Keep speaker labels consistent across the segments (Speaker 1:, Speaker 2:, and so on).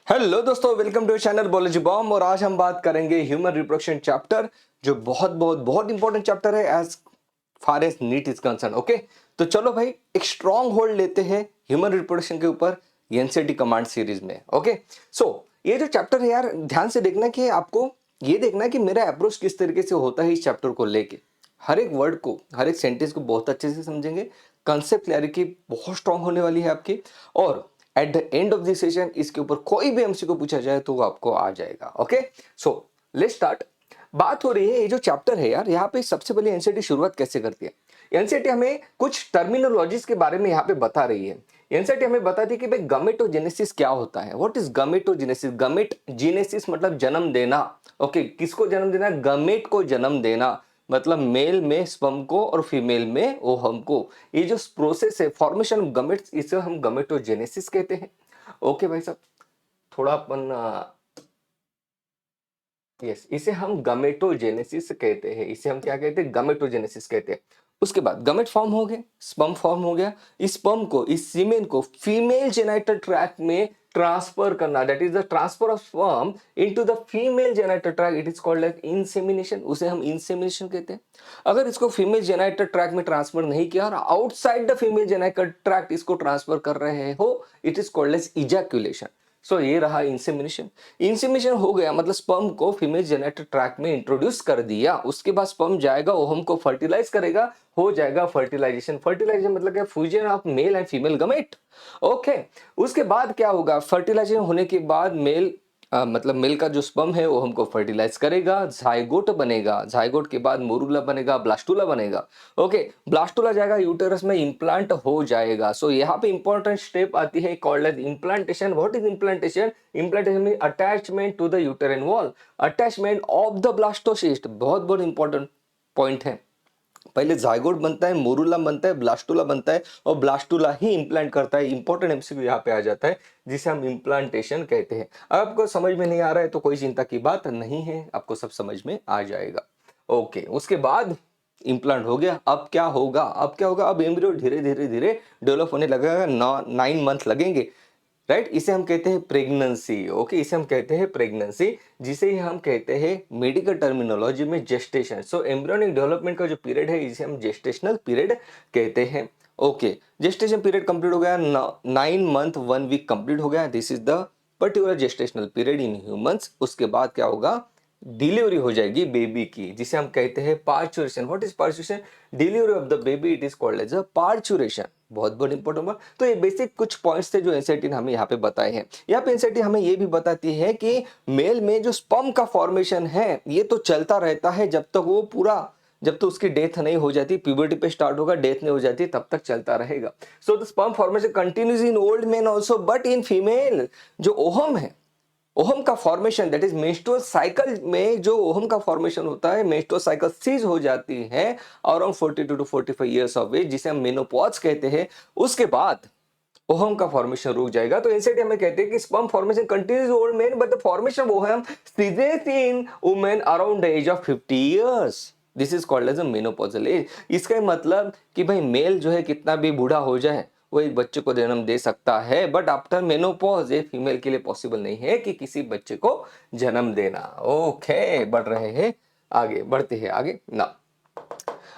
Speaker 1: Hello दोस्तों, welcome to channel biology bomb. और आज हम बात करेंगे ह्यूमन रिप्रोडक्शन चैप्टर, जो बहुत इंपॉर्टेंट चैप्टर है as far as NEET is concern. Okay, तो चलो भाई एक स्ट्रॉन्ग होल्ड लेते हैं ह्यूमन रिप्रोडक्शन के ऊपर एनसीईआरटी कमांड सीरीज में। ओके, सो ये जो चैप्टर है यार, ध्यान से देखना कि आपको ये देखना है कि मेरा अप्रोच किस तरीके से होता है इस चैप्टर को लेके। हर एक वर्ड को, हर एक सेंटेंस को बहुत अच्छे से समझेंगे। कंसेप्ट क्लैरिटी बहुत स्ट्रांग होने वाली है आपकी। और at the end of this session इसके ऊपर कोई भी एमसीक्यू पूछा जाए तो वो आपको आ जाएगा। Okay, so let's start. बात हो रही है ये जो चैप्टर है यार, यहाँ पे सबसे पहले एनसीईआरटी शुरुआत कैसे करती है। एनसीईआरटी हमें कुछ टर्मिनोलॉजीज के बारे में यहाँ पे बता रही है। एनसीईआरटी हमें बताती है कि भाई गमेटोजेनेसिस क्या होता है। What is gametogenesis? Gamete genesis मतलब जन्म देना। ओके, किसको जन्म देना? गमेट को जन्म देना, मतलब मेल में स्पर्म को और फीमेल में ओवम को। ये जो प्रोसेस है फॉर्मेशन ऑफ गमेट्स, इसे हम गमेटोजेनेसिस कहते हैं। ओके भाई साहब, थोड़ा अपन यस, इसे हम गमेटोजेनेसिस कहते हैं। इसे हम क्या कहते हैं? गमेटोजेनेसिस कहते हैं। उसके बाद गमेट फॉर्म हो गए, स्पर्म फॉर्म हो गया। इस स्पर्म को, इस सीमेन को फीमेल जेनिटल ट्रैक्ट में ट्रांसफर करना, that is the transfer of sperm into the female genital tract, it is called like insemination. उसे हम इंसेमिनेशन कहते हैं। अगर इसको फीमेल जेनिटल ट्रैक्ट में ट्रांसफर नहीं किया और outside the female genital tract इसको ट्रांसफर कर रहे हो, it is called as ejaculation. So ये रहा इंसेमिनेशन। इंसेमिनेशन हो गया मतलब स्पर्म को फीमेल जेनेटिक ट्रैक्ट में इंट्रोड्यूस कर दिया। उसके बाद स्पर्म जाएगा, ओवम को फर्टिलाइज करेगा, हो जाएगा फर्टिलाइजेशन। फर्टिलाइजेशन मतलब क्या? Fusion of male and female gamete. Okay, उसके बाद क्या होगा? फर्टिलाइजेशन होने के बाद मेल मतलब मेल का जो स्पर्म है वो हमको फर्टिलाइज करेगा, जाइगोट बनेगा। जाइगोट के बाद मोरूला बनेगा, ब्लास्टुला बनेगा। ओके, ब्लास्टुला जाएगा यूटेरस में, इंप्लांट हो जाएगा। सो यहाँ पे इंपॉर्टेंट स्टेप आती है called as implantation. What is implantation? Implantation mean attachment to the uterine wall, attachment of the blastocyst. बहुत इंपॉर्टेंट पॉइंट है। पहले जाइगोट बनता है, मोरूला बनता है, ब्लास्टुला बनता है, और ब्लास्टुला ही इंप्लांट करता है। इंपॉर्टेंट एमसीक्यू यहाँ पे आ जाता है, जिसे हम इंप्लांटेशन कहते हैं। आपको समझ में नहीं आ रहा है तो कोई चिंता की बात नहीं है, आपको सब समझ में आ जाएगा। ओके, उसके बाद इंप्लांट हो गया। अब क्या होगा? अब एम्ब्रियो धीरे धीरे धीरे डेवलप होने लगेगा। 9 मंथ लगेंगे, राइट। इसे हम कहते हैं प्रेगनेंसी। ओके, इसे हम कहते हैं प्रेगनेंसी, जिसे ही हम कहते हैं मेडिकल टर्मिनोलॉजी में जेस्टेशन। सो एम्ब्रियोनिक डेवलपमेंट का जो पीरियड है इसे हम जेस्टेशनल पीरियड कहते हैं। ओके, जेस्टेशन पीरियड कंप्लीट हो गया, 9 मंथ 1 वीक कंप्लीट हो गया। This is the particular gestational period in humans. उसके बाद क्या होगा? डिलीवरी हो जाएगी बेबी की, जिसे हम कहते हैं parturition. What is parturition? Delivery of the baby, it is called as a parturition. बहुत इंपॉर्टेंट बात। तो ये बेसिक कुछ पॉइंट्स थे जो एनसीईआरटी ने हमें यहाँ पे बताए हैं। यहाँ पे एनसीईआरटी हमें ये भी बताती है कि मेल में जो स्पर्म का फॉर्मेशन है ये तो चलता रहता है जब तक उसकी डेथ नहीं हो जाती। प्यूबर्टी पे स्टार्ट होगा, डेथ नहीं हो जाती, तब तक चलता रहेगा। So the sperm formation continues in old man also, but in female जो ओहम है, ओहम का formation, that is menstrual cycle में जो ओहम का फॉर्मेशन होता है, मेंस्ट्रुअल साइकिल सीज हो जाती है around 42 to 45 years of age, जिसे हम मेनोपॉज कहते हैं। उसके बाद ओहम का फॉर्मेशन रुक जाएगा। तो एनसीईआरटी हमें कहते हैं कि sperm formation continues old man, but the formation of ovum ceases in women around the age of 50 years. This is called as a menopausal age. इसका मतलब कि भाई मेल जो है कितना भी बूढ़ा हो जाए वो एक बच्चे को जन्म दे सकता है, बट आफ्टर मेनोपॉज ये फीमेल के लिए पॉसिबल नहीं है कि किसी बच्चे को जन्म देना। ओके, बढ़ रहे हैं आगे, बढ़ते हैं आगे ना।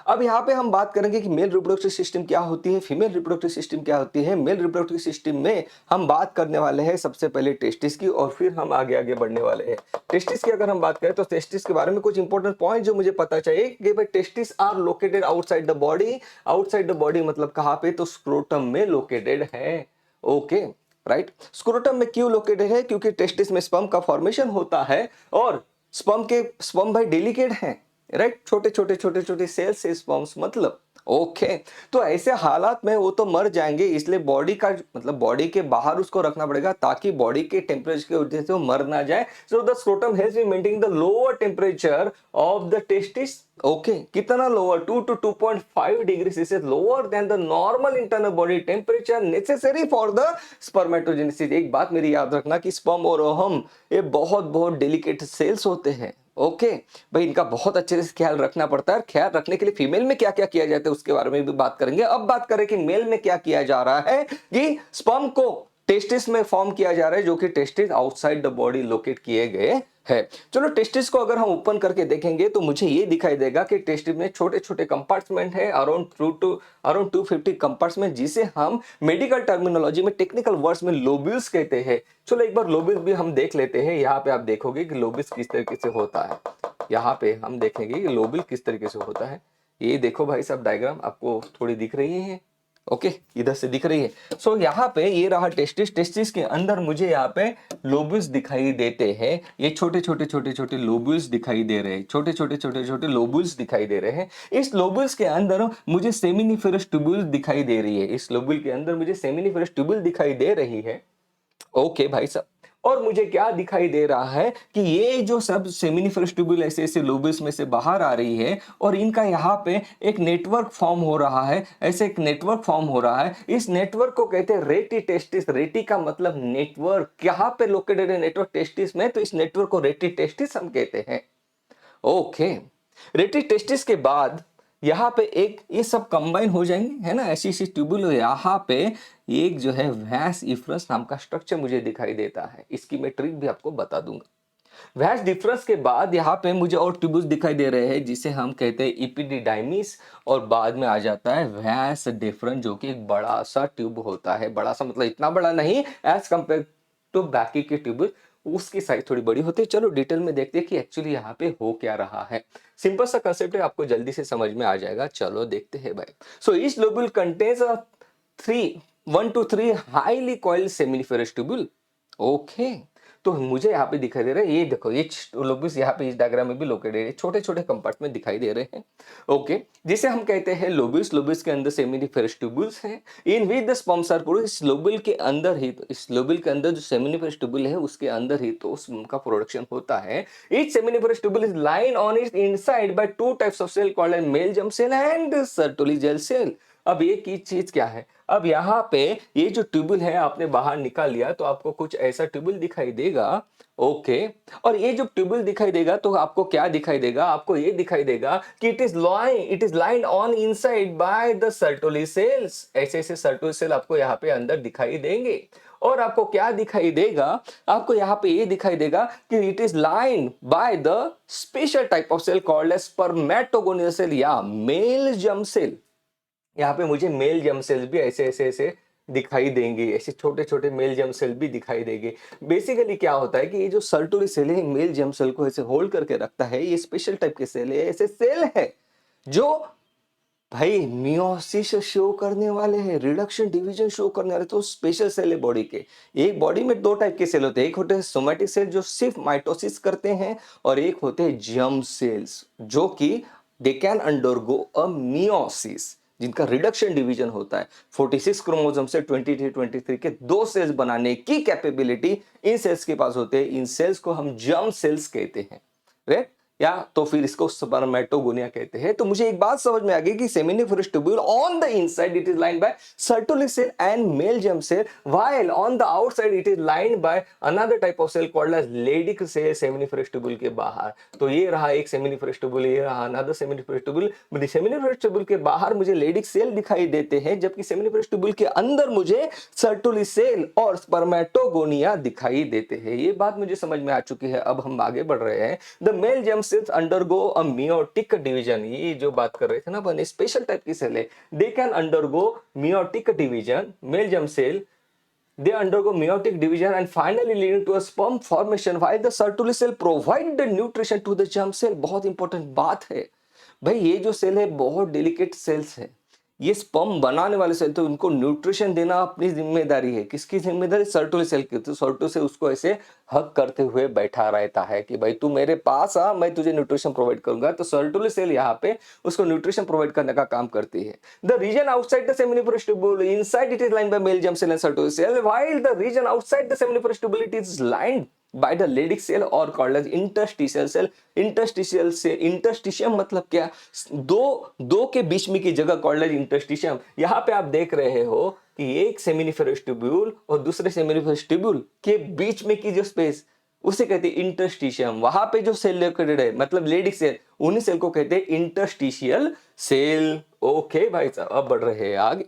Speaker 1: अब यहाँ पे हम बात करेंगे कि मेल रिप्रोडक्टिव सिस्टम क्या होती है, फीमेल रिप्रोडक्टिव सिस्टम क्या होती है। मेल रिप्रोडक्टिव सिस्टम में हम बात करने वाले हैं सबसे पहले टेस्टिस की, और फिर हम आगे आगे बढ़ने वाले हैं। टेस्टिस की अगर हम बात करें तो टेस्टिस के बारे में कुछ इंपॉर्टेंट पॉइंट जो मुझे पता चाहिए कि भाई testis are located outside the body. Outside the body मतलब कहाँ पे? तो स्क्रोटम में लोकेटेड है। Okay, right. स्क्रोटम में क्यों लोकेटेड है? क्योंकि टेस्टिस में स्पर्म का फॉर्मेशन होता है, और स्पर्म भाई डेलिकेट है, राइट। छोटे छोटे सेल्स से स्पर्म्स मतलब। ओके, तो ऐसे हालात में वो तो मर जाएंगे, इसलिए बॉडी का मतलब बॉडी के बाहर उसको रखना पड़ेगा ताकि बॉडी के टेम्परेचर की वजह से वो मर ना जाए। So the scrotum has been maintaining the lower temperature of the testis. Okay, कितना lower? 2 to 2.5 degree Celsius lower than the normal internal body temperature necessary for the spermatogenesis. एक बात मेरी याद रखना कि स्पर्म और ओहम ये बहुत डेलिकेट सेल्स होते हैं। ओके भाई, इनका बहुत अच्छे से ख्याल रखना पड़ता है। ख्याल रखने के लिए फीमेल में क्या क्या किया जाता है उसके बारे में भी बात करेंगे। अब बात करें कि मेल में क्या किया जा रहा है कि स्पर्म को टेस्टिस में फॉर्म किया जा रहा है, जो कि testis outside the body locate किए गए है। चलो टेस्टिस को अगर हम ओपन करके देखेंगे तो मुझे ये दिखाई देगा कि टेस्टिस में छोटे छोटे कंपार्टमेंट है, अराउंड 250 कंपार्टमेंट, जिसे हम मेडिकल टर्मिनोलॉजी में, टेक्निकल वर्ड्स में लोब्यूल्स कहते हैं। चलो एक बार लोब्यूल्स भी हम देख लेते हैं। यहाँ पे आप देखोगे कि लोब्यूल्स किस तरीके से होता है। यहाँ पे हम देखेंगे कि लोब्यूल किस तरीके से होता है। ये देखो भाई साहब, डायग्राम आपको थोड़ी दिख रही है। ओके, इधर से दिख रही है। सो यहाँ पे ये रहा टेस्टिस। टेस्टिस के अंदर मुझे यहाँ पे लोब्यूल्स दिखाई देते हैं। ये छोटे छोटे छोटे छोटे लोब्यूल्स दिखाई दे रहे हैं, छोटे छोटे छोटे छोटे लोब्यूल्स दिखाई दे रहे हैं। इस लोब्यूल्स के अंदर मुझे सेमिनिफेरस ट्यूब्यूल दिखाई दे रही है। इस लोब्यूल के अंदर मुझे सेमिनिफेरस ट्यूब्यूल दिखाई दे रही है। ओके भाई साहब, और मुझे क्या दिखाई दे रहा है कि ये जो सब सेमिनिफेरस ट्यूब्यूल ऐसे ऐसे लोब्यूल्स में से बाहर आ रही है, और इनका यहाँ पे एक नेटवर्क फॉर्म हो रहा है। ऐसे एक नेटवर्क फॉर्म हो रहा है। इस नेटवर्क को कहते हैं रेटी टेस्टिस। रेटी का मतलब नेटवर्क। यहाँ पे लोकेटेड है नेटवर्क टेस्टिस में, तो इस नेटवर्क को रेटी टेस्टिस हम कहते हैं। ओके, रेटी टेस्टिस के बाद यहाँ पे एक ये सब कंबाइन हो जाएंगे, है ना, ऐसी ऐसी ट्यूबुल। यहाँ पे एक जो है वैस इफ्रस नाम का स्ट्रक्चर मुझे दिखाई देता है। इसकी मैं ट्रिक भी आपको बता दूंगा। वैस डिफरेंस के बाद यहाँ पे मुझे और ट्यूबुल्स दिखाई दे रहे हैं, जिसे हम कहते हैं इपिडिडाइमिस, और बाद में आ जाता है वैस डिफरेंस, जो कि एक बड़ा सा ट्यूब होता है। बड़ा सा मतलब इतना बड़ा नहीं, एज कंपेयर टू बाकी के ट्यूबुल उसकी साइज थोड़ी बड़ी होती है। चलो डिटेल में देखते हैं कि एक्चुअली यहाँ पे हो क्या रहा है। सिंपल सा कंसेप्ट है, आपको जल्दी से समझ में आ जाएगा। चलो देखते हैं भाई। So each lobule contains 1 to 3 highly coiled seminiferous tubule. Okay, तो मुझे यहाँ पे दिखाई दे रहा है, ये देखो, ये लोब्यूल्स यहाँ पे इस डायग्राम में भी लोकेटेड है, छोटे छोटे कंपार्टमेंट दिखाई दे रहे हैं। ओके, जिसे हम कहते हैं लोब्यूल्स। लोब्यूल्स के अंदर सेमिनिफेरस ट्यूब्यूल्स हैं, in which the sperms are produced. इस लोब्यूल के अंदर ही, इस लोब्यूल के अंदर जो सेमिनिफेरस ट्यूब्यूल है उसके अंदर ही तो उनका प्रोडक्शन होता है। Each seminiferous tubule is line on its inside by 2 types of cell called male germ cell and Sertoli cell cell. अब एक ही चीज क्या है, अब यहाँ पे ये जो ट्यूबुल है आपने बाहर निकाल लिया, तो आपको कुछ ऐसा ट्यूबुल दिखाई देगा। ओके, और ये जो ट्यूबुल दिखाई देगा तो आपको क्या दिखाई देगा, आपको ये दिखाई देगा कि it is lined on inside bye the Sertoli cells. ऐसे ऐसे सर्टोली सेल आपको यहाँ पे अंदर दिखाई देंगे। और आपको क्या दिखाई देगा, आपको यहाँ पे ये दिखाई देगा कि it is lined by the special type of cell called as spermatogonial cell या मेल जर्म सेल। यहाँ पे मुझे मेल जर्म सेल्स भी ऐसे ऐसे ऐसे दिखाई देंगे, ऐसे छोटे छोटे मेल जर्म सेल भी दिखाई देंगे। बेसिकली क्या होता है कि ये जो सर्टोली सेल है, मेल जर्म सेल को ऐसे होल्ड करके रखता है। ये स्पेशल टाइप के सेल है, ऐसे सेल है जो भाई मियोसिस शो करने वाले हैं, रिडक्शन डिवीजन शो करने वाले। तो स्पेशल सेल है बॉडी के। एक बॉडी में 2 टाइप के सेल होते हैं, एक होते हैं सोमैटिक सेल जो सिर्फ माइटोसिस करते हैं, और एक होते हैं जर्म सेल्स जो कि दे कैन अंडरगो अ मियोसिस, जिनका रिडक्शन डिवीजन होता है। 46 क्रोमोसोम से 23 के 2 सेल्स बनाने की कैपेबिलिटी इन सेल्स के पास होते हैं। इन सेल्स को हम जर्म सेल्स कहते हैं, राइट, या तो फिर इसको स्पर्मेटोगोनिया कहते हैं। तो मुझे एक बात समझ में आ गई कि seminiferous tubule on the inside it is lined by Sertoli cell and male germ cell, while on the outside it is lined by another type of cell called as Leydig cell. Seminiferous tubule के बाहर तो ये रहा एक seminiferous tubule, ये रहा another seminiferous tubule. Seminiferous tubule के बाहर मुझे लेडिक सेल दिखाई देते हैं, जबकि सेमिनिफेरस ट्यूब्यूल के अंदर मुझे सर्टोली सेल और स्पर्मेटोगोनिया दिखाई देते हैं। ये बात मुझे समझ में आ चुकी है। अब हम आगे बढ़ रहे हैं। The male germ cells undergo a meiotic division. ये जो बात कर रहे थे ना अपन, स्पेशल टाइप की सेल है, they can undergo meiotic division. Male germ cell they undergo meiotic division and finally leading to a sperm formation, while the Sertoli cell provide the nutrition to the germ cell। बहुत important बात है भाई, ये जो cell है बहुत delicate sales है। ये स्पर्म बनाने वाले सेल, तो उनको न्यूट्रिशन देना अपनी जिम्मेदारी है। किसकी जिम्मेदारी, सर्टोली सेल की। तो सर्टोली सेल उसको ऐसे हक करते हुए बैठा रहता है कि भाई तू मेरे पास आ, मैं तुझे न्यूट्रिशन प्रोवाइड करूंगा। तो सर्टोली सेल यहाँ पे उसको न्यूट्रिशन प्रोवाइड करने का काम करती है। The region outside the seminiferous tubule, inside it is lined by male germ cell and Sertoli cell, while the region outside the seminiferous tubule it is lined by the Leydig cell or called as interstitial cell। interstitial से interstitium मतलब क्या, दो के बीच में की जगह called as interstitium। यहाँ पे आप देख रहे हो कि एक सेमिनिफेरस ट्यूब्यूल और दूसरे सेमिनिफेरस ट्यूब्यूल के बीच में की जो स्पेस, उसे कहते हैं इंटरस्टिशियम। वहां पे जो सेल लोकेटेड है, मतलब लेडिक सेल, उन्हीं सेल को कहते हैं इंटरस्टिशियल सेल। ओके भाई साहब, अब बढ़ रहे हैं आगे।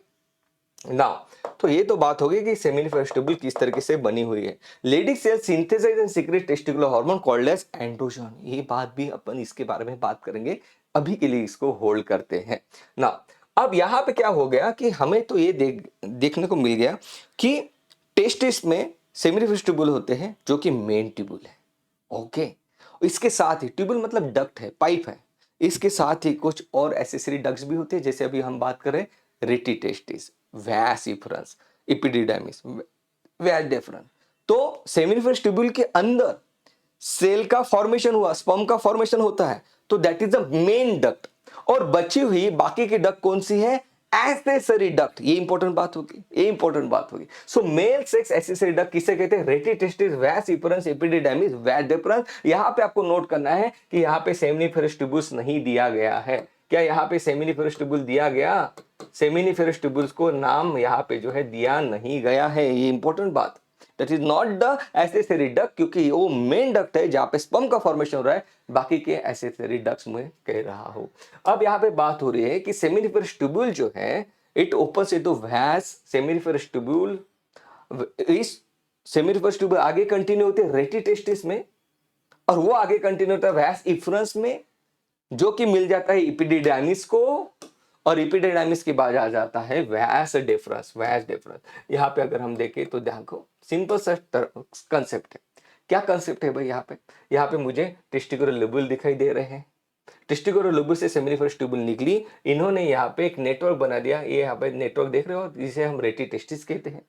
Speaker 1: नाउ तो ये तो बात होगी कि सेमिनिफरस ट्यूबुल किस तरीके से बनी हुई है। Leydig cell synthesise and secrete testicular hormone called as androgen, ये बात भी अपन इसके बारे में बात करेंगे, अभी के लिए इसको होल्ड करते हैं ना। अब यहाँ पे क्या हो गया कि हमें तो ये देखने को मिल गया कि टेस्टिस में सेमिनिफरस ट्यूबुल होते हैं जो कि मेन ट्यूबुल है। ओके, इसके साथ ही ट्यूबुल मतलब डक्ट है, पाइप है, इसके साथ ही कुछ और एसेसरी डक्ट्स भी होते हैं, जैसे अभी हम बात करें रेटी टेस्टिस, वैस इफरंस, इपिडिडाइमिस, वैस डेफरन। तो सेमिनिफरस ट्यूबुल के अंदर सेल का फॉर्मेशन हुआ, स्पर्म का फॉर्मेशन होता है, तो that is the main duct. और बची हुई बाकी की डक्ट कौन सी है? Accessory duct. ये इंपॉर्टेंट बात होगी, ये इंपॉर्टेंट बात होगी। सो मेल सेक्स एसेसरी डक्ट किसे कहते हैं? रेटी टेस्टिस, वैस इफरंस, एपिडिडाइमिस, वैस डेफरंस। यहां पे आपको नोट करना है कि यहां पे सेमिनिफरस ट्यूबुल्स नहीं दिया गया है। क्या यहाँ पे सेमिनिफरस ट्यूबुल दिया गया? सेमिनिफरस ट्यूबुल्स को नाम यहाँ पे जो है दिया नहीं गया है, ये इंपॉर्टेंट बात। That is not the accessory duct, क्योंकि वो मेन डक्ट है जहां पे स्पर्म का फॉर्मेशन हो रहा है, बाकी के एसेसरी डक्ट्स में कह रहा हूं। अब यहाँ पे बात हो रही है कि सेमिनिफरस ट्यूबुल जो है इट ओपन्स इनटू वैस। सेमिनिफरस ट्यूबुल, इस सेमिनिफरस ट्यूबुल आगे कंटिन्यू होते हैं रेटी टेस्टिस में, और वो आगे कंटिन्यू होता है वैस इफरंस में, जो कि मिल जाता है इपिडिडाइमिस को, और इपिडिडाइमिस के बाद आ जाता है वैस डेफरंस। वैस डेफरंस यहाँ पे अगर हम देखें तो देखो सिंपल सा कंसेप्ट है। क्या कंसेप्ट है भाई? यहाँ पे मुझे टेस्टिकुलर लोब्यूल दिखाई दे रहे हैं, टेस्टिकुलर लोब्यूल से सेमिनिफरस ट्यूबुल निकली, इन्होंने यहाँ पे एक नेटवर्क बना दिया। ये यहाँ पे नेटवर्क देख रहे हो, जिसे हम रेटी टेस्टिस कहते हैं।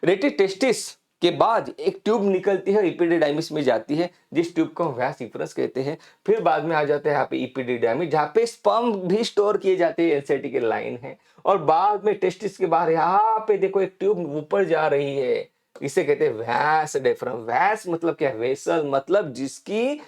Speaker 1: रेटी टेस्टिस के बाद एक ट्यूब निकलती है, इपिडिडाइमिस में जाती है, जिस ट्यूब को हम वैस इफरंस कहते हैं। फिर बाद में आ जाता है यहाँ पे इपिडिडाइमिस, जहाँ पे स्पर्म भी स्टोर किए जाते हैं, एनसीटी के लाइन है। और बाद में टेस्टिस के बाहर यहाँ पे देखो एक ट्यूब ऊपर जा रही है, इसे कहते हैं वैस डेफरम। वैस मतलब क्या? वेसल, मतलब जिसकी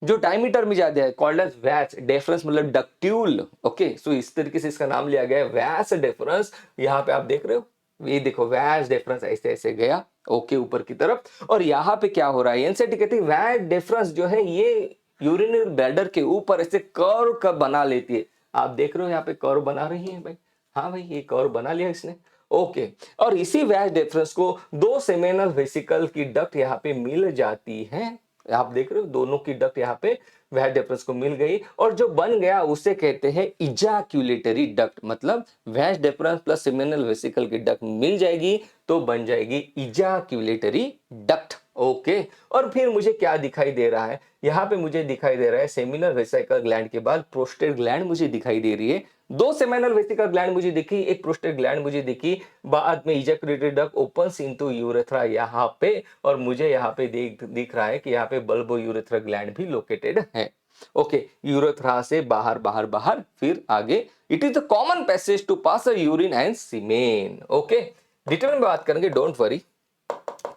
Speaker 1: जो डायमीटर में ज्यादा है, कॉल्ड एज वैस डेफरेंस, मतलब डक्ट्यूल। ओके, सो इस तरीके से इसका नाम लिया गया है वैस डेफरेंस। यहाँ पे आप देख रहे हो, ये देखो वैस डेफरेंस ऐसे ऐसे गया ओके ऊपर की तरफ। और यहाँ पे क्या हो रहा है? एनसीटी कहती है वैस डेफरेंस जो है ये यूरिनरी ब्लैडर के ऊपर ऐसे कर्व का बना लेती है। आप देख रहे हो यहाँ पे कर्व बना रही है भाई। हाँ भाई, ये कर्व बना लिया इसने। ओके, और इसी वैस डेफरेंस को दो सेमेनल वेसिकल की डक्ट यहाँ पे मिल जाती है। आप देख रहे हो दोनों की डक्ट यहाँ पे वैस डेफरेंस को मिल गई, और जो बन गया उसे कहते हैं इजाक्यूलेटरी डक्ट। मतलब वैस डेफरेंस प्लस सेमिनल वेसिकल की डक्ट मिल जाएगी तो बन जाएगी इजाक्यूलेटरी डक्ट। ओके, और फिर मुझे क्या दिखाई दे रहा है? यहाँ पे मुझे दिखाई दे रहा है सेमिनल वेसिकल ग्लैंड के बाद प्रोस्टेट ग्लैंड मुझे दिखाई दे रही है। दो सेमिनल वेसिकल ग्लैंड मुझे दिखी, एक प्रोस्टेट ग्लैंड मुझे दिखी। बाद में ejaculatory duct opens into urethra यहाँ पे, और मुझे यहाँ पे दिख रहा है कि यहाँ पे बल्बो यूरेथ्रा ग्लैंड भी लोकेटेड है। ओके, यूरेथ्रा से बाहर बाहर बाहर फिर आगे। It is the common passage to pass a urine and semen. Okay, detail में बात करेंगे, डोंट वरी।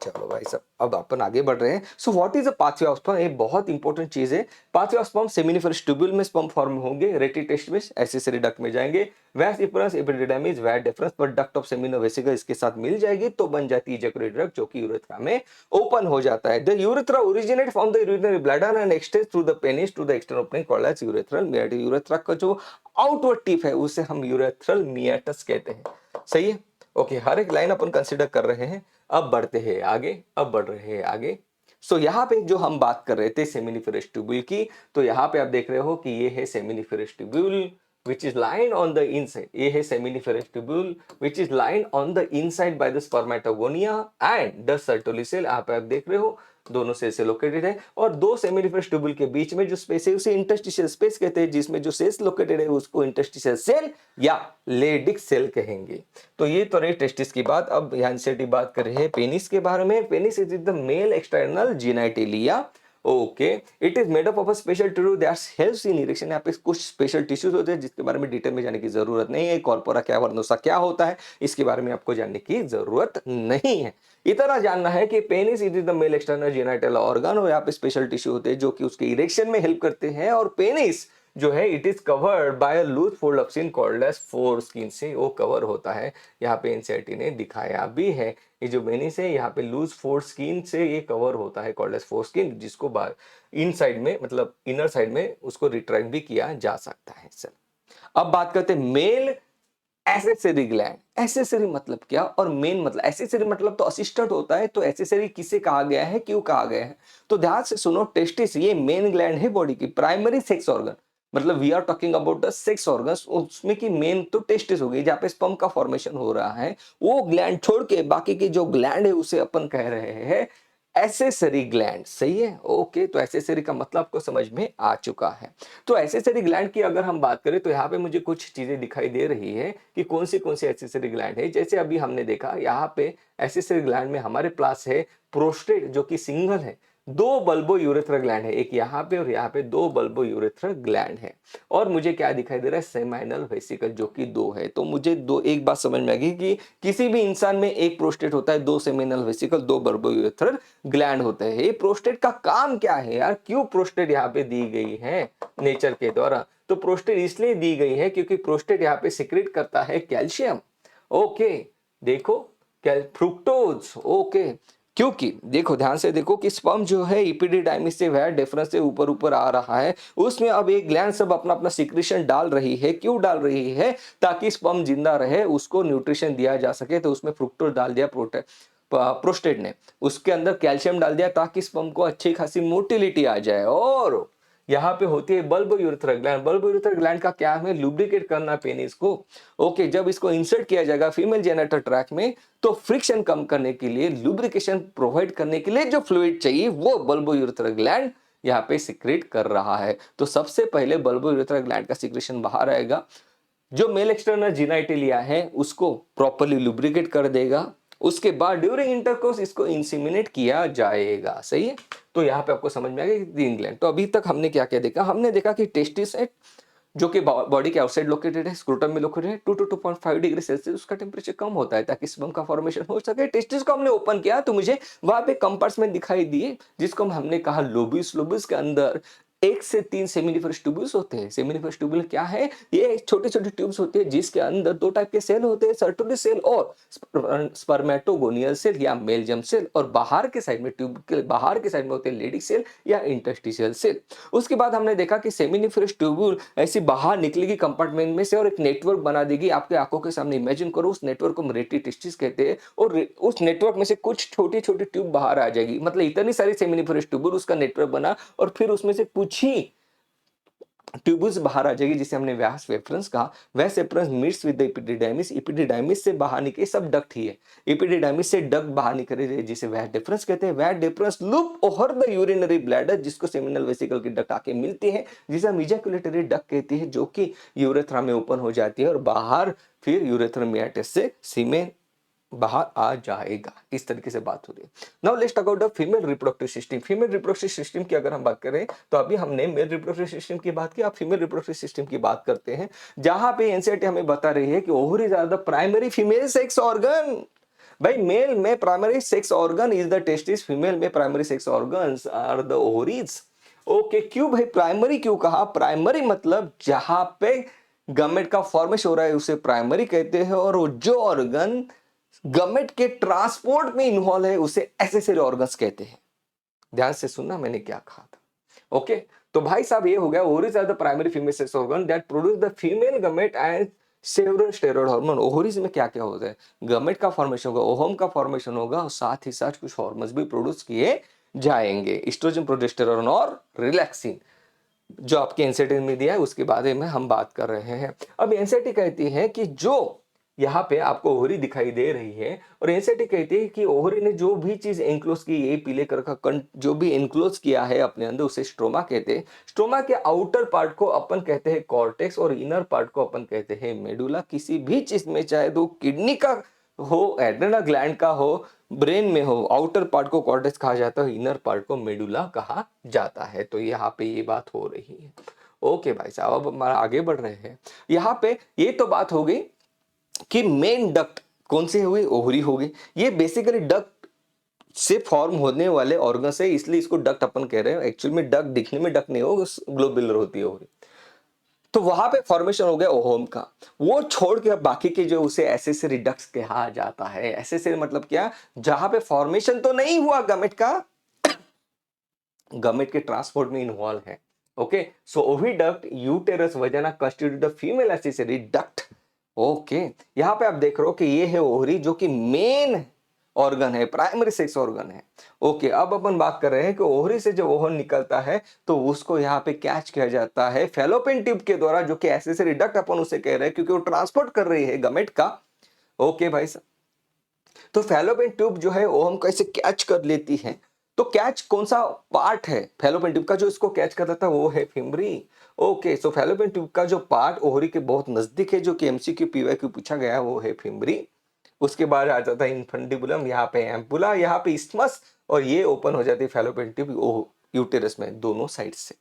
Speaker 1: चलो भाई साहब, अब अपन आगे बढ़ रहे हैं। So what is the pathway of sperm? ये बहुत इंपॉर्टेंट चीज है। Pathway of sperm, seminiferous tubule में स्पर्म फॉर्म होंगे, रेटी टेस्ट में एसेसरी डक्ट में जाएंगे, वैस इफरंस, एपिडिडाइमिस, वैस डेफरंस पर डक्ट ऑफ सेमिनो वेसिकल इसके साथ मिल जाएगी तो बन जाती है इजैक्यूलेटरी डक्ट, जो कि यूरेथ्रा में ओपन हो जाता है। The urethra originate from the urinary bladder and extends through the penis to the external opening called as urethral meatus. Urethra का जो आउटवर्ड टिप है उसे हम यूरेथ्रल मियाटस कहते हैं। सही है? ओके, हर एक लाइन अपन कंसिडर कर रहे हैं। अब बढ़ते हैं आगे, अब बढ़ रहे हैं आगे। सो यहाँ पे जो हम बात कर रहे थे सेमिनिफरस ट्यूबुल की, तो यहाँ पे आप देख रहे हो कि ये है seminiferous tubule which is lined on the inside. ये है seminiferous tubule which is lined on the inside by the spermatogonia and the Sertoli cell। आप देख रहे हो दोनों सेल से लोकेटेड है, और दो सेमिनिफरस ट्यूबुल के बीच में जो स्पेस है उसे इंटरस्टिशियल स्पेस कहते हैं, जिसमें जो सेल्स लोकेटेड है उसको इंटरस्टिशियल सेल या लेडिक सेल कहेंगे। तो ये तो रही टेस्टिस की बात। अब यहाँ से बात कर रहे हैं पेनिस के बारे में। Penis is the mail external genitalia. Okay, it is made up of a special tissue that helps in erection. यहाँ पे कुछ स्पेशल टिश्यूज होते हैं जिसके बारे में डिटेल में जाने की जरूरत नहीं है। कॉर्पोरा क्या, वर्नोसा क्या होता है, इसके बारे में आपको जानने की जरूरत नहीं है। इतना जानना है कि penis it is the male external genital organ, और यहाँ पे स्पेशल टिश्यू होते हैं जो कि उसके इरेक्शन में हेल्प करते हैं। और पेनिस जो है it is covered by a loose fold of skin called as foreskin, से वो कवर होता है। यहाँ पे एनसीईआरटी ने दिखाया भी है, ये जो पेनिस है यहाँ पे लूज फोर स्किन से ये कवर होता है कॉल्ड एज फोर स्किन, जिसको बाहर इन साइड में मतलब इनर साइड में उसको रिट्रैक्ट भी किया जा सकता है। चल अब बात करते हैं मेल एसेसरी ग्लैंड, एसेसरी मतलब क्या और मेन मतलब, एसेसरी मतलब तो असिस्टेंट होता है, तो एसेसरी किसे कहा गया है, क्यों कहा गया है? तो ध्यान से सुनो, टेस्टिस ये मेन ग्लैंड है बॉडी की, प्राइमरी सेक्स ऑर्गन, मतलब we are talking about the sex organs, उसमें की मेन तो टेस्टिस हो गई जहाँ पे स्पर्म का फॉर्मेशन हो रहा है। वो ग्लैंड छोड़ के बाकी के जो ग्लैंड है उसे अपन कह रहे हैं एसेसरी ग्लैंड। सही है, ओके। तो एसेसरी का मतलब आपको समझ में आ चुका है। तो एसेसरी ग्लैंड की अगर हम बात करें तो यहाँ पे मुझे कुछ चीजें दिखाई दे रही है कि कौन सी एसेसरी ग्लैंड है। जैसे अभी हमने देखा यहाँ पे एसेसरी ग्लैंड में हमारे पास है प्रोस्टेट, जो कि सिंगल है, दो बल्बो यूरेथ्रा ग्लैंड है, एक यहाँ पे और यहाँ पे दो बल्बो यूरेथ्रा ग्लैंड है। और मुझे क्या दिखाई दे रहा है, सेमाइनल वेसिकल, जो कि दो है। तो मुझे दो एक बात समझ में आ गई कि किसी भी इंसान में एक प्रोस्टेट होता है, दो सेमिनल वेसिकल, दो बल्बो यूरेथ्रल ग्लैंड होते हैं। ये प्रोस्टेट का काम क्या है यार, क्यों प्रोस्टेट यहाँ पे दी गई है नेचर के द्वारा? तो प्रोस्टेट इसलिए दी गई है क्योंकि प्रोस्टेट यहाँ पे सिक्रेट करता है कैल्शियम। ओके, देखो, फ्रुक्टोज। ओके, क्योंकि देखो ध्यान से देखो कि स्पर्म जो है इपिडिडाइमिस से वह डिफरेंस से ऊपर ऊपर आ रहा है, उसमें अब एक ग्लैंड सब अपना अपना सिक्रेशन डाल रही है। क्यों डाल रही है? ताकि स्पर्म जिंदा रहे, उसको न्यूट्रिशन दिया जा सके। तो उसमें फ्रुक्टोज डाल दिया प्रोस्टेट ने, उसके अंदर कैल्शियम डाल दिया ताकि स्पर्म को अच्छी खासी मोटिलिटी आ जाए। और यहाँ पे होती है bulb urethra gland. Bulb urethra gland का क्या है, लुब्रिकेट करना पेनिस को। ओके, जब इसको इंसर्ट किया जाएगा फीमेल जेनिटल ट्रैक्ट में, तो फ्रिक्शन कम करने के लिए, लुब्रिकेशन प्रोवाइड करने के लिए जो फ्लूइड चाहिए वो बल्ब यूरेथ्रा ग्लैंड यहाँ पे सिक्रेट कर रहा है। तो सबसे पहले बल्ब यूरेथ्रा ग्लैंड का सिक्रेशन बाहर आएगा, जो मेल एक्सटर्नल जिनाइटिलिया है उसको प्रॉपर्ली लुब्रिकेट कर देगा। उसके बाद ड्यूरिंग इंटरकोर्स इसको इंसिमिनेट किया जाएगा। सही है, तो यहाँ पे आपको समझ में आ गया तीन ग्लैंड। तो अभी तक हमने क्या क्या देखा, हमने देखा कि टेस्टिस है जो कि बॉडी के आउटसाइड लोकेटेड है, स्क्रोटम में लोकेटेड है, 2 to 2.5 डिग्री सेल्सियस उसका टेम्परेचर कम होता है ताकि स्पर्म का फॉर्मेशन हो सके। टेस्टिस को हमने ओपन किया तो मुझे वहां पे कंपार्टमेंट दिखाई दिए, जिसको हमने कहा लोबस। लोबस के अंदर एक से तीन सेमिनिफरस ट्यूब्यूल्स होते हैं। सेमिनिफरस ट्यूब्यूल क्या है? ये छोटे छोटे ट्यूब्स होते हैं जिसके अंदर दो टाइप के सेल होते हैं, सर्टोरी सेल और स्पर्मेटोगोनियल सेल या मेलजम सेल। और बाहर के साइड में, ट्यूब के बाहर के साइड में होते हैं लेडिक सेल या इंटरस्टिशियल सेल। उसके बाद हमने देखा कि सेमिनिफरस ट्यूब्यूल ऐसी बाहर निकलेगी कंपार्टमेंट में से और एक नेटवर्क बना देगी आपके आंखों के सामने। इमेजिन करो, उस नेटवर्क को हम रेटिटिस्टिस कहते हैं, और उस नेटवर्क में से कुछ छोटी छोटी ट्यूब बाहर आ जाएगी। मतलब इतनी सारी सेमिनिफरस ट्यूब्यूल, उसका नेटवर्क बना, और फिर उसमें से कुछ ही ट्यूबुल्स बाहर आ जाएगी, जिसे हमने व्यास रेफरेंस कहा। Vas deferens meets with the epididymis, epididymis से बाहर निकले, सब डक्ट ही है, एपिडिडाइमिस से डक्ट बाहर निकले जिसे व्यास डिफरेंस कहते हैं। Vas deferens loop over the urinary bladder, जिसको सेमिनल वेसिकल की डक्ट आके मिलती है, जिसे हम इजैकुलेटरी डक्ट कहते हैं, जो कि यूरेथ्रा में ओपन हो जाती है और बाहर फिर यूरेथ्रल मेटाइटिस से सीमेन बाहर आ जाएगा। इस तरीके से बात हो रही है। Now let's talk about the female reproductive system. Female reproductive system की अगर हम बात करें तो अभी हमने मेल रिप्रोडक्टिव सिस्टम की बात की, अब फीमेल रिप्रोडक्टिव सिस्टम की बात करते हैं, जहां पे एनसीईआरटी हमें बता रही है कि ovary are the primary female sex organ. भाई मेल में primary sex organ is the testis, female में primary sex organs are the ovaries. Okay, क्यों भाई प्राइमरी क्यों कहा? प्राइमरी मतलब जहां पे गमेट का फॉर्मेशन हो रहा है उसे प्राइमरी कहते हैं, और जो ऑर्गन गमेट के ट्रांसपोर्ट में इन्वॉल्व है उसे एसेसरी ऑर्गन्स कहते हैं। ध्यान से सुनना मैंने क्या कहा था। ओके, तो भाई साहब ये हो गया, ovaries are the primary female sex organ that produce the female gamete and several steroid hormone. Ovaries में क्या क्या होता है? गमेट का फॉर्मेशन होगा, ओवम का फॉर्मेशन होगा, और साथ ही साथ कुछ हार्मोन्स भी प्रोड्यूस किए जाएंगे, एस्ट्रोजन, प्रोजेस्टेरोन और रिलैक्सिन, जो आपके एनसीईआरटी में दिया है उसके बारे में हम बात कर रहे हैं। अब एनसीईआरटी कहती है कि जो यहाँ पे आपको ओवरी दिखाई दे रही है, और एनसीईआरटी कहती है कि ओवरी ने जो भी चीज एनक्लोज की, ये पीले कलर का जो भी एनक्लोज किया है अपने अंदर, उसे स्ट्रोमा कहते हैं। स्ट्रोमा के आउटर पार्ट को अपन कहते हैं कॉर्टेक्स, और इनर पार्ट को अपन कहते हैं मेडुला। किसी भी चीज में, चाहे तो किडनी का हो, एड्रेनल ग्लैंड का हो, ब्रेन में हो, आउटर पार्ट को कॉर्टेक्स कहा जाता है, इनर पार्ट को मेडुला कहा जाता है। तो यहाँ पे ये बात हो रही है। ओके भाई साहब, अब हम आगे बढ़ रहे हैं। यहाँ पे ये तो बात हो गई कि मेन डक्ट कौन से हुए, ओवरी हो गई। ये बेसिकली डक्ट से फॉर्म होने वाले ऑर्गन है, इसलिए इसको डक्ट अपन कह रहे हैं। एक्चुअली में डक्ट दिखने में डक्ट नहीं होगा, ग्लोबुलर होती है ओवरी। तो वहां पे फॉर्मेशन हो गया ओहोम का, वो छोड़ के अब बाकी के जो उसे एसेसरी डक्ट्स कहा जाता है। एसेसरी मतलब क्या? जहां पे फॉर्मेशन तो नहीं हुआ गमेट का, गमेट के ट्रांसपोर्ट में इन्वॉल्व है। Okay, so oviduct, uterus, वजाना constitute the female accessory duct okay, यहाँ पे आप देख रहे हो कि ये है ओवरी जो कि मेन ऑर्गन है, प्राइमरी सेक्स ऑर्गन है। ओके, अब अपन बात कर रहे हैं कि ओवरी से जब ओवन निकलता है तो उसको यहाँ पे कैच किया जाता है फैलोपियन ट्यूब के द्वारा, जो कि एक्सेसरी डक्ट अपन उसे कह रहे हैं क्योंकि वो ट्रांसपोर्ट कर रही है गमेट का। ओके भाई साहब, तो फैलोपियन ट्यूब जो है वो हमको ऐसे कैच कर लेती है। तो कैच कौन सा पार्ट है फैलोपियन ट्यूब का जो इसको कैच कर रहा था, वो है फिमरी। ओके, सो फैलोपियन ट्यूब का जो पार्ट ओहरी के बहुत नजदीक है, जो कि एमसीक्यू पीवाईक्यू पूछा गया है, वो है फिमरी। उसके बाद आ जाता है इन्फंडिबुलम, यहाँ पे एम्पुला, यहाँ पे इस्मस, और ये ओपन हो जाती है फैलोपियन ट्यूब यूटेरस में दोनों साइड से।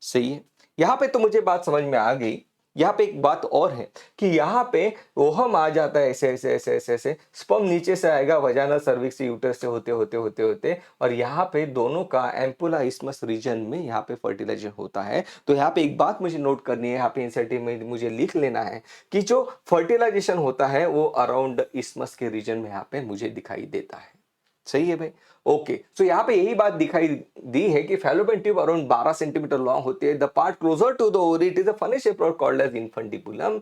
Speaker 1: सही है, यहाँ पे तो मुझे बात समझ में आ गई। यहाँ पे एक बात और है कि यहाँ पे ओहम आ जाता है ऐसे ऐसे ऐसे ऐसे ऐसे, स्पर्म नीचे से आएगा वजाना सर्विक्स यूटरस से होते होते होते होते, और यहाँ पे दोनों का एम्पुला इस्मस रीजन में यहाँ पे फर्टिलाइजेशन होता है। तो यहाँ पे एक बात मुझे नोट करनी है, यहाँ पे इंसर्टिव में मुझे लिख लेना है कि जो फर्टिलाइजेशन होता है वो अराउंड इस्मस के रीजन में यहाँ पे मुझे दिखाई देता है। सही है भाई। ओके, सो यहाँ पे यही बात दिखाई दी है कि fallopian tube around 12 centimetre long होती है। The part closer to the ovary it is a funny shape called as infundibulum,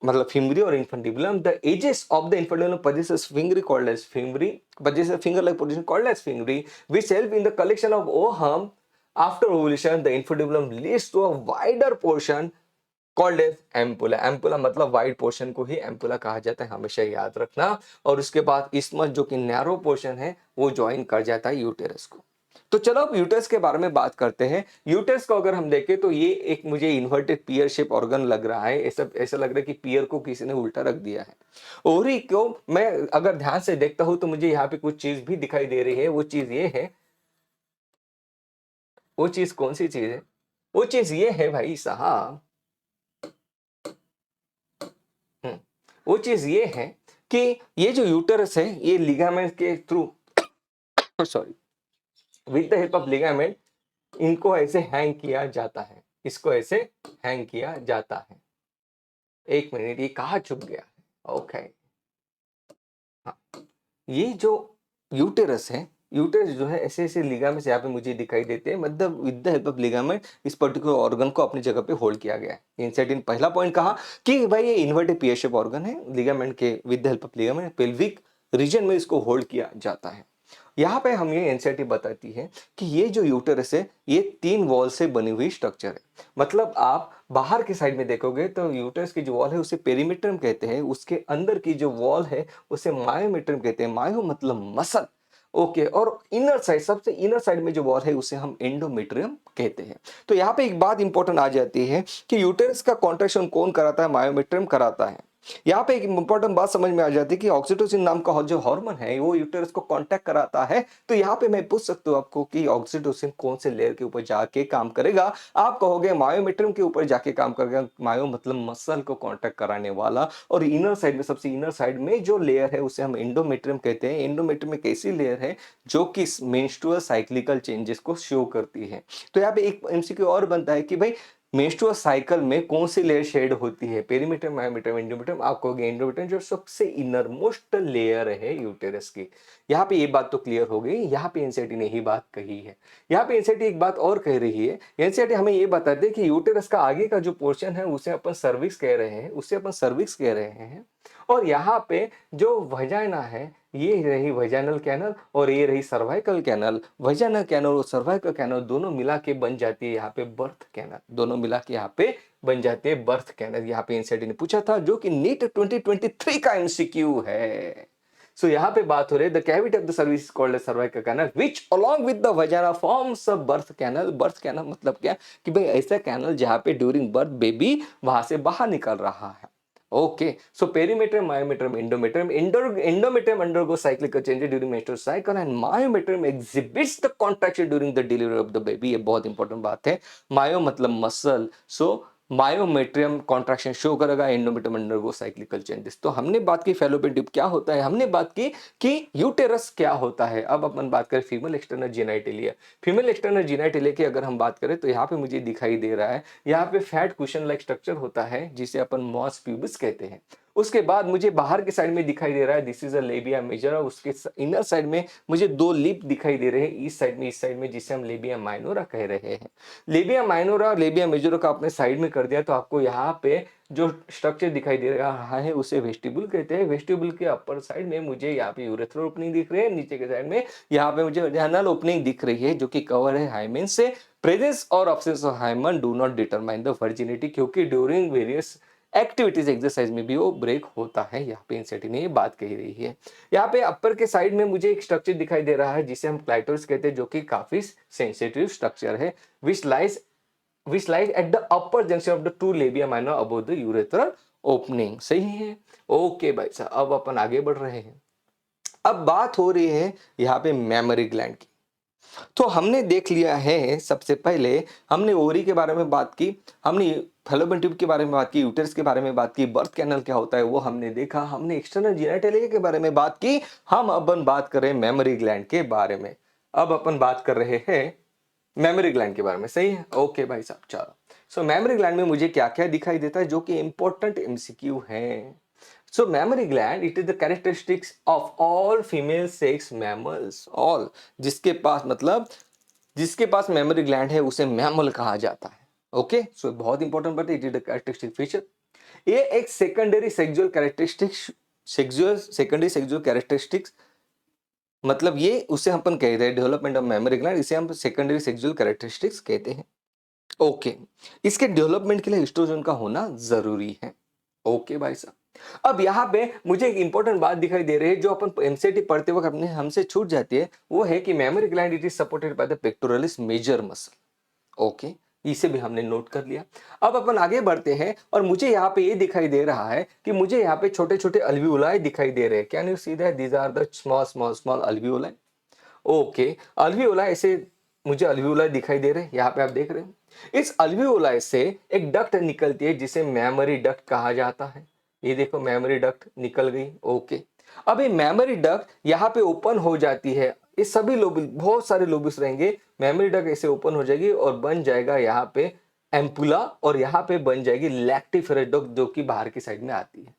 Speaker 1: मतलब फिमरी और infundibulum. The edges of the infundibulum possesses fingry called as fimbry, possesses finger like position called as fingry, which help in the collection of ovum. After ovulation the infundibulum leads to a wider portion called as ampulla. Ampulla मतलब wide portion को ही ampulla कहा जाता है, हमेशा याद रखना। और उसके बाद इस्मस जो कि नैरो पोर्शन है वो ज्वाइन कर जाता है यूटेरस को। तो चलो अब यूटेरस के बारे में बात करते हैं। यूटेरस को अगर हम देखें तो ये एक मुझे इन्वर्टेड पियर शेप ऑर्गन लग रहा है, ऐसा ऐसा लग रहा है कि पियर को किसी ने उल्टा रख दिया है। ओवरी को मैं अगर ध्यान से देखता हूं तो मुझे यहाँ पे कुछ चीज भी दिखाई दे रही है। वो चीज ये है, वो चीज कौन सी चीज है? वो चीज ये है भाई साहब, हम्म, वो चीज ये है कि ये जो यूटरस है ये लिगामेंट के through, sorry, with the help of ligament इनको ऐसे हैंग किया जाता है, इसको ऐसे हैंग किया जाता है। एक मिनट, ये कहाँ छुप गया? ओके, हाँ, ये जो यूटेरस है, यूटेरस जो है ऐसे ऐसे लिगामेंट्स यहाँ पे मुझे दिखाई देते हैं, मतलब with the help of ligament इस पर्टिकुलर ऑर्गन को अपनी जगह पे होल्ड किया गया है। इंसाइड इन पहला पॉइंट कहा कि भाई ये इन्वर्टेड पियर शेप ऑर्गन है, लिगामेंट के with the help of ligament pelvic region में इसको होल्ड किया जाता है। यहाँ पे हम ये एनसीईआरटी बताती है कि ये जो यूटेरस है ये 3 वॉल से बनी हुई स्ट्रक्चर है। मतलब आप बाहर की साइड में देखोगे तो यूटेरस की जो वॉल है उसे पेरीमीटरम कहते हैं, उसके अंदर की जो वॉल है उसे मायोमीटरम कहते हैं। मायो मतलब मसल। ओके, और इनर साइड, सबसे इनर साइड में जो वॉल है उसे हम एंडोमेट्रियम कहते हैं। तो यहाँ पे एक बात इंपॉर्टेंट आ जाती है कि यूटेरस का कॉन्ट्रैक्शन कौन कराता है? मायोमेट्रियम कराता है। यहाँ पे एक इंपॉर्टेंट बात समझ में आ जाती है कि ऑक्सीटोसिन नाम का जो हार्मोन है वो यूटेरस को कांटेक्ट कराता है। तो यहाँ पे मैं पूछ सकता हूँ आपको कि ऑक्सीटोसिन कौन से लेयर के ऊपर जाके काम करेगा? आप कहोगे मायोमेट्रियम के ऊपर जाके काम करेगा। मायो मतलब मसल को कांटेक्ट कराने वाला, और इनर साइड में, सबसे इनर साइड में जो लेयर है उसे हम एंडोमेट्रियम कहते हैं। एंडोमेट्रियम एक ऐसी लेयर है जो कि मेंस्ट्रुअल साइक्लिकल चेंजेस को शो करती है। तो यहाँ पे एक एमसीक्यू और बनता है कि भाई मेंस्ट्रुअल साइकिल में कौन सी लेयर शेड होती है? पेरीमीटर, मायोमीटर, एंडोमीटर। आप कहोगे एंडोमीटर जो सबसे इनर मोस्ट लेयर है यूटेरस की। यहाँ पे ये बात तो क्लियर हो गई। यहाँ पे एनसीईआरटी ने ही बात कही है। यहाँ पे एनसीईआरटी एक बात और कह रही है। एनसीईआरटी हमें ये बताते हैं कि यूटेरस का आगे का जो पोर्शन है उसे अपन सर्विक्स कह रहे हैं, उसे अपन सर्विक्स कह रहे हैं। और यहाँ पे जो वजाइना है, ये रही वजाइनल कैनल और ये रही सर्वाइकल कैनल। वजाइनल कैनल और सर्वाइकल कैनल दोनों मिला के बन जाती है यहाँ पे बर्थ कैनल। दोनों मिला के यहाँ पे बन जाती है बर्थ कैनल। यहाँ पे एनसीईआरटी ने पूछा था, जो कि नीट 2023 का एमसीक्यू है। सो यहाँ पे बात हो रही है the cavity of the cervix called cervical canal which along with the vagina forms a birth canal. Birth canal मतलब क्या कि भाई ऐसा कैनल जहाँ पे ड्यूरिंग बर्थ बेबी वहां से बाहर निकल रहा है। Okay, so perimeter, myometrium, endometrium. Endometrium undergoes cyclical changes during menstrual cycle and myometrium exhibits the contraction during the delivery of the baby. ये बहुत इंपॉर्टेंट बात है। मायो मतलब मसल, सो मायोमेट्रियम कॉन्ट्रैक्शन शो करेगा, एंडोमेट्रियम अंडरगो साइक्लिकल चेंजेस। तो हमने बात की फैलोपियन ट्यूब क्या होता है, हमने बात की कि यूटेरस क्या होता है। अब अपन बात करें फीमेल एक्सटर्नल जेनाइटिलिया। फीमेल एक्सटर्नल जेनाइटिलिया की अगर हम बात करें तो यहाँ पे मुझे दिखाई दे रहा है, यहाँ पे फैट कुशन लाइक स्ट्रक्चर होता है जिसे अपन मॉस प्यूबिस कहते हैं। उसके बाद मुझे बाहर के साइड में दिखाई दे रहा है this is a labia major, और उसके इनर साइड में मुझे दो लिप दिखाई दे रहे हैं इस साइड में जिसे हम लेबिया माइनोरा कह रहे हैं। लेबिया माइनोरा और लेबिया मेजोरा का आपने साइड में कर दिया तो आपको यहाँ पे जो स्ट्रक्चर दिखाई दे रहा है उसे वेस्टिबुल कहते हैं। वेस्टिबुल के अपर साइड में मुझे यहाँ पे यूरेथ्रल ओपनिंग दिख रही है, नीचे के साइड में यहाँ पे मुझे वजाइनल ओपनिंग दिख रही है जो कि कवर है हाइमेन से। प्रेजेंस और absence of hymen do not determine the virginity, क्योंकि ड्यूरिंग वेरियस एक्टिविटीज एक्सरसाइज में भी वो ब्रेक होता है। यहाँ पे इंसेटी ने ये बात कही रही है। यहाँ पे अपर के साइड में मुझे एक स्ट्रक्चर दिखाई दे रहा है जिसे हम क्लाइटोरिस कहते हैं, जो कि काफी सेंसिटिव स्ट्रक्चर है, which lies at the upper junction of the two labia minor above the urethral opening। सही है। ओके भाई साहब, अब अपन आगे बढ़ रहे हैं। अब बात हो रही है यहाँ पे मेमोरी ग्लैंड की। तो हमने देख लिया है, सबसे पहले हमने ओवरी के बारे में बात की, हमने फैलोपियन ट्यूब के बारे में बात की, यूटेरस के बारे में बात की, बर्थ कैनल क्या होता है वो हमने देखा, हमने एक्सटर्नल जेनिटलिया के बारे में बात की। हम अपन बात कर रहे हैं मेमोरी ग्लैंड के बारे में। अब अपन बात कर रहे हैं मेमोरी ग्लैंड के बारे में। सही है। ओके भाई साहब, चलो। सो मेमोरी ग्लैंड में मुझे क्या क्या दिखाई देता है जो कि इंपॉर्टेंट एमसीक्यू है। So mammary gland, it is the characteristics of all female sex mammals, all जिसके पास मतलब जिसके पास मेमोरी ग्लैंड है उसे मैमल कहा जाता है। ओके, सो बहुत इंपॉर्टेंट बात है, it is the characteristic feature. ये एक सेकेंडरी सेक्सुअल कैरेक्टरिस्टिक्स मतलब ये उसे अपन कहते हैं डेवलपमेंट ऑफ मेमोरी ग्लैंड, इसे हम सेकेंडरी सेक्सुअल कैरेक्टरिस्टिक्स कहते हैं। ओके, इसके डेवलपमेंट के लिए एस्ट्रोजन का होना जरूरी है। ओके भाई साहब, अब यहाँ पे मुझे एक इंपॉर्टेंट बात दिखाई दे रही है जो अपन एमसीटी पढ़ते वक्त अपने हमसे छूट जाती है, वो है कि mammary gland it is supported by the pectoralis major muscle. Okay, इसे भी हमने नोट कर लिया। अब अपन आगे बढ़ते हैं और मुझे यहाँ पे ये दिखाई दे रहा है कि मुझे यहाँ पे छोटे छोटे अल्वियोलाई दिखाई दे रहे हैं। Can you see that these are the small small small alveoli. Okay, alveoli ऐसे मुझे अल्वियोलाई दिखाई दे रहे हैं, यहाँ पे आप देख रहे हैं। इस अल्वियोलाई से एक डक्ट निकलती है जिसे मेमोरी डक्ट कहा जाता है। ये देखो मेमोरी डक्ट निकल गई। ओके, अब ये मेमोरी डक्ट यहाँ पे ओपन हो जाती है, ये सभी लोबुल बहुत सारे लोबुल्स रहेंगे, मेमोरी डक्ट ऐसे ओपन हो जाएगी और बन जाएगा यहाँ पे एम्पुला, और यहाँ पे बन जाएगी लैक्टिफेरस डक्ट जो कि बाहर की साइड में आती है।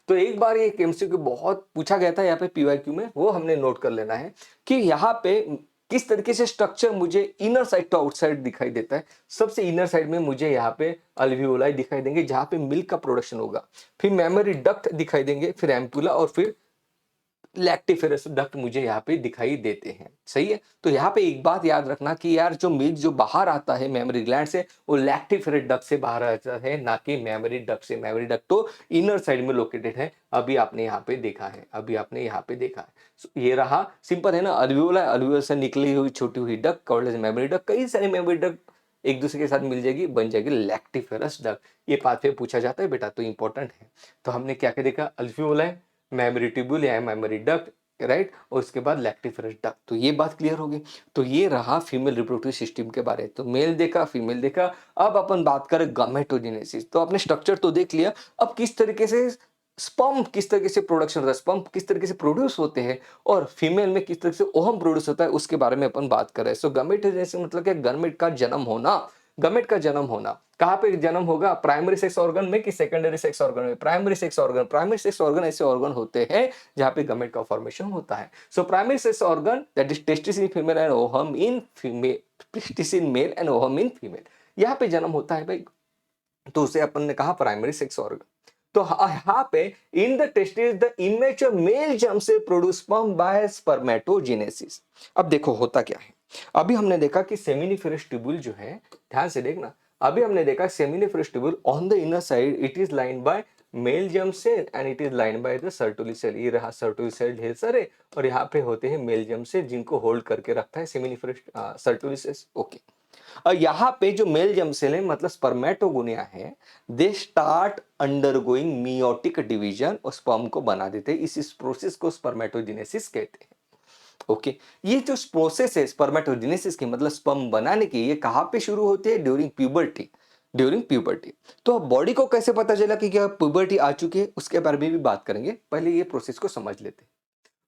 Speaker 1: तो एक बार ये एमसीक्यू बहुत पूछा गया था यहाँ पे पीवाईक्यू में, वो हमने नोट कर लेना है कि यहाँ पे किस तरीके से स्ट्रक्चर मुझे इनर साइड टू आउटसाइड दिखाई देता है। सबसे इनर साइड में मुझे यहाँ पे अल्वियोलाई दिखाई देंगे जहां पे मिल्क का प्रोडक्शन होगा, फिर मेमोरी डक्ट दिखाई देंगे, फिर एम्पुला और फिर लैक्टिफेरस डक्ट मुझे यहाँ पे दिखाई देते हैं। सही है। तो यहाँ पे एक बात याद रखना कि यार जो मिल्क जो बाहर आता है मेमोरी ग्लैंड से वो लैक्टिफेरस डक्ट से बाहर आता है, ना कि मेमोरी डक्ट से। मेमोरी डक्ट तो इनर साइड में लोकेटेड है, अभी आपने यहाँ पे देखा है, अभी आपने यहाँ पे देखा है। ये रहा, सिंपल है ना। अल्वियोला, अल्वियोल से निकली हुई छोटी हुई duct called as mammary duct. कई सारे मेमोरी डक्ट एक दूसरे के साथ मिल जाएगी, बन जाएगी लैक्टिफेरस डक्ट। ये पाथवे पूछा जाता है बेटा, तो इंपॉर्टेंट है। तो हमने क्या क्या देखा, अल्वियोला, मेमोरी ट्यूब्यूल या मेमोरी डक्ट, राइट, और उसके बाद लैक्टिफेरस डक्ट। तो ये बात क्लियर होगी। तो ये रहा फीमेल रिप्रोडक्टिव सिस्टम के बारे में। तो मेल देखा, फीमेल देखा। अब अपन बात करें गामेटोजेनेसिस। तो आपने स्ट्रक्चर तो देख लिया, अब किस तरीके से स्पर्म किस तरीके से प्रोडक्शन होता है, स्पर्म किस तरीके से प्रोड्यूस होते हैं, और फीमेल में किस तरीके से ओवम प्रोड्यूस होता है, उसके बारे में अपन बात कर रहे हैं। सो गामेटोजेनेसिस मतलब क्या, गमेट का जन्म होना। गमेट का जन्म होना कहाँ पे जन्म होगा, प्राइमरी सेक्स ऑर्गन में कि सेकेंडरी सेक्स ऑर्गन में? Primary sex organ. Primary sex organ ऐसे ऑर्गन होते हैं जहां पे गमेट का फॉर्मेशन होता है। So primary sex organ that is testis in female and ovum in female, testis in male and ovum in female, यहाँ पे जन्म होता है भाई। तो उसे अपन ने कहा प्राइमरी सेक्स ऑर्गन। तो यहाँ पे in the testis the immature male germ से प्रोड्यूस स्पर्म बाय स्पर्मेटोजेनेसिस। अब देखो होता क्या है, अभी हमने देखा कि सेमिनिफेरस ट्यूब्यूल जो है, ध्यान से देखना, अभी हमने देखा seminiferous tubule on the inner side it is lined by male germ cell and it is lined by the Sertoli cell. ये रहा सर्टोली सेल ढेर सारे, और यहाँ पे होते हैं मेल जर्म सेल जिनको होल्ड करके रखता है सेमिनिफेरस सर्टोली सेल। ओके, और यहाँ पे जो मेल जर्म सेल है मतलब स्पर्मेटोगोनिया है, they start undergoing meiotic division और स्पर्म को बना देते हैं। इस प्रोसेस को स्पर्मेटोजेनेसिस कहते हैं। ओके, ये जो प्रोसेस है स्पर्मेटोजेनेसिस की मतलब स्पर्म बनाने की, ये कहाँ पे शुरू होती है, ड्यूरिंग प्यूबर्टी। During puberty. तो बॉडी को कैसे पता चला कि क्या प्यूबर्टी आ चुकी है, उसके बारे में भी बात करेंगे, पहले ये प्रोसेस को समझ लेते हैं।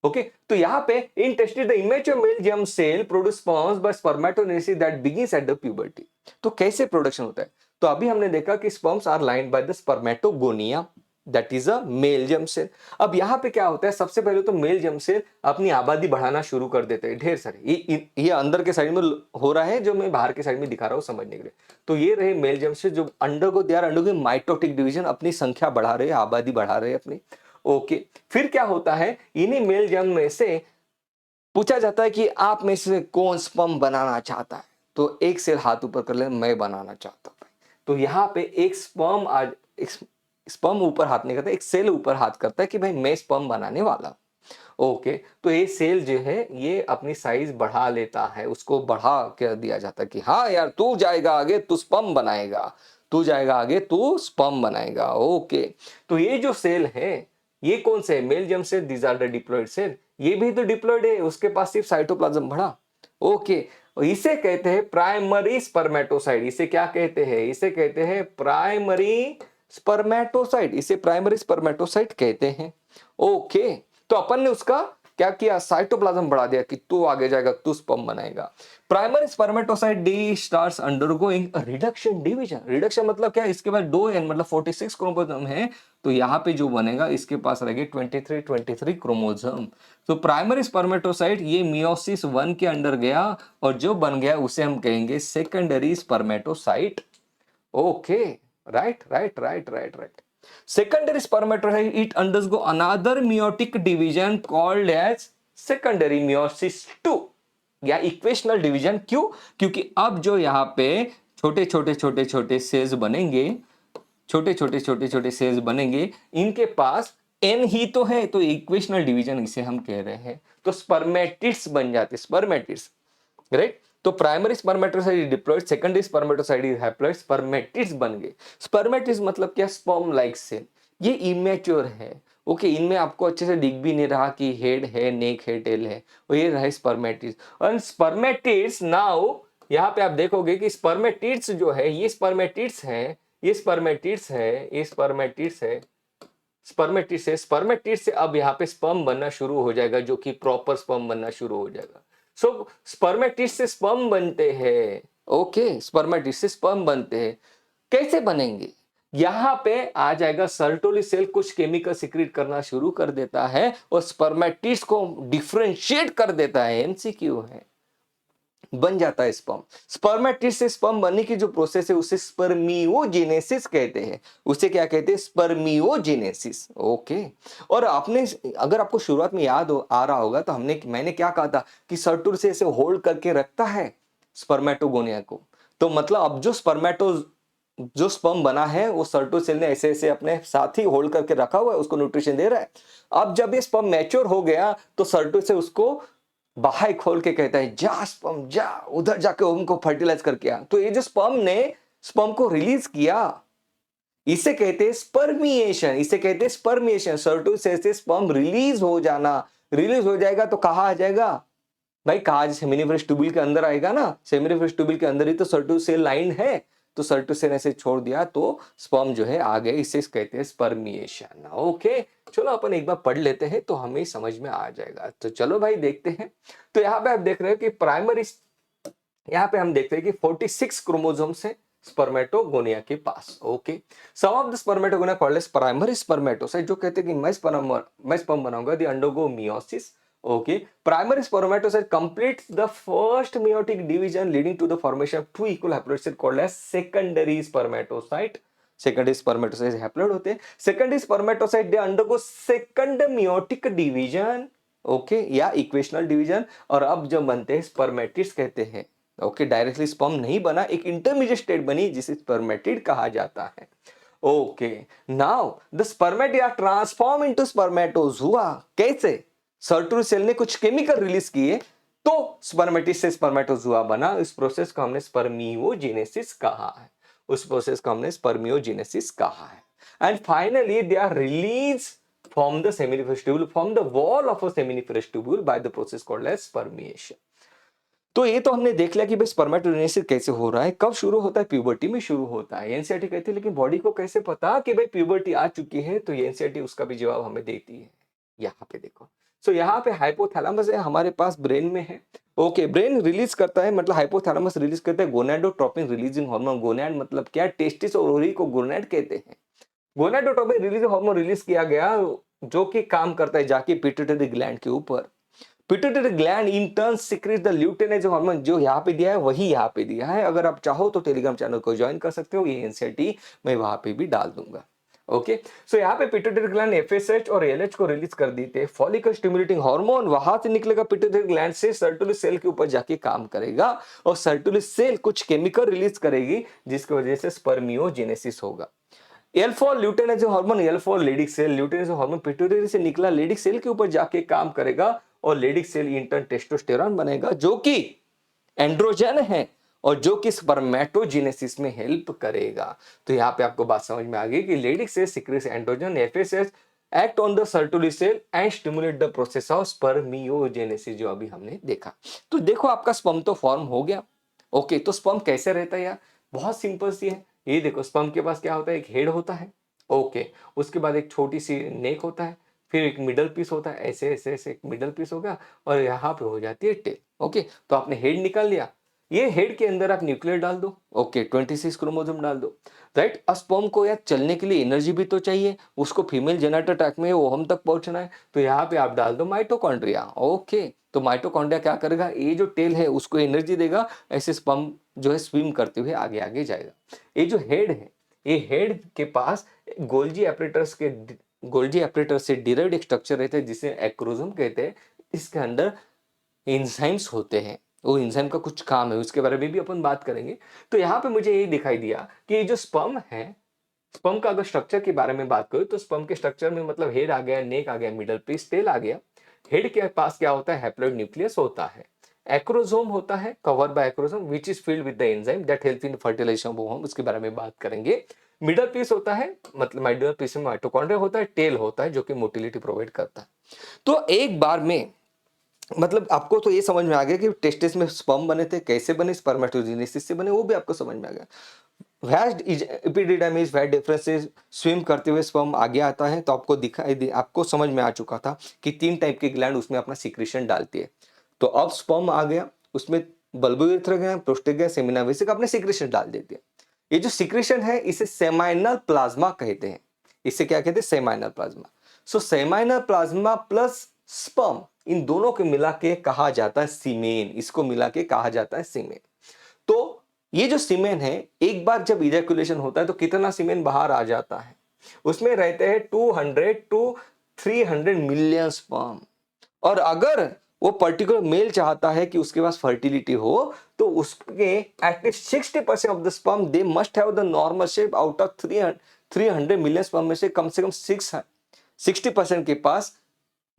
Speaker 1: ओके, तो यहाँ पे in testes the immature male germ cell produce sperms by spermatogenesis that begins at the puberty. तो कैसे प्रोडक्शन होता है, तो अभी हमने देखा कि sperms are lined by the spermatogonia. That is a male germ cell. अब यहाँ पे क्या होता है, सबसे पहले तो मेल जर्म सेल अपनी आबादी बढ़ाना शुरू कर देते हैं, ढेर सारे। ये अंदर के साइड में हो रहा है, जो मैं बाहर के साइड में दिखा रहा हूँ समझने के लिए। तो ये रहे मेल जर्म सेल जो अंडर को दे अंडर माइटोटिक डिवीजन, अपनी संख्या बढ़ा रहे हैं, आबादी बढ़ा रहे हैं अपनी। ओके, फिर क्या होता है, इन्हीं मेल जर्म में से पूछा जाता है कि आप में से कौन स्पर्म बनाना चाहता है। तो एक सेल हाथ ऊपर कर ले, मैं बनाना चाहता हूं। तो यहाँ पे एक स्पर्म आज एक स्पर्म ऊपर हाथ नहीं करता, एक सेल ऊपर हाथ करता है कि भाई मैं स्पर्म बनाने वाला हूं। ओके, तो ये सेल जो है ये अपनी साइज बढ़ा लेता है, उसको बढ़ा कर दिया जाता है कि हाँ यार तू जाएगा आगे, तू स्पर्म बनाएगा, तू जाएगा आगे, तू स्पर्म बनाएगा। ओके, तो ये जो सेल है ये कौन से है, male germ cell, these are the diploid cell. ये भी तो डिप्लॉयड है, उसके पास सिर्फ साइटोप्लाज्म बढ़ा। ओके, इसे कहते हैं प्राइमरी स्पर्मेटोसाइट। इसे क्या कहते हैं, इसे कहते हैं प्राइमरी स्पर्मेटोसाइट, इसे प्राइमरी स्पर्मेटोसाइट कहते हैं। ओके, तो अपन ने उसका क्या किया, साइटोप्लाज्म बढ़ा दिया कि तू आगे जाएगा, तू स्पर्म बनाएगा। Primary spermatocyte D starts undergoing reduction division. Reduction मतलब क्या, इसके बाद 2n मतलब 46 क्रोमोसोम है, तो यहाँ पे जो बनेगा इसके पास रहेगी 23 क्रोमोसोम। तो प्राइमरी स्पर्मेटोसाइट ये मियोसिस 1 के अंडर गया, और जो बन गया उसे हम कहेंगे secondary spermatocyte. Okay, right right right right right. Secondary spermatocyte it undergo another meiotic division called as secondary meiosis 2 या इक्वेशनल डिवीजन। क्यों, क्योंकि अब जो यहाँ पे छोटे छोटे छोटे छोटे सेल्स बनेंगे, छोटे छोटे छोटे छोटे सेल्स बनेंगे, इनके पास एन ही तो है, तो इक्वेशनल डिवीजन इसे हम कह रहे हैं। तो स्पर्मेटिड्स बन जाते, स्पर्मेटिड्स, राइट। तो primary spermatocyte diploid, secondary spermatocyte haploid, spermatids बन गए। स्पर्मेटिड्स मतलब क्या, स्पर्म लाइक सेल। ये इमेच्योर है। ओके, इनमें आपको अच्छे से दिख भी नहीं रहा कि हेड है, नेक है, टेल है, और ये रहे स्पर्मेटिड्स। और स्पर्मेटिड्स नाउ यहाँ पे आप देखोगे कि स्पर्मेटिड्स जो है, ये स्पर्मेटिड्स है, ये स्पर्मेटिड्स है, ये स्पर्मेटिड्स है, स्पर्मेटिड्स है। स्पर्मेटिड्स से अब यहाँ पे स्पर्म बनना शुरू हो जाएगा, जो कि प्रॉपर स्पर्म बनना शुरू हो जाएगा। सो स्पर्मेटिड्स से स्पर्म बनते हैं। ओके, स्पर्मेटिड्स से स्पर्म बनते हैं। कैसे बनेंगे, यहां पे आ जाएगा सर्टोली सेल कुछ केमिकल सिक्रीट करना शुरू कर देता है और स्पर्मेटिड्स को डिफरेंशिएट कर देता है। एमसीक्यू है, बन जाता है स्पर्म। स्पर्मेटिड्स से स्पर्म बनने की जो प्रोसेस है उसे स्पर्मियोजेनेसिस कहते हैं। उसे क्या कहते हैं, स्पर्मियोजेनेसिस। ओके, और आपने अगर आपको शुरुआत में याद आ रहा होगा तो मैंने क्या कहा था कि सर्टुर से इसे होल्ड करके रखता है स्पर्मेटोगोनिया को। तो मतलब अब जो स्पर्म बना है वो सर्टो सेल ने ऐसे ऐसे अपने साथ ही होल्ड करके रखा हुआ है, उसको न्यूट्रिशन दे रहा है। अब जब ये स्पर्म मैच्योर हो गया तो सर्टो से उसको बाहर खोल के कहता है जा स्पर्म जा, उधर जाके उनको फर्टिलाइज करके आ। तो ये जो स्पर्म ने स्पर्म को रिलीज किया, इसे कहते हैं स्पर्मिएशन, इसे कहते हैं स्पर्मिएशन। सर्टो सेल से स्पर्म रिलीज हो जाना, रिलीज हो जाएगा तो कहाँ आ जाएगा भाई, कहा सेमिनिफरस ट्यूबुल के अंदर आएगा ना। सेमिनिफरस ट्यूबुल के अंदर ही तो सर्टो सेल लाइन है, तो सर्टो सेल ऐसे छोड़ दिया तो स्पर्म जो है आ गए, इसे कहते हैं स्पर्मिएशन। ओके, चलो अपन एक बार पढ़ लेते हैं तो हमें समझ में आ जाएगा। तो चलो भाई देखते हैं। तो यहाँ पे आप देख रहे हो कि प्राइमरी, यहाँ पे हम देखते हैं कि 46 क्रोमोसोम्स है स्पर्मेटोगोनिया के पास। Okay, some of the spermatogonia called as primary spermatocyte, जो कहते हैं कि मैं स्पर्म बनाऊंगा, the undergo meiosis. Okay, primary spermatocyte completes the first meiotic division leading to the formation of two equal haploid cells called as secondary spermatocyte. Secondary spermatocyte haploid होते हैं। Secondary spermatocyte they undergo second meiotic division, okay, या equational division, और अब जो बनते हैं spermatids कहते हैं। ओके, डायरेक्टली स्पर्म नहीं बना, एक इंटरमीडिएट स्टेट बनी जिसे स्पर्मेटिड कहा जाता है। Okay, now the spermatid are transform into spermatozoa. कैसे, सर्टुल सेल ने कुछ केमिकल रिलीज किए तो स्पर्मेटिड से स्पर्मेटोजुआ बना। इस प्रोसेस को हमने स्पर्मियोजेनेसिस कहा है, उस प्रोसेस को हमने स्पर्मियोजेनेसिस कहा है। And finally they are release from the seminiferous tubule, from the wall of a seminiferous tubule by the process called as spermiation. तो ये तो हमने देख लिया कि भाई स्पर्मेटोजेनेसिस कैसे हो रहा है, कब शुरू होता है, प्यूबर्टी में शुरू होता है। एनसीईआरटी कहती है लेकिन बॉडी को कैसे पता कि भाई प्यूबर्टी आ चुकी है, तो एनसीईआरटी उसका भी जवाब हमें देती है। यहाँ पे देखो, सो यहाँ पे हाइपोथैलेमस है हमारे पास, ब्रेन में है। ओके, ब्रेन रिलीज करता है, मतलब हाइपोथैलेमस रिलीज करता है गोनाडोट्रोपिन रिलीजिंग हार्मोन। गोनाड मतलब क्या, टेस्टिस और ओवरी को गोनाड कहते हैं। गोनाडोट्रोपिन रिलीज हार्मोन रिलीज किया गया जो कि काम करता है जाके पिट्यूटरी ग्लैंड के ऊपर। Pituitary gland in turn secrete the luteinising hormone, जो यहाँ पे दिया है वही यहाँ पे दिया है। अगर आप चाहो तो टेलीग्राम चैनल को ज्वाइन कर सकते हो, ये एनसीईआरटी मैं वहां पे भी डाल दूंगा। ओके, सो यहाँ पे पिट्यूटरी ग्लैंड एफएसएच और एलएच को रिलीज कर देते, फॉलिकल स्टिमुलेटिंग हार्मोन वहां से निकलेगा पिट्यूटरी ग्लैंड से, सर्टुलरी सेल के ऊपर जाके काम करेगा और सर्टुलरी सेल कुछ केमिकल रिलीज करेगी जिसकी वजह से स्पर्मियोजेनेसिस होगा। L4 luteinising hormone, L4 Leydig cell, luteinising hormone pituitary से निकला लेडिक सेल के ऊपर जाके काम करेगा और लेडिक सेल इंटर्न टेस्टोस्टेरॉन बनेगा जो कि एंड्रोजन है और जो कि स्पर्मेटोजेनेसिस में हेल्प करेगा। तो यहाँ पे आपको बात समझ में आ गई कि Leydig cell secretes androgen, FSH act on the Sertoli cell and stimulate the process of spermiogenesis, जो अभी हमने देखा। तो देखो आपका स्पर्म तो फॉर्म हो गया। ओके, तो स्पर्म कैसे रहता है यार? बहुत सिंपल सी है। ये देखो, स्पर्म के पास क्या होता है, एक हेड होता है। ओके, उसके बाद एक छोटी सी नेक होता है, फिर एक मिडल पीस होता है, ऐसे ऐसे ऐसे एक मिडल पीस होगा और यहाँ पे हो जाती है टेल। ओके, तो आपने हेड निकाल लिया, ये हेड के अंदर आप न्यूक्लियर डाल दो। ओके, 26 क्रोमोसोम डाल दो। राइट, अब स्पर्म को यार चलने के लिए एनर्जी भी तो चाहिए, उसको फीमेल जेनिटल ट्रैक्ट में ओवम तक पहुंचना है, तो यहाँ पे आप डाल दो माइटोकॉन्ड्रिया। ओके, तो माइटोकॉन्ड्रिया क्या करेगा, ये जो टेल है उसको एनर्जी देगा, ऐसे स्पर्म जो है स्विम करते हुए आगे आगे जाएगा। ये जो हेड है, ये हेड के पास गोल्जी एपरेटर से डिराइव्ड एक स्ट्रक्चर रहता है जिसे एक्रोजोम कहते हैं। इसके अंदर एंजाइम्स होते हैं, वो एंजाइम का कुछ काम है, उसके बारे में भी अपन बात करेंगे। तो यहाँ पे मुझे ये दिखाई दिया कि ये जो स्पर्म है, स्पर्म का अगर स्ट्रक्चर के बारे में बात करूं तो स्पर्म के स्ट्रक्चर में मतलब हेड आ गया, नेक आ गया, मिडल पीस, टेल आ गया। हेड के पास क्या होता है, हैप्लॉइड न्यूक्लियस होता है। एक्रोसोम होता है, covered by acrosome which is filled with the enzyme that help in fertilisation of ovum, उसके बारे में बात करेंगे। मिडल पीस होता है, मतलब मिडल पीस में माइटोकॉन्ड्रिया होता है, टेल होता है जो कि मोटिलिटी प्रोवाइड करता है। तो एक बार में मतलब आपको तो ये समझ में आ गया कि टेस्टिस में स्पर्म बने थे, कैसे बने, स्पर्मेटोजेनेसिस से बने, वो भी आपको समझ में आ गया। Vas epididymis, vas deferens, swim करते हुए स्पर्म आगे आता है, तो आपको दिखाई दे, आपको समझ में आ चुका था कि 3 टाइप के ग्लैंड उसमें अपना सीक्रेशन डालती है। तो अब स्पर्म आ गया, उसमें बल्बोयूरेथ्रा गया, प्रोस्टेट गया, सेमिना वेसिक अपने सीक्रेशन डाल देती है। ये जो सीक्रेशन है इसे सेमाइनल प्लाज्मा कहते हैं। इसे क्या कहते हैं, सेमाइनल प्लाज्मा। सो सेमाइनल प्लाज्मा प्लस स्पर्म, इन दोनों को मिला के कहा जाता है सीमेन, इसको मिला के कहा जाता है सीमेन। तो ये जो सीमेन है, एक बार जब इजैकुलेशन होता है तो कितना सीमेन बाहर आ जाता है, उसमें रहते हैं 200 टू 300 मिलियन स्पर्म। और अगर वो पर्टिकुलर मेल चाहता है कि उसके पास फर्टिलिटी हो तो उसके at least 60% of the sperm they must have the normal shape. Out of 300 million sperm में से कम 60% के पास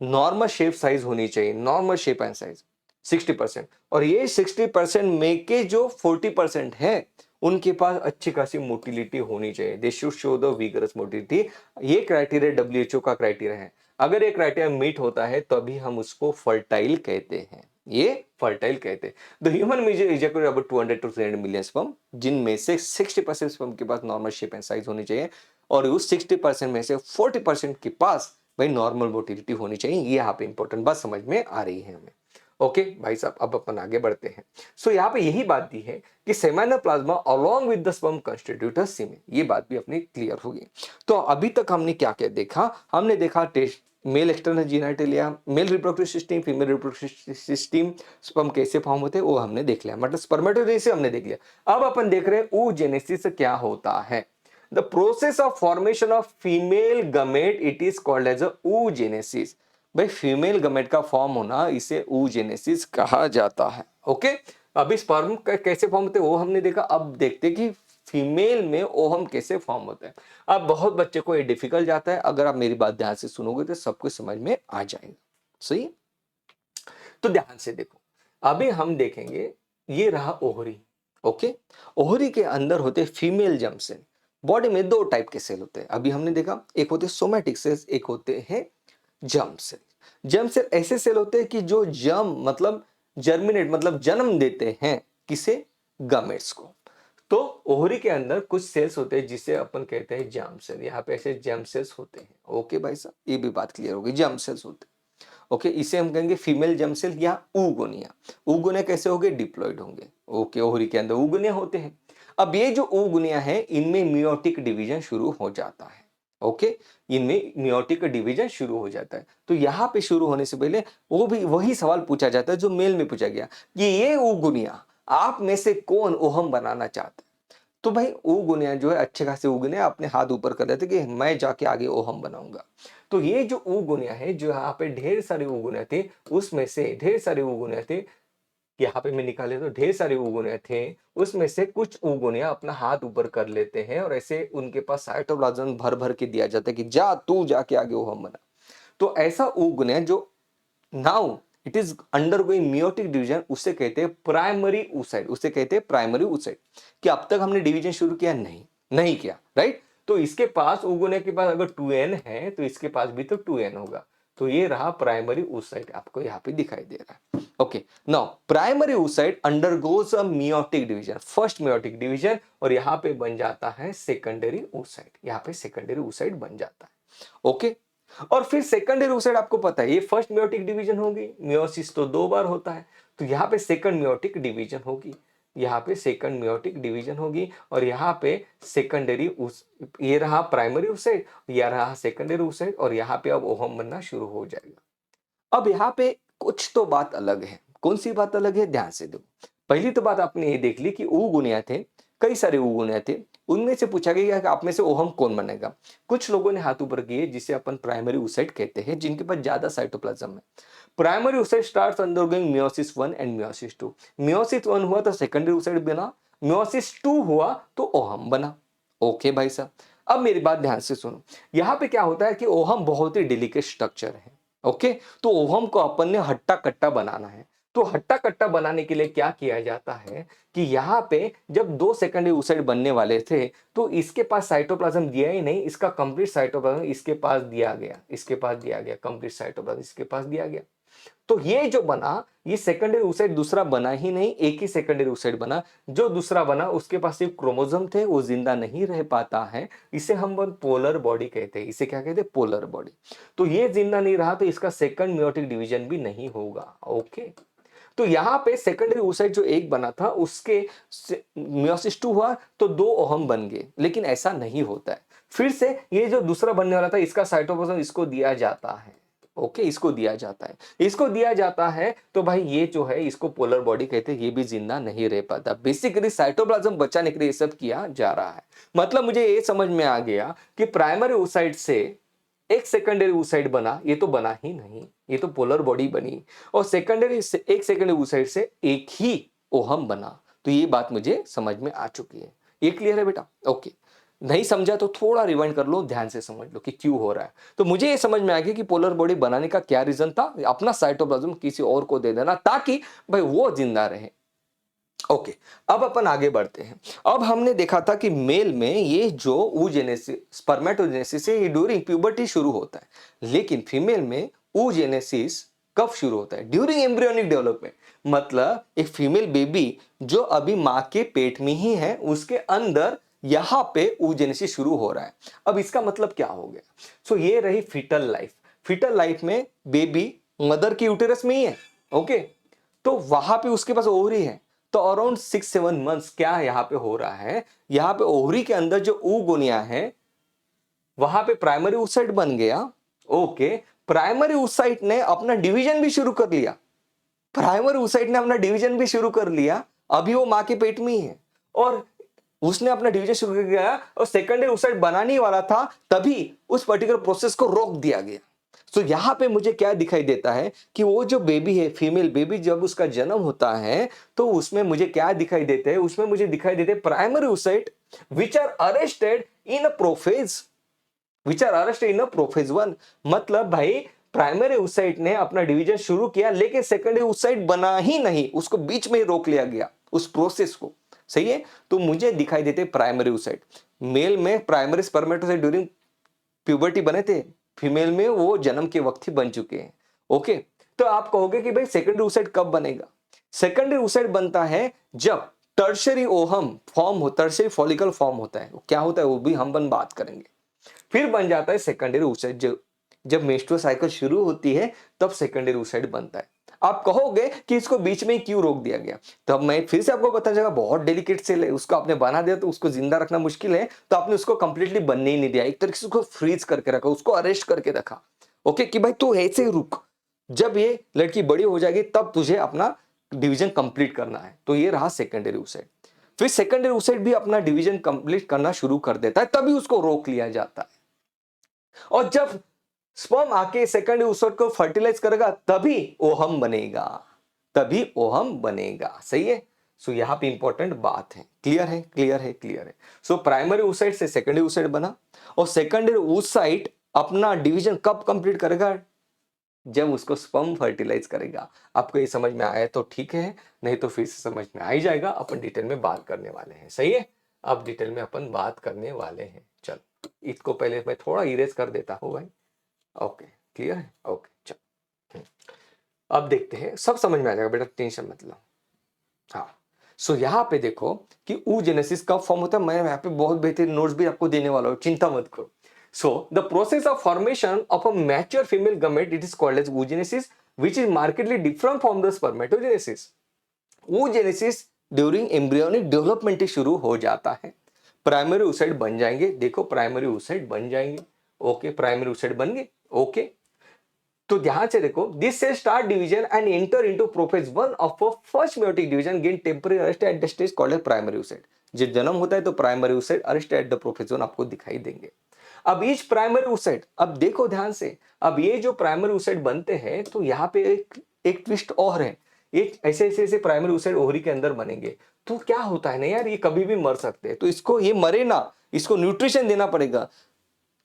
Speaker 1: नॉर्मल शेप साइज होनी चाहिए, नॉर्मल शेप एंड साइज 60%। और ये 60% में के जो 40% है उनके पास अच्छी खासी मोटिलिटी होनी चाहिए, they should show the vigorous motility. ये क्राइटेरिया डब्ल्यूएचओ का क्राइटेरिया है। अगर ये क्राइटेरिया मीट होता है तभी हम उसको फर्टाइल कहते हैं, ये फर्टाइल कहते हैं। The human ejaculate about 200 to 300 million sperm, जिनमें से 60% स्पर्म के पास नॉर्मल शेप एंड साइज होनी चाहिए और उस 60% में से 40% के पास भाई नॉर्मल मोटिलिटी होनी चाहिए। ये यहाँ पे इंपॉर्टेंट बात समझ में आ रही है हमें। ओके भाई साहब, अब अपन आगे बढ़ते हैं। सो यहाँ पे यही बात दी है कि seminal plasma along with the sperm constitute a semen, ये बात भी अपनी क्लियर होगी। तो अभी तक हमने क्या क्या देखा, हमने देखा testis male external genitalia, male reproductive system, female reproductive system, sperm कैसे फॉर्म होते हैं वो हमने देख लिया, मतलब स्पर्मेटोजेनेसिस हमने देख लिया। अब अपन देख रहे हैं oogenesis क्या होता है। The process of formation of female gamete, it is called as a oogenesis। भाई फीमेल गमेट का फॉर्म होना इसे oogenesis कहा जाता है। ओके, अभी स्पर्म कैसे फॉर्म होते हैं वो हमने देखा, अब देखते कि फीमेल में ओवम कैसे फॉर्म होता है। अब बहुत बच्चे को ये डिफिकल्ट जाता है, अगर आप मेरी बात ध्यान से सुनोगे तो सब कुछ समझ में आ जाएगा। सही, तो ध्यान से देखो, अभी हम देखेंगे, ये रहा ओहरी। ओके, ओहरी के अंदर होते फीमेल जर्म सेल। बॉडी में 2 टाइप के सेल होते हैं, अभी हमने देखा, एक होते सोमैटिक सेल्स, एक होते हैं जर्म सेल। जर्म सेल ऐसे सेल होते हैं कि जो जर्म मतलब जर्मिनेट मतलब जन्म देते हैं किसे, गमेट्स को। तो ओहरी के अंदर कुछ सेल्स होते हैं जिसे अपन कहते हैं जर्म सेल, यहाँ पे ऐसे जर्म सेल्स होते हैं। ओके भाई साहब, ये भी बात क्लियर होगी, जर्म सेल्स होते हैं। ओके, इसे हम कहेंगे फीमेल जर्म सेल या ऊगोनिया। ऊगोनिया कैसे होंगे, डिप्लॉइड होंगे। ओके, ओहरी के अंदर ऊगोनिया होते हैं। अब ये जो ऊगोनिया है इनमें मियोटिक डिवीजन शुरू हो जाता है। ओके, इनमें मियोटिक डिवीजन शुरू हो जाता है। तो यहाँ पे शुरू होने से पहले वो भी वही सवाल पूछा जाता है जो मेल में पूछा गया कि ये उगुनिया आप में से कौन ओहम बनाना चाहता है? तो भाई उगुनिया जो है अच्छे खासे उगुनिया अपने हाथ ऊपर कर लेते कि मैं जाके आगे ओहम बनाऊंगा। तो ये जो उगुनिया है जो यहाँ पे ढेर सारे उगुनिया थे, उसमें से ढेर सारे उगुनिया थे, यहाँ पे मैं निकाले तो ढेर सारे उगुनिया थे, उसमें से कुछ उगुनिया अपना हाथ ऊपर कर लेते हैं और ऐसे उनके पास साइटोप्लाज्म भर भर के दिया जाता है कि जा तू जाके आगे ओहम बना। तो ऐसा उगुनिया जो now it is undergoing meiotic division, उसे कहते हैं प्राइमरी oocyte, उसे कहते हैं प्राइमरी oocyte। कि अब तक हमने डिवीजन शुरू किया? नहीं, नहीं किया, राइट। तो इसके पास उगुनिया के पास अगर 2n है तो इसके पास भी तो 2n होगा। तो ये रहा प्राइमरी oocyte, आपको यहाँ पे दिखाई दे रहा है। Okay, now primary oocyte undergoes अ meiotic division, first meiotic division, और यहाँ पे बन जाता है सेकेंडरी oocyte, यहाँ पे सेकेंडरी oocyte बन जाता है। ओके, और फिर सेकेंडरी oocyte आपको पता है ये फर्स्ट मियोटिक डिवीजन होगी, मियोसिस तो 2 बार होता है, तो यहाँ पे सेकंड मियोटिक डिवीजन होगी, यहाँ पे सेकंड मियोटिक डिवीजन होगी, और यहाँ पे सेकेंडरी ये रहा प्राइमरी oocyte, यह रहा सेकेंडरी oocyte, और यहाँ पे अब ओहम बनना शुरू हो जाएगा। अब यहाँ पे कुछ तो बात अलग है। कौन सी बात अलग है? ध्यान से दो। पहली तो बात आपने ये देख ली कि उगुनिया थे, कई सारे उगुनिया थे, उनमें से पूछा गया कि आप में से ओहम कौन बनेगा। कुछ लोगों ने हाथ ऊपर किए जिसे अपन प्राइमरी oocyte कहते हैं, जिनके पास ज्यादा साइटोप्लाज्म है। Primary oocyte starts undergoing meiosis 1 and meiosis 2। Meiosis 1 हुआ तो सेकेंडरी oocyte बना, मियोसिस 2 हुआ तो ओहम बना। ओके भाई साहब, अब मेरी बात ध्यान से सुनो। यहाँ पे क्या होता है कि ओहम बहुत ही डेलिकेट स्ट्रक्चर है। ओके, तो ओहम को अपन ने हट्टा कट्टा बनाना है। तो हट्टा कट्टा बनाने के लिए क्या किया जाता है कि यहाँ पे जब 2 सेकेंडरी oocyte बनने वाले थे तो इसके पास साइटोप्लाज्म दिया ही नहीं, इसका कंप्लीट साइटोप्लाज्म इसके पास दिया गया, इसके पास दिया गया, कंप्लीट साइटोप्लाज्म इसके पास दिया गया। तो ये जो बना, ये सेकेंडरी oocyte दूसरा बना ही नहीं, एक ही सेकेंडरी oocyte बना। जो दूसरा बना उसके पास सिर्फ क्रोमोसोम थे, वो जिंदा नहीं रह पाता है, इसे हम पोलर बॉडी कहते हैं। इसे क्या कहते हैं? Polar body. तो ये जिंदा नहीं रहा तो इसका सेकंड मियोटिक डिवीजन भी नहीं होगा। ओके, तो यहाँ पे सेकेंडरी oocyte जो एक बना था उसके मियोसिस 2 हुआ तो 2 ओहम बन गए, लेकिन ऐसा नहीं होता है। फिर से ये जो दूसरा बनने वाला था इसका साइटोप्लाज्म इसको दिया जाता है। ओके, इसको दिया जाता है, इसको दिया जाता है, तो भाई ये जो है इसको पोलर बॉडी कहते हैं, ये भी जिंदा नहीं रह पाता। बेसिकली साइटोप्लाज्म बचाने के लिए ये सब किया जा रहा है। मतलब मुझे ये समझ में आ गया कि प्राइमरी oocyte से एक सेकेंडरी oocyte बना, ये तो बना ही नहीं, ये तो पोलर बॉडी बनी, और सेकेंडरी से एक सेकेंडरी oocyte से एक ही ओहम बना। तो ये बात मुझे समझ में आ चुकी है। ये क्लियर है बेटा? ओके, नहीं समझा तो थोड़ा रिवाइंड कर लो, ध्यान से समझ लो कि क्यों हो रहा है। तो मुझे ये समझ में आ गया कि पोलर बॉडी बनाने का क्या रीजन था, अपना साइटोप्लाज्म किसी और को दे देना ताकि भाई वो जिंदा रहे। ओके, अब अपन आगे बढ़ते हैं। अब हमने देखा था कि मेल में ये जो oogenesis स्पर्मेटोजेनेसिस है ये ड्यूरिंग प्यूबर्टी शुरू होता है, लेकिन फीमेल में oogenesis कब शुरू होता है? During embryonic development. मतलब एक फीमेल बेबी जो अभी मां के पेट में ही है, उसके अंदर यहां पे oogenesis शुरू हो रहा है। अब इसका मतलब क्या हो गया? सो ये रही फीटल लाइफ। फीटल लाइफ में बेबी मदर की यूटेरस में ही है। ओके, तो वहां पे उसके पास ओवरी है। तो अराउंड 6-7 मंथ्स क्या यहाँ पे हो रहा है, यहाँ पे ओवरी के अंदर जो oogonia है वहां पे प्राइमरी oocyte बन गया। ओके, प्राइमरी oocyte ने अपना डिवीजन भी शुरू कर लिया, प्राइमरी oocyte ने अपना डिवीजन भी शुरू कर लिया। अभी वो मां के पेट में ही है और उसने अपना डिवीजन शुरू कर दिया, और सेकेंडरी oocyte बनाने ही वाला था, तभी उस पर्टिकुलर प्रोसेस को रोक दिया गया। तो यहां पे मुझे क्या दिखाई देता है कि वो जो बेबी है, फीमेल बेबी, जब उसका जन्म होता है तो उसमें मुझे क्या दिखाई देते हैं? उसमें मुझे दिखाई देते हैं primary oocyte which are arrested in a prophase, which are arrested in a prophase 1। मतलब भाई प्राइमरी oocyte ने अपना डिवीजन शुरू किया, लेकिन सेकेंडरी oocyte बना ही नहीं, उसको बीच में ही रोक लिया गया उस प्रोसेस को। सही है? तो मुझे दिखाई देते प्राइमरी oocyte। मेल में प्राइमरी स्पर्मेटोसाइट ड्यूरिंग प्यूबर्टी बने थे, फीमेल में वो जन्म के वक्त ही बन चुके हैं। ओके, तो आप कहोगे कि भाई सेकेंडरी oocyte कब बनेगा? सेकेंडरी oocyte बनता है जब टर्शियरी ओहम फॉर्म हो, टर्शियरी फॉलिकल फॉर्म होता है। क्या होता है वो भी हम बात करेंगे। फिर बन जाता है सेकेंडरी oocyte। जब मेंस्ट्रुअल साइकिल शुरू होती है तब सेकेंडरी oocyte बनता है। आप कहोगे कि इसको बीच में ही क्यों रोक दिया गया, तब मैं फिर से आपको पता चलेगा बहुत डेलिकेट सेल है, उसको आपने बना दिया तो उसको जिंदा रखना मुश्किल है, तो आपने उसको कंप्लीटली बनने ही नहीं दिया, एक तरीके से उसको फ्रीज करके रखा, उसको अरेस्ट करके रखा। ओके, कि भाई तू ऐसे ही रुक, जब ये लड़की बड़ी हो जाएगी तब तुझे अपना डिवीजन कंप्लीट करना है। तो ये रहा सेकेंडरी ओसाइट। फिर सेकेंडरी ओसाइट भी अपना डिवीजन कंप्लीट करना शुरू कर देता है, तभी उसको रोक लिया जाता है। और जब स्पर्म आके सेकेंडरी ओसाइट को फर्टिलाइज करेगा तभी ओहम बनेगा, तभी ओहम बनेगा। सही है। सो यहां पे इंपॉर्टेंट बात है। क्लियर है, क्लियर है, क्लियर है। सो प्राइमरी ओसाइट से सेकेंडरी ओसाइट बना, और सेकेंडरी ओसाइट अपना डिवीजन कब कंप्लीट करेगा, जब उसको स्पर्म फर्टिलाइज करेगा। आपको ये समझ में आया तो ठीक है, नहीं तो फिर से समझ में आ ही जाएगा, अपन डिटेल में बात करने वाले हैं। सही है, अब डिटेल में अपन बात करने वाले हैं। चल, इसको पहले मैं थोड़ा इरेज कर देता हूं भाई। ओके, क्लियर है। ओके चल, अब देखते हैं, सब समझ में आ जाएगा बेटा, टेंशन मत लो। हाँ, सो यहाँ पे देखो कि oogenesis कब फॉर्म होता है, मैं यहाँ पे बहुत बेहतरीन नोट्स भी आपको देने वाला हूँ, चिंता मत करो। So the process of formation of a mature female gamete, it is called as oogenesis, which is markedly different from the spermatogenesis. oogenesis during embryonic development ही शुरू हो जाता है। प्राइमरी oocyte बन जाएंगे, देखो प्राइमरी oocyte बन जाएंगे। ओके, प्राइमरी oocyte बन गए। ओके, तो ध्यान से देखो, दिस से start division and enter into prophase one of a first meiotic division gain temporary arrest at the stage called as primary oocyte। जब जन्म होता है तो primary oocyte arrest at the prophase one आपको दिखाई देंगे। अब ईच प्राइमरी oocyte, अब देखो ध्यान से, अब ये जो प्राइमरी oocyte बनते हैं तो यहाँ पे एक ट्विस्ट और है। ये ऐसे ऐसे ऐसे प्राइमरी oocyte ओवरी के अंदर बनेंगे, तो क्या होता है ना यार, ये कभी भी मर सकते हैं, तो इसको ये मरे ना, इसको न्यूट्रिशन देना पड़ेगा।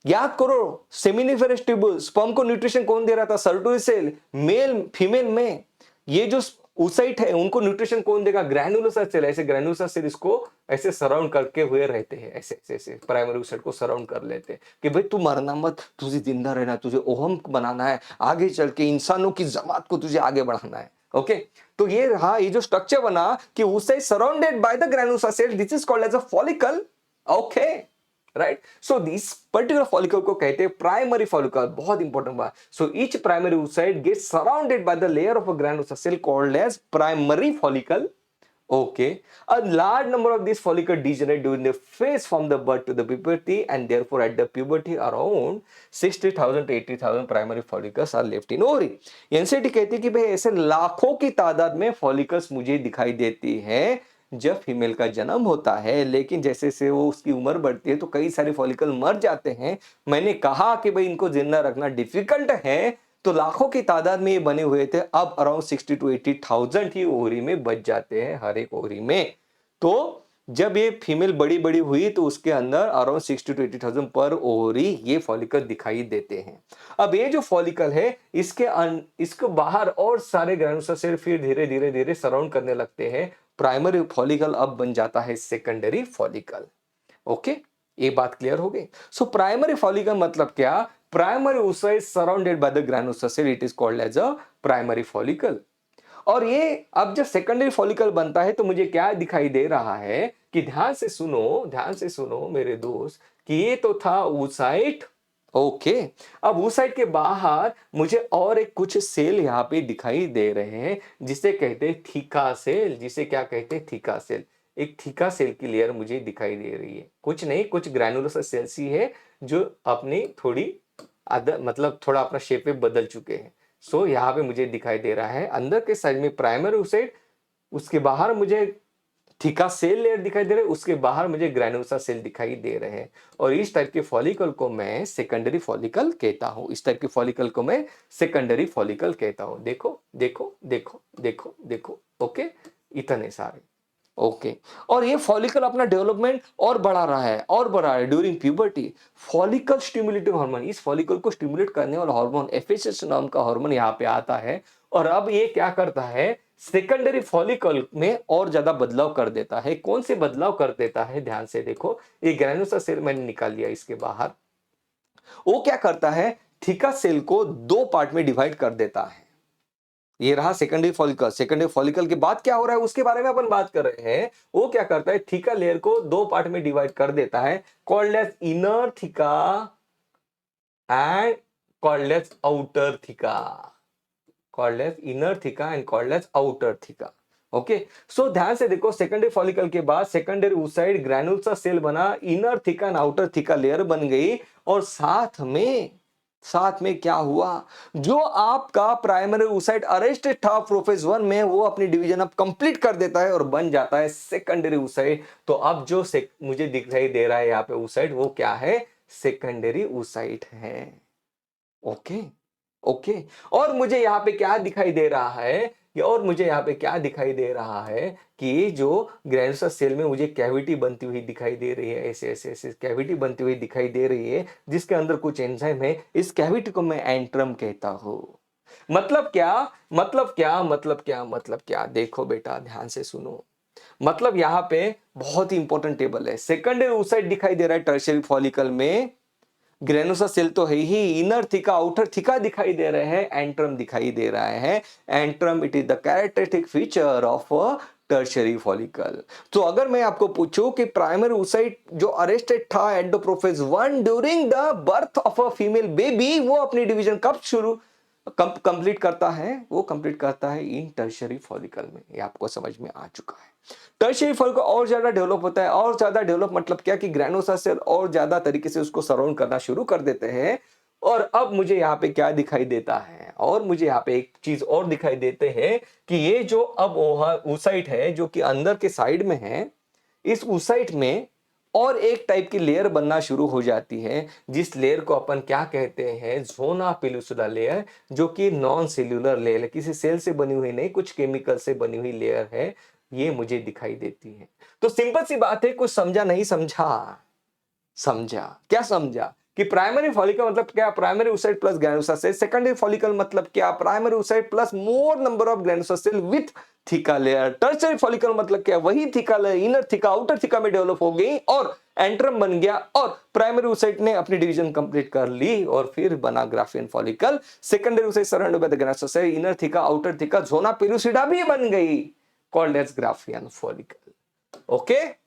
Speaker 1: याद करो, सेमिनिफेरस ट्यूबुल स्पर्म को न्यूट्रिशन कौन दे रहा था, सर्टोरी सेल, मेल फीमेल में। ये जो oocyte है उनको न्यूट्रिशन कौन देगा, ग्रैन्युलोसा सेल। ऐसे ग्रैन्युलोसा सेल इसको ऐसे सराउंड करके हुए रहते हैं, ऐसे ऐसे ऐसे प्राइमरी oocyte को सराउंड कर लेते हैं कि भाई तू मरना मत, तुझे जिंदा रहना, तुझे ओहम बनाना है, आगे चल के इंसानों की जमात को तुझे आगे बढ़ाना है। ओके, तो ये रहा, ये जो स्ट्रक्चर बना कि oocyte surrounded by the granulosa cell, this is called as a follicle. Okay, right. So this particular follicle को कहते हैं प्राइमरी फॉलिकल। बहुत इंपॉर्टेंट बात। So each primary oocyte gets surrounded by the layer of a granulosa cell called as primary follicle. Okay, a large number of these follicles degenerate during the phase from the birth to the puberty, and therefore at the puberty around 60,000 to 80,000 primary follicles are left in ovary. NCT कहती है कि भाई ऐसे लाखों की तादाद में follicles मुझे दिखाई देती है जब फीमेल का जन्म होता है, लेकिन जैसे जैसे वो उसकी उम्र बढ़ती है तो कई सारे फॉलिकल मर जाते हैं। मैंने कहा कि भाई इनको जिंदा रखना डिफिकल्ट है, तो लाखों की तादाद में ये बने हुए थे, अब अराउंड 60 टू 80,000 ही ओवरी में बच जाते हैं, हर एक ओवरी में। तो जब ये फीमेल बड़ी बड़ी हुई तो उसके अंदर अराउंड 60 टू 80,000 पर ओवरी ये फॉलिकल दिखाई देते हैं। अब ये जो फॉलिकल है इसको बाहर और सारे ग्रैन्युलोसा सेल फिर धीरे धीरे धीरे सराउंड करने लगते हैं। प्राइमरी फॉलिकल अब बन जाता है सेकेंडरी फॉलिकल। ओके, ये बात क्लियर हो गई। सो प्राइमरी फॉलिकल मतलब क्या, primary oocyte surrounded by the granulosa cell, it is called as a primary follicle. और ये अब जब सेकेंडरी फॉलिकल बनता है तो मुझे क्या दिखाई दे रहा है कि ध्यान से सुनो मेरे दोस्त, कि ये तो था oocyte। ओके, अब oocyte के बाहर मुझे और एक कुछ सेल यहाँ पे दिखाई दे रहे हैं, जिसे कहते हैं थीका सेल। जिसे क्या कहते हैं, थीका सेल। एक थीका सेल की लेयर मुझे दिखाई दे रही है, कुछ नहीं, कुछ ग्रैनुलोसा सेल्स ही है जो अपनी थोड़ी मतलब थोड़ा अपना शेप में बदल चुके हैं। सो यहाँ पे मुझे दिखाई दे रहा है अंदर के साइड में प्राइमरी oocyte, उसके बाहर मुझे थीका सेल लेयर दिखाई दे रहे हैं, उसके बाहर मुझे ग्रैनुलोसा सेल दिखाई दे रहे हैं। और इस टाइप के फॉलिकल को मैं सेकेंडरी फॉलिकल कहता हूं। इस टाइप के फॉलिकल को मैं सेकेंडरी फॉलिकल कहता हूं। देखो देखो देखो देखो देखो। ओके, इतने सारे। ओके, और ये फॉलिकल अपना डेवलपमेंट और बढ़ा रहा है और बढ़ा रहा है during puberty. Follicle stimulating hormone, इस फॉलिकल को स्टिमुलेट करने वाला हार्मोन एफएसएच नाम का हार्मोन यहाँ पे आता है, और अब ये क्या करता है, सेकेंडरी फॉलिकल में और ज्यादा बदलाव कर देता है। कौन से बदलाव कर देता है, ध्यान से देखो। ये ग्रैनुलोसा सेल मैंने निकाल लिया इसके बाहर। वो क्या करता है, थीका सेल को दो पार्ट में डिवाइड कर देता है। ये रहा सेकेंडरी फॉलिकल। सेकेंडरी फॉलिकल के बाद क्या हो रहा है उसके बारे में अपन बात कर रहे हैं। वो क्या करता है, थीका लेयर को दो पार्ट में डिवाइड कर देता है, called as inner theca and called as outer theca. Called as inner theca and called as outer theca. Okay, so ध्यान से देखो, सेकेंडरी फॉलिकल के बाद सेकेंडरी oocyte ग्रैन्युल सा सेल बना, इनर थिका एंड आउटर थिका लेयर बन गई, और साथ में क्या हुआ, जो आपका प्राइमरी oocyte अरेस्टेड था प्रोफेज 1 में, वो अपनी डिवीजन अब कंप्लीट कर देता है और बन जाता है सेकेंडरी oocyte। तो अब जो मुझे दिखाई दे रहा है यहाँ पे oocyte, वो क्या है, सेकेंडरी oocyte है। ओके, ओके, और मुझे यहाँ पे क्या दिखाई दे रहा है, कि जो ग्रैन्युलर सेल में मुझे कैविटी बनती हुई दिखाई दे रही है, ऐसे ऐसे ऐसे कैविटी बनती हुई दिखाई दे रही है, जिसके अंदर कुछ एंजाइम है। इस कैविटी को मैं एंट्रम कहता हूं। मतलब क्या, देखो बेटा ध्यान से सुनो। मतलब यहाँ पे बहुत ही इंपॉर्टेंट टेबल है। सेकेंडरी oocyte दिखाई दे रहा है टर्शियरी फॉलिकल में, ग्रेनुसा सेल तो है ही, इनर थिका आउटर थिका दिखाई दे रहे हैं, एंट्रम दिखाई दे रहा है। Antrum it is the characteristic feature of tertiary follicle. तो अगर मैं आपको पूछूं कि प्राइमरी oocyte जो अरेस्टेड था एंडोप्रोफेज 1 during the birth of a female baby, वो अपनी डिवीजन कब शुरू कंप्लीट करता है, वो कंप्लीट करता है इन टर्शियरी फॉलिकल में। ये आपको समझ में आ चुका है। टर्शियरी फॉलिकल और ज्यादा डेवलप होता है, और ज्यादा डेवलप मतलब क्या कि ग्रैनुलोसा सेल और ज्यादा तरीके से उसको सराउंड करना शुरू कर देते हैं। और अब मुझे यहाँ पे क्या दिखाई देता है, और मुझे यहाँ पे एक चीज और दिखाई देते हैं कि ये जो अब oocyte है जो कि अंदर के साइड में है, इस oocyte में और एक टाइप की लेयर बनना शुरू हो जाती है, जिस लेयर को अपन क्या कहते हैं, ज़ोना पेलुसिडा लेयर, जो कि नॉन सेल्यूलर लेयर है, किसी सेल से बनी हुई नहीं, कुछ केमिकल से बनी हुई लेयर है, ये मुझे दिखाई देती है। तो सिंपल सी बात है, कुछ समझा नहीं समझा? समझा। क्या समझा कि प्राइमरी फॉलिकल मतलब क्या, primary oocyte plus granulosa cell. Secondary follicle मतलब क्या, primary oocyte plus more number of granulosa cell with theca layer. Tertiary follicle मतलब क्या, वही थिका लेयर इनर थिका आउटर थिका में डेवलप हो गई और एंट्रम बन गया, और प्राइमरी oocyte ने अपनी डिवीजन कंप्लीट कर ली और फिर बना Graafian follicle. Secondary oocyte surrounded by the granulosa cell, inner theca outer theca, zona pellucida भी बन गई, called as Graafian follicle. Okay,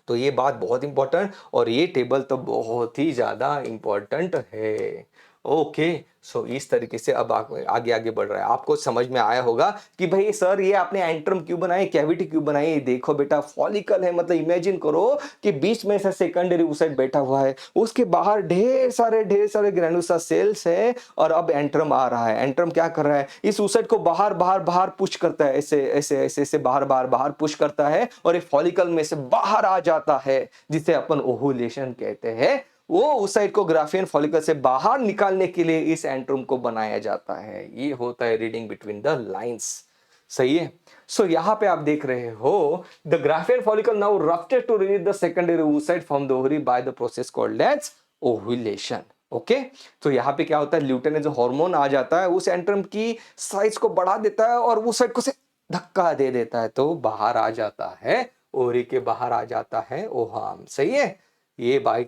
Speaker 1: तो ये बात बहुत इंपॉर्टेंट, और ये टेबल तो बहुत ही ज्यादा इंपॉर्टेंट है। ओके, सो इस तरीके से अब आगे आगे बढ़ रहा है। आपको समझ में आया होगा कि भाई सर ये आपने एंट्रम क्यों बनाई, कैविटी क्यों बनाई। देखो बेटा, फॉलिकल है मतलब इमेजिन करो कि बीच में से सेकेंडरी oocyte बैठा हुआ है, उसके बाहर ढेर सारे ग्रैनुलोसा सेल्स है, और अब एंट्रम आ रहा है। एंट्रम क्या कर रहा है, इस oocyte को बाहर पुश करता है, ऐसे बाहर पुश करता है, और एक फॉलिकल में से बाहर आ जाता है, जिसे अपन ओहुलेशन कहते हैं। वो oocyte को ग्राफियन फॉलिकल से बाहर निकालने के लिए इस एंट्रम को बनाया जाता है। ये होता है रीडिंग बिटवीन द लाइंस। सही है। सो यहां पे आप देख रहे हो, the Graafian follicle now ruptured to release the secondary oocyte from the ovary by the process called as ovulation. Okay, तो यहाँ पे क्या होता है, ल्यूटेन जो हार्मोन आ जाता है, उस एंट्रम की साइज को बढ़ा देता है और oocyte को से धक्का दे देता है, तो बाहर आ जाता है, ओवरी के बाहर आ जाता है ओहाम। सही है, ये बाई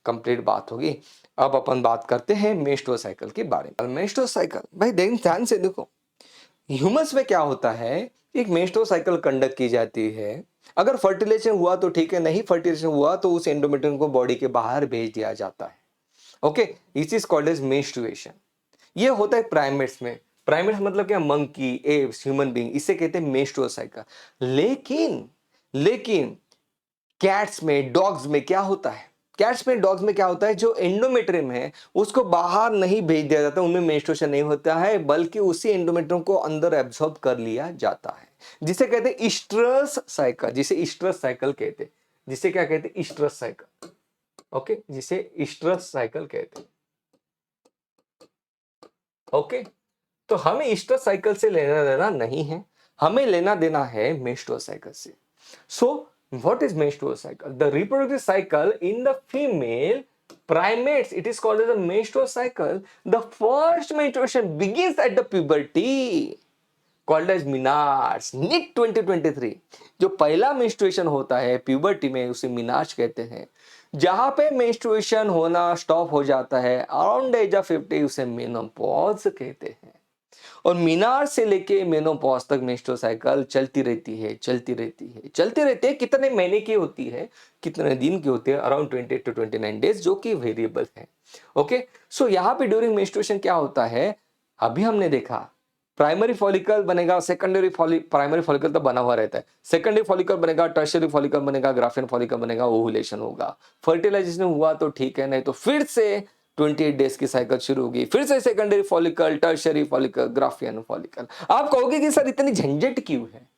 Speaker 1: कंप्लीट बात होगी। अब अपन बात करते हैं मेस्ट्रुअल साइकिल के बारे में। मेस्ट्रुअल साइकिल भाई ध्यान से देखो, ह्यूमंस में क्या होता है, एक मेस्ट्रुअल साइकिल कंडक्ट की जाती है। अगर फर्टिलाइजेशन हुआ तो ठीक है, नहीं फर्टिलाइजेशन हुआ तो उस एंडोमेट्रियम को बॉडी के बाहर भेज दिया जाता है। Okay, this is called as menstruation. ये होता है प्राइमेट्स में। प्राइमेट्स मतलब क्या, मंकी, एप्स, ह्यूमन बीइंग, इसे कहते हैं मेंस्ट्रुअल साइकिल। लेकिन कैट्स में, डॉग्स में क्या होता है, कैट्स में डॉग्स में क्या होता है, जो एंडोमेट्रियम है उसको बाहर नहीं भेज दिया जाता, उनमें मेंस्ट्रुएशन नहीं होता है, बल्कि उसी एंडोमेट्रियम को अंदर एब्सॉर्ब कर लिया जाता है, जिसे कहते हैं ईस्ट्रस साइकिल। जिसे क्या कहते हैं, ईस्ट्रस साइकिल। ओके, जिसे ईस्ट्रस साइकिल कहते हैं। ओके, तो हमें ईस्ट्रस साइकिल से लेना देना नहीं है, हमें लेना देना है मेंस्ट्रुअल साइकिल से। सो what is menstrual cycle? The reproductive cycle in the female primates, it is called as a menstrual cycle. The first menstruation begins at the puberty, called as menarche, NEET 2023। जो पहला menstruation होता है puberty में, उसे मिनार्स कहते हैं। जहां पे मेंस्ट्रुएशन होना स्टॉप हो जाता है अराउंड एज ऑफ 50, उसे मेनोपॉज कहते हैं। और मीनार से लेके मेनोपॉज तक मेंस्ट्रुअल साइकिल चलती रहती है। कितने महीने की होती है, कितने दिन की होती है, अराउंड 20 to 29 डेज, जो कि वेरिएबल है। ओके, सो यहाँ पे ड्यूरिंग मेंस्ट्रुएशन क्या होता है, अभी हमने देखा प्राइमरी फॉलिकल बनेगा, सेकेंडरी प्राइमरी फॉलिकल तो बना हुआ रहता है, सेकेंडरी फॉलिकल बनेगा, टर्शियरी फॉलिकल बनेगा, ग्राफियन फॉलिकल बनेगा, ओव्यूलेशन होगा। फर्टिलाइजेशन हुआ तो ठीक है, नहीं तो फिर से 28 डेज की साइकिल शुरू होगी, फिर से secondary follicle, tertiary follicle, Graafian follicle. आप कहोगे कि सर इतनी झंझट क्यों है,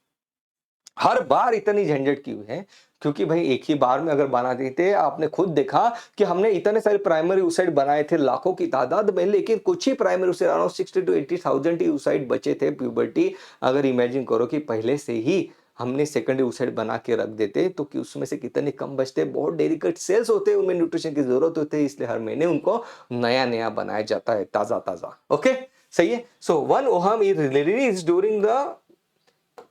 Speaker 1: हर बार इतनी झंझट क्यों है? क्योंकि भाई एक ही बार में अगर बना देते, आपने खुद देखा कि हमने इतने सारे प्राइमरी oocyte बनाए थे लाखों की तादाद में, लेकिन कुछ ही प्राइमरी oocyte अराउंड 60 to 80,000 ही oocyte बचे थे प्यूबर्टी। अगर इमेजिन करो कि पहले से ही हमने सेकेंडरी oocyte बना के रख देते तो कि उसमें से कितने कम बचते। बहुत डेलिकेट सेल्स होते हैं, उनमें न्यूट्रिशन की जरूरत होती है, इसलिए हर महीने उनको नया नया बनाया जाता है, ताजा ताजा। ओके, सही है। सो 1 ohm is release during the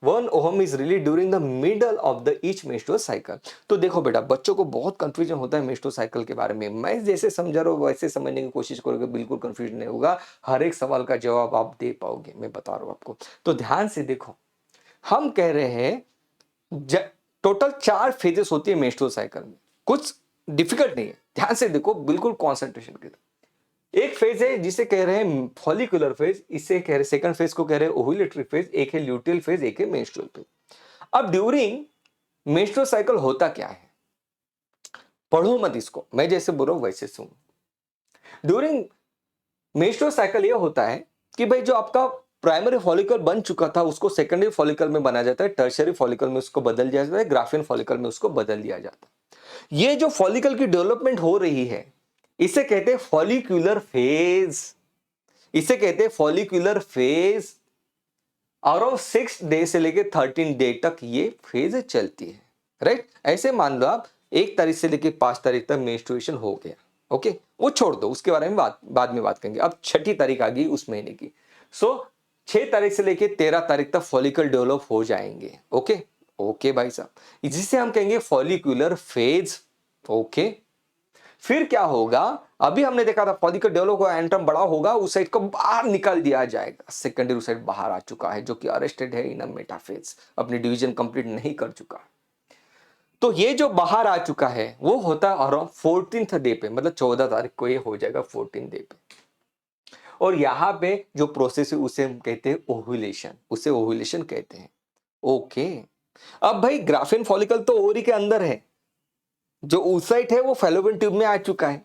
Speaker 1: 1 ohm is release during the middle of the each menstrual cycle. तो देखो बेटा, बच्चों को बहुत कंफ्यूजन होता है मेंस्ट्रुअल साइकिल के बारे में। मैं जैसे समझा रहा हूँ वैसे समझने की कोशिश करोगे, बिल्कुल कंफ्यूजन नहीं होगा, हर एक सवाल का जवाब आप दे पाओगे, मैं बता रहा हूँ आपको। तो ध्यान से देखो, हम कह रहे हैं टोटल 4 फेजेस होती है मेंस्ट्रुअल साइकिल में, कुछ डिफिकल्ट नहीं है, ध्यान से देखो, बिल्कुल कॉन्सेंट्रेशन के साथ। एक फेज है जिसे कह रहे हैं फॉलिकुलर फेज, इससे कह रहे सेकंड फेज को कह रहे हैं ओव्यूलेटरी फेज, एक है ल्यूटियल फेज, एक है मेंस्ट्रुअल फेज। अब ड्यूरिंग मेंस्ट्रुअल साइकिल होता क्या है, पढ़ो मत इसको, मैं जैसे बोल रहा हूं वैसे सुन। ड्यूरिंग मेंस्ट्रुअल साइकिल ये होता है कि भाई जो आपका प्राइमरी फॉलिकल बन चुका था उसको सेकेंडरी फॉलिकल में बना जाता है, टर्शियरी फॉलिकल में उसको बदल दिया जाता है, ग्राफियन फॉलिकल में उसको बदल दिया जाता है। ये जो फॉलिकल की डेवलपमेंट हो रही है इसे कहते हैं फॉलिक्यूलर फेज, इसे कहते हैं फॉलिक्यूलर फेज। अराउंड 6 डे से लेके 13 डे तक ये फेज चलती है, राइट। ऐसे मान लो आप 1 तारीख से लेके 5 तारीख तक मेंस्ट्रुएशन हो गया, ओके, वो छोड़ दो, उसके बारे में बाद में बात करेंगे। अब 6ठी तारीख आ गई उस महीने की, सो 6 तारीख से लेके 13 तारीख तक फॉलिकल डेवलप हो जाएंगे, ओके। ओके भाई साहब, जिसे हम कहेंगे फॉलिक्यूलर फेज, ओके। फिर क्या होगा, अभी हमने देखा था फॉलिकल डेवलप होगा, एंट्रम बड़ा होगा, उस साइड को बाहर निकाल दिया जाएगा, सेकेंडरी साइड बाहर आ चुका है जो कि अरेस्टेड है इन मेटाफेज, अपनी डिवीजन कंप्लीट नहीं कर चुका। तो ये जो बाहर आ चुका है वो होता है अराउंड 14th डे पे, मतलब 14 तारीख को ये हो जाएगा 14 डे पे। और यहाँ पे जो प्रोसेस है उसे हम कहते हैं ओव्यूलेशन, उसे ओव्यूलेशन कहते हैं, ओके। अब भाई ग्राफियन फॉलिकल तो ओवरी के अंदर है, जो oocyte है वो फैलोपियन ट्यूब में आ चुका है।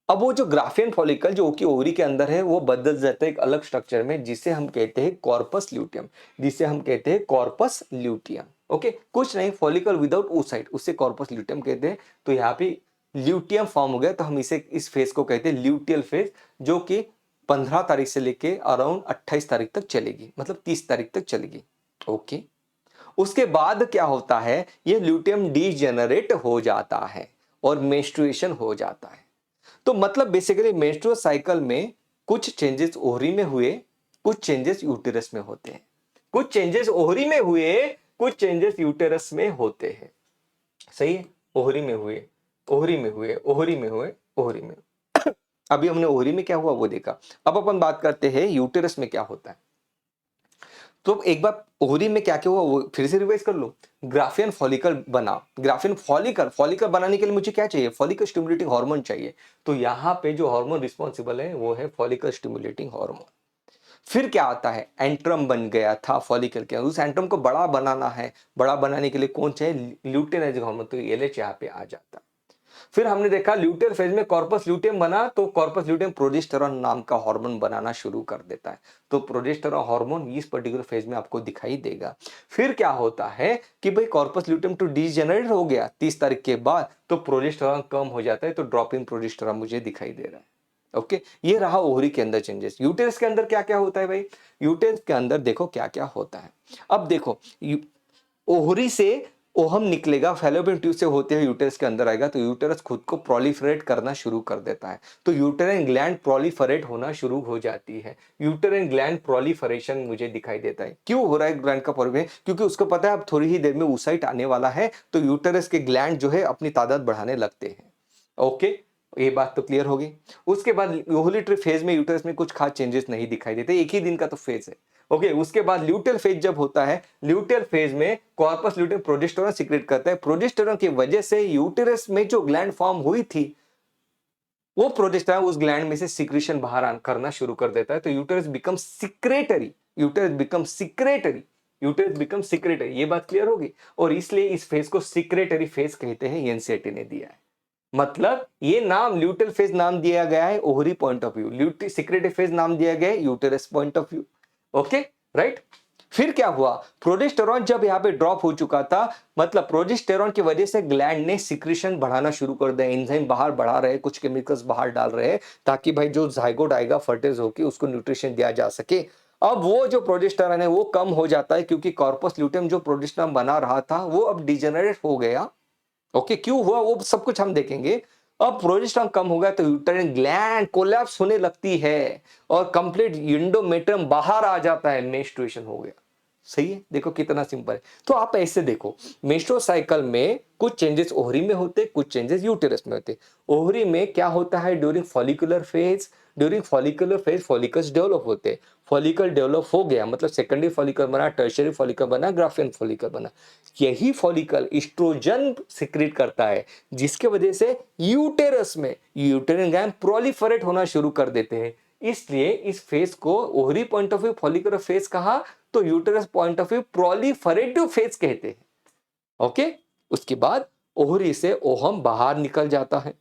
Speaker 1: अब वो जो ग्राफियन फॉलिकल जो कि ओवरी के अंदर है वो बदल जाता है एक अलग स्ट्रक्चर में, जिसे हम कहते हैं कॉर्पस ल्यूटियम, जिसे हम कहते हैं कॉर्पस ल्यूटियम, ओके। कुछ नहीं, फॉलिकल विदाउट oocyte, उससे कॉर्पस ल्यूटियम कहते हैं। तो यहाँ पे ल्यूटियम फॉर्म हो गया, तो हम इसे इस फेज को कहते हैं ल्यूटियल फेज, जो कि 15 तारीख से लेके अराउंड 28 तारीख तक चलेगी, मतलब 30 तारीख तक चलेगी, ओके। उसके बाद क्या होता है, ये ल्यूटियम डीजेनरेट हो जाता है और मेंस्ट्रुएशन हो जाता है। तो मतलब बेसिकली मेंस्ट्रुअल साइकिल में कुछ चेंजेस ओवरी में हुए, कुछ चेंजेस यूटेरस में होते हैं, कुछ चेंजेस ओवरी में हुए, कुछ चेंजेस यूटेरस में होते हैं, सही है। ओवरी में हुए, ओवरी में हुए, ओवरी में हुए, ओवरी में। अभी हमने ओवरी में क्या हुआ वो देखा, अब अपन बात करते हैं यूटेरस में क्या होता है। तो एक बार ओवरी में क्या क्या हुआ वो फिर से रिवाइज कर लो। ग्राफियन फॉलिकल बना, ग्राफियन फॉलिकल, फॉलिकल बनाने के लिए मुझे क्या चाहिए, फॉलिकल स्टिमुलेटिंग हार्मोन चाहिए। तो यहाँ पे जो हार्मोन रिस्पॉन्सिबल है वो है फॉलिकल स्टिमुलेटिंग हार्मोन। फिर क्या आता है, एंट्रम बन गया था फॉलिकल के, उस एंट्रम को बड़ा बनाना है, बड़ा बनाने के लिए कौन चाहिए, ल्यूटेनाइजिंग हार्मोन, तो एलएच यहाँ पे आ जाता है। फिर हमने देखा ल्यूटियल फेज में कॉर्पस ल्यूटियम बना, तो कॉर्पस ल्यूटियम प्रोजेस्टेरॉन नाम का हार्मोन बनाना शुरू कर देता है। तो प्रोजेस्टेरॉन हार्मोन इस पर्टिकुलर फेज में आपको दिखाई देगा। फिर क्या होता है कि भाई कॉर्पस ल्यूटियम टू डीजेनरेट हो गया 30 तारीख के बाद, तो प्रोजेस्टेरॉन कम हो जाता है, तो ड्रॉप इन प्रोजेस्टेरॉन मुझे दिखाई दे रहा है, ओके। ये रहा ओवरी के अंदर चेंजेस। यूटेरस के अंदर क्या क्या होता है भाई, यूटेरस के अंदर देखो क्या क्या होता है। अब देखो, ओवरी से ओहम निकलेगा, फैलोपियन ट्यूब से होते हुए यूटेरस के अंदर आएगा, तो यूटेरस खुद को प्रोलिफरेट करना शुरू कर देता है। तो यूटेराइन ग्लैंड प्रोलिफरेट होना शुरू हो जाती है। यूटेराइन ग्लैंड प्रोलिफरेशन मुझे दिखाई देता है। क्यों हो रहा है ग्लैंड का प्रोलिफरेशन, क्योंकि उसको पता है अब थोड़ी ही देर में oocyte आने वाला है, तो यूटेरस के ग्लैंड जो है अपनी तादाद बढ़ाने लगते हैं, ओके। ये बात तो क्लियर होगी। उसके बाद ओव्यूलेटरी फेज में यूटेरस में कुछ खास चेंजेस नहीं दिखाई देते, एक ही दिन का तो फेज है, ओके। उसके बाद ल्यूटियल फेज जब होता है, ल्यूटियल फेज में कॉर्पस ल्यूटियम प्रोजेस्टेरॉन सीक्रेट करता है, प्रोजेस्टेरॉन की वजह से यूटेरस में जो ग्लैंड फॉर्म हुई थी वो प्रोजेस्टेरॉन उस ग्लैंड में से सिक्रीशन बाहर करना शुरू कर देता है, तो uterus become secretory, uterus become secretory, uterus become secretory, ये बात क्लियर होगी। और इसलिए इस फेज को सिक्रेटरी फेज कहते हैं, एनसीईआरटी ने दिया है। मतलब ये नाम ल्यूटेल फेज नाम दिया गया है Ohri point of view, secretary phase नाम दिया गया है uterus point of view. Okay right. फिर क्या हुआ, प्रोजेस्टेरॉन जब यहाँ पे ड्रॉप हो चुका था, मतलब प्रोजेस्टेरॉन की वजह से ग्लैंड ने सिक्रीशन बढ़ाना शुरू कर दिया, एंजाइम बाहर बढ़ा रहे, कुछ केमिकल्स बाहर डाल रहे हैं ताकि भाई जो जाइगोट आएगा फर्टिलाइज होकर उसको न्यूट्रिशन दिया जा सके। अब वो जो प्रोजेस्टेरॉन है वो कम हो जाता है क्योंकि कॉर्पस ल्यूटेम जो प्रोजेस्टेरॉन बना रहा था वो अब डिजेनरेट हो गया। ओके क्यों हुआ वो सब कुछ हम देखेंगे। अब प्रोजेस्टेरॉन कम हो गया तो यूटेराइन ग्लैंड कोलैप्स होने लगती है और कंप्लीट एंडोमेट्रियम बाहर आ जाता है, मेंस्ट्रुएशन हो गया। सही है, देखो कितना सिंपल है। तो आप ऐसे देखो, मेंस्ट्रुअल साइकिल में कुछ चेंजेस ओवरी में होते, कुछ चेंजेस यूटेरस में होते। ओवरी में क्या होता है, during follicular phase, during follicular phase follicles develop होते हैं। फॉलिकल डेवलप हो गया मतलब सेकेंडरी फॉलिकल बना, टर्शियरी फॉलिकल बना, ग्राफियन फॉलिकल बना। यही फॉलिकल एस्ट्रोजन सिक्रीट करता है जिसके वजह से यूटेरस में यूटेरिन ग्लैंड प्रोलिफरेट होना शुरू कर देते हैं। इसलिए इस फेज को ovary point of view follicular phase कहा, तो uterus point of view proliferative phase कहते हैं। ओके, उसके बाद ओहरी से ओहम बाहर निकल जाता है,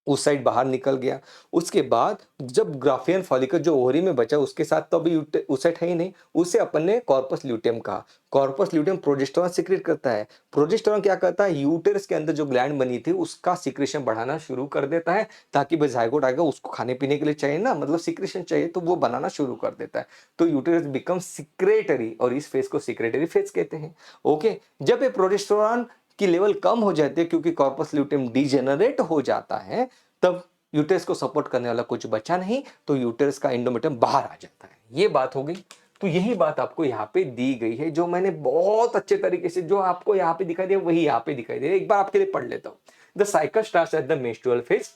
Speaker 1: उस साइड बाहर निकल गया। उसके बाद जब ग्राफियन फॉलिकल जो ओवरी में बचा उसके साथ तो अभी उस साइड है ही नहीं, उसे अपन ने कॉर्पस ल्यूटेम कहा। कॉर्पस ल्यूटेम प्रोजेस्टेरॉन सिक्रेट करता है। प्रोजेस्टेरॉन क्या करता है, यूटेरस के अंदर जो ग्लैंड बनी थी उसका सिक्रेशन बढ़ाना शुरू कर देता है ताकि बस जाइगोट आएगा उसको खाने पीने के लिए चाहिए ना, मतलब सिक्रेशन चाहिए तो वो बनाना शुरू कर देता है। तो यूटेरस बिकम सिक्रेटरी और इस फेज को सिक्रेटरी फेज कहते हैं। ओके, जब ये प्रोजेस्टेरॉन की लेवल कम हो जाती है क्योंकि कॉर्पस ल्यूटेम डिजेनरेट हो जाता है, तब यूटेरस को सपोर्ट करने वाला कुछ बचा नहीं, तो यूटेरस का एंडोमेट्रियम बाहर आ जाता है। ये बात हो गई। तो यही बात आपको यहाँ पे दी गई है, जो मैंने बहुत अच्छे तरीके से जो आपको यहाँ पे दिखाई दिया वही यहाँ पे दिखाई दे रहा है। एक बार आपके लिए पढ़ लेता हूँ। The cycle starts at the menstrual phase,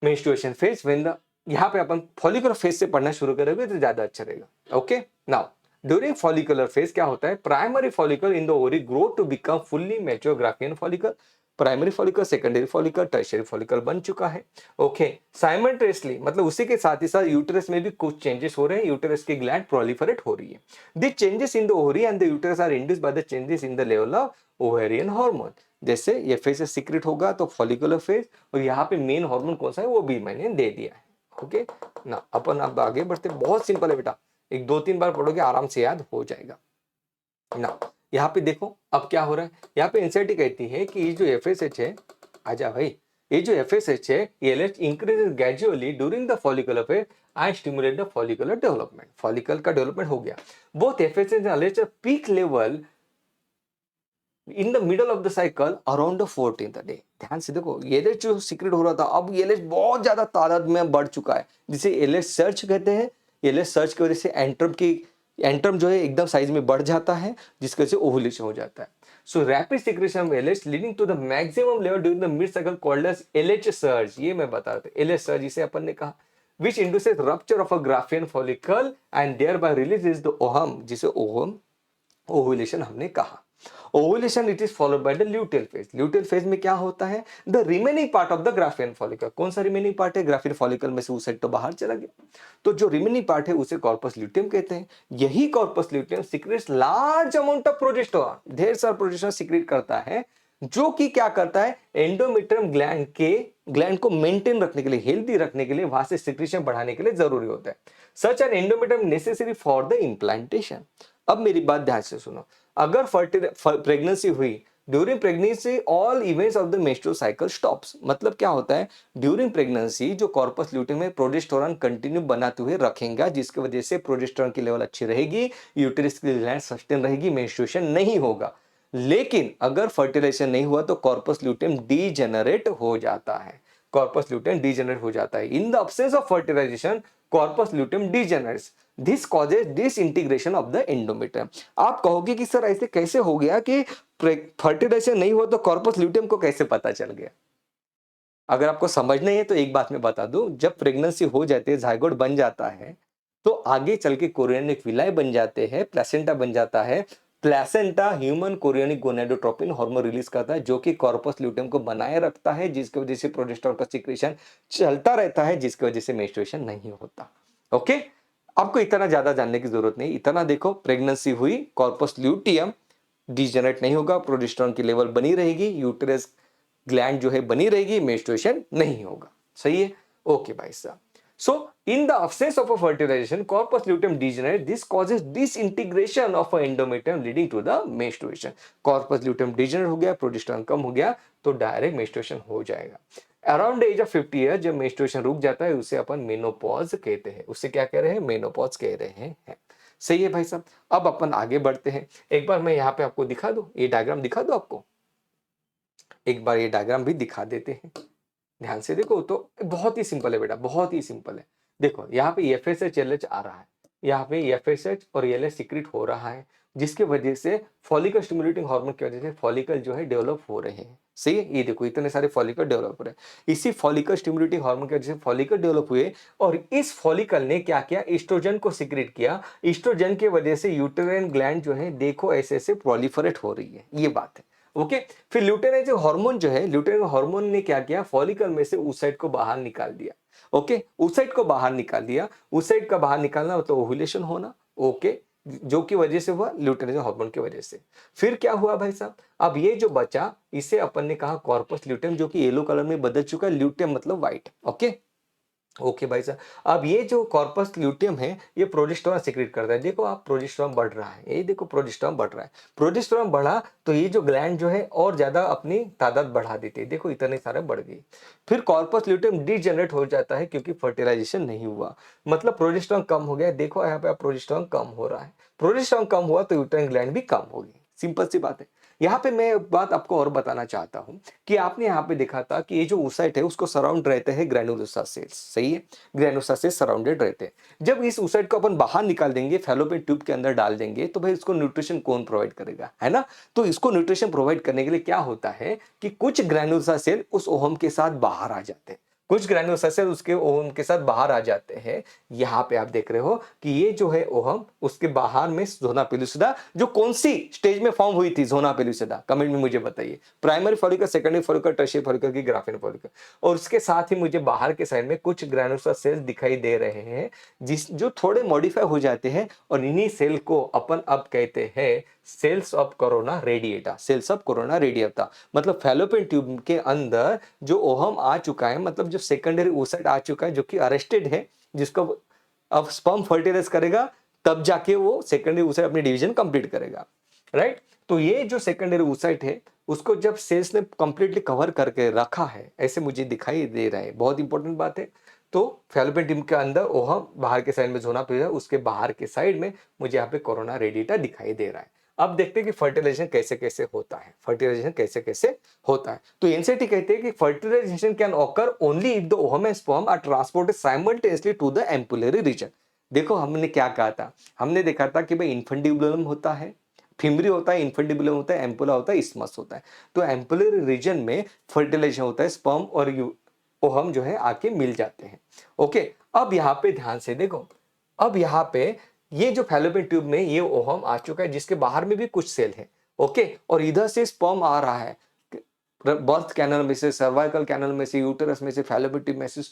Speaker 1: menstruation phase, when the, यहाँ पे अपन फॉलिकुलर फेज से पढ़ना शुरू करेंगे तो ज्यादा अच्छा रहेगा। Okay, now during follicular phase क्या होता है, primary follicle in the ovary grow to become fully mature Graafian follicle. Primary follicle, secondary follicle, tertiary follicle बन चुका है। ओके, साइमल्टेनियसली मतलब उसी के साथ ही साथ यूटेरस में भी कुछ चेंजेस हो रहे हैं, यूटेरस की ग्लैंड प्रोलिफरेट हो रही है। The changes in the ovary and the uterus are induced by the changes in the level of ovarian hormone. जैसे ये फेज से सीक्रेट होगा तो फॉलिकुलर फेज, और यहाँ पे मेन हार्मोन कौन सा है वो भी मैंने दे दिया है। ओके ना, अपन अब आगे बढ़ते, बहुत सिंपल है बेटा, एक दो तीन बार पढ़ोगे आराम से याद हो जाएगा ना। यहाँ पे देखो अब क्या हो रहा है, यहाँ पे एनसीईआरटी कहती है कि ये जो एफएसएच है, आजा भाई, ये जो एफएसएच है ये increases gradually during the follicular phase and stimulate the follicular development. Follicle का डेवलपमेंट हो गया। Both FSH and peak level in the middle of the cycle around the 14th day. ध्यान से देखो, ये जो सीक्रेट हो रहा था अब ये बहुत ज्यादा तादाद में बढ़ चुका है, जिसे एलएच सर्च कहते हैं। एलएच सर्च की वजह से एंट्रम जो है एकदम साइज में बढ़ जाता है, जिसकी वजह से ओवुलेशन हो जाता है। So rapid secretion of LH leading to the maximum level during the mid cycle called as LH surge. ये मैं बता रहा था, एलएच सर्ज इसे अपन ने कहा, which induces rupture of a Graafian follicle and thereby releases the ovum, जिसे ovum ovulation हमने कहा। Ovulation it is followed by the luteal phase. Luteal phase में क्या होता है, the remaining part of the Graafian follicle. कौन सा remaining part है, ग्राफियन फॉलिकल में से उस साइड तो बाहर चला गया, तो जो रिमेनिंग पार्ट है उसे कॉर्पस ल्यूटियम कहते हैं। यही corpus luteum secrets large amount of progesterone, ढेर सारा प्रोजेस्टेरॉन सीक्रेट करता है, जो कि क्या करता है, एंडोमेट्रियम ग्लैंड को मेंटेन रखने के लिए, हेल्दी रखने के लिए, वहां से सिक्रेशन बढ़ाने के लिए जरूरी होता है। Such an endometrium necessary for the implantation. अब मेरी बात ध्यान से सुनो, अगर प्रेगनेंसी हुई, during pregnancy all events of the menstrual cycle stops. मतलब क्या होता है, ड्यूरिंग प्रेगनेंसी जो कॉर्पस ल्यूटियम में प्रोजेस्टेरॉन कंटिन्यू बनाते हुए रखेगा, जिसकी वजह से प्रोजेस्टेरॉन की लेवल अच्छी रहेगी, यूटेरस की ग्लैंड सस्टेन रहेगी, मेंस्ट्रुएशन नहीं होगा। लेकिन अगर फर्टिलाइजेशन नहीं हुआ तो कॉर्पस ल्यूटियम डीजेनरेट हो जाता है, कॉर्पस ल्यूटियम डीजेनरेट हो जाता है। In the absence of fertilisation corpus luteum degenerates, this causes disintegration of the endometrium. आप कहोगे कि सर ऐसे कैसे हो गया कि फर्टिलाइजेशन नहीं हुआ तो कॉर्पस ल्यूटियम को कैसे पता चल गया। अगर आपको समझ नहीं है तो एक बात मैं बता दूं, जब प्रेगनेंसी हो जाती है, जाइगोट बन जाता है, तो आगे चल के कोरियनिक विलाई बन जाते हैं, प्लेसेंटा बन जाता है। Placenta human chorionic gonadotropin hormone release करता है, जो कि कॉर्पस ल्यूटियम को बनाए रखता है, जिसकी वजह से प्रोजेस्टेरॉन का सिक्रेशन चलता रहता है, जिसकी वजह से मेंस्ट्रुएशन नहीं होता। ओके, आपको इतना ज्यादा जानने की जरूरत नहीं, इतना देखो प्रेगनेंसी हुई, कॉर्पस ल्यूटियम डिजेनरेट नहीं होगा, प्रोजेस्टेरोन की लेवल बनी रहेगी, यूटेरस ग्लैंड जो है बनी रहेगी, मेंस्ट्रुएशन नहीं होगा। सही है, ओके भाई साहब। So, in the absence of a fertilization, corpus luteum degenerate. This causes disintegration of a endometrium leading to the menstruation. Corpus luteum degenerate हो गया, प्रोजेस्टेरोन कम हो गया, तो डायरेक्ट मेंस्ट्रुएशन हो जाएगा। अराउंड एज ऑफ 50 ईयर जब मेंस्ट्रुएशन रुक जाता है उसे अपन मेनोपॉज कहते हैं। उससे क्या कह रहे हैं? मेनोपॉज कह रहे हैं। सही है भाई साहब। अब अपन आगे बढ़ते हैं। एक बार मैं यहाँ पे आपको दिखा दूं, ये डायग्राम दिखा दूं आपको, एक बार ये डायग्राम भी दिखा देते हैं। ध्यान से देखो, तो बहुत ही सिंपल है बेटा, बहुत ही सिंपल है। देखो यहाँ पे एफएसएच एलएच आ रहा है, यहाँ पे एफएसएच और एलएच सीक्रेट हो रहा है, जिसके वजह से फॉलिकल स्टिमुलेटिंग हार्मोन की वजह से फॉलिकल जो है डेवलप हो रहे हैं। सही है, ये देखो इतने सारे फॉलिकल डेवलप हो रहे हैं। इसी फॉलिकल स्टिमुलेटिंग हार्मोन की वजह से फॉलिकल डेवलप हुए, और इस फॉलिकल ने क्या किया? एस्ट्रोजन को सीक्रेट किया। एस्ट्रोजन की वजह से यूटेराइन ग्लैंड जो है देखो ऐसे ऐसे प्रोलिफरेट हो रही है, ये बात है। ओके, फिर ल्यूटेनाइज हार्मोन जो है, ल्यूटेनाइज हार्मोन ने क्या किया? फॉलिकल में से oocyte को बाहर निकाल दिया। ओके, oocyte को बाहर निकाल दिया। oocyte का बाहर निकालना मतलब ओव्यूलेशन होना। ओके, जो की वजह से हुआ ल्यूटेनाइज हार्मोन की वजह से। फिर क्या हुआ भाई साहब? अब ये जो बचा इसे अपन ने कहा कॉर्पस ल्यूटेम, जो कि येलो कलर में बदल चुका है, ल्यूटेम मतलब व्हाइट। ओके, ओके भाई साहब। अब ये जो कॉर्पस ल्यूटियम है ये प्रोजेस्टेरोन सीक्रेट करता है। देखो आप, प्रोजेस्टेरोन बढ़ रहा है, ये देखो प्रोजेस्टेरोन बढ़ रहा है। प्रोजेस्टेरोन बढ़ा तो ये जो ग्लैंड जो है और ज्यादा अपनी तादाद बढ़ा देती है, देखो इतने सारे बढ़ गई। फिर कॉर्पस ल्यूटियम डीजेनरेट हो जाता है क्योंकि फर्टिलाइजेशन नहीं हुआ, मतलब प्रोजेस्टेरोन कम हो गया। देखो यहाँ पे प्रोजेस्टेरोन कम हो रहा है, प्रोजेस्टेरोन कम हुआ तो यूटेराइन ग्लैंड भी कम होगी। सिंपल सी बात है। यहाँ पे मैं एक बात आपको और बताना चाहता हूं कि आपने यहाँ पे देखा था कि ये जो oocyte है उसको सराउंड रहते हैं ग्रैनुलोसा सेल्स। सही है, ग्रैनुलोसा से सराउंडेड रहते हैं। जब इस oocyte को अपन बाहर निकाल देंगे, फैलोपियन ट्यूब के अंदर डाल देंगे, तो भाई इसको न्यूट्रिशन कौन प्रोवाइड करेगा? है ना। तो इसको न्यूट्रिशन प्रोवाइड करने के लिए क्या होता है कि कुछ ग्रैनुलोसा सेल उस ओहम के साथ बाहर आ जाते हैं, कुछ ग्रैनुलोसा सेल उसके ओहम के साथ बाहर आ जाते हैं। यहाँ पे आप देख रहे हो कि ये जो है ओहम, उसके बाहर में जोना पेलुसिडा, जो कौन सी स्टेज में फॉर्म हुई थी जोना पेलुसिडा, कमेंट में मुझे बताइए। Primary follicle, secondary follicle, tertiary follicle की ग्राफिन फॉलिकल। और उसके साथ ही मुझे बाहर के साइड में कुछ ग्रैनुलोसा सेल्स दिखाई दे रहे हैं जिस जो थोड़े मॉडिफाई हो जाते हैं, और इन्हीं सेल को अपन अब कहते हैं cells of corona radiata. Cells of corona radiata मतलब फैलोपियन ट्यूब के अंदर जो ओहम आ चुका है, मतलब जो सेकेंडरी oocyte आ चुका है, जो कि अरेस्टेड है, जिसको अब स्पर्म फर्टिलाइज करेगा, तब जाके वो सेकेंडरी oocyte अपनी डिवीजन कंप्लीट करेगा। राइट, तो ये जो सेकेंडरी oocyte है उसको जब सेल्स ने कंप्लीटली कवर करके रखा है, ऐसे मुझे दिखाई दे रहा है। बहुत इंपॉर्टेंट बात है। तो फैलोपियन ट्यूब के अंदर ओहम, बाहर के साइड में जोना पेलुसा, उसके बाहर के साइड में मुझे यहाँ पे कोरोना रेडिएटा दिखाई दे रहा है। अब देखते हैं कि फर्टिलाइजेशन कैसे कैसे होता है, फर्टिलाइजेशन कैसे कैसे होता है। तो एनसीईआरटी कहते हैं कि fertilisation can occur only if the ovum and sperm are transported simultaneously to the ampullary region. देखो हमने क्या कहा था, हमने देखा था कि भाई इन्फेंटिबुलम होता है, फिमरी होता है, इन्फेंटिबुलम होता है, एम्पुला होता है, इस्मस होता है। तो एम्पुलरी रीजन में फर्टिलाइजेशन होता है, स्पर्म और ओहम जो है आके मिल जाते हैं। ओके, अब यहाँ पे ध्यान से देखो, अब यहाँ पे ये जो फैलोपियन ट्यूब में ये ओहम आ चुका है, जिसके बाहर में भी कुछ सेल है। ओके, और इधर से स्पर्म आ रहा है, बर्थ कैनल में से, सर्वाइकल कैनल में से, यूटेरस में से, फैलोपियन ट्यूब में से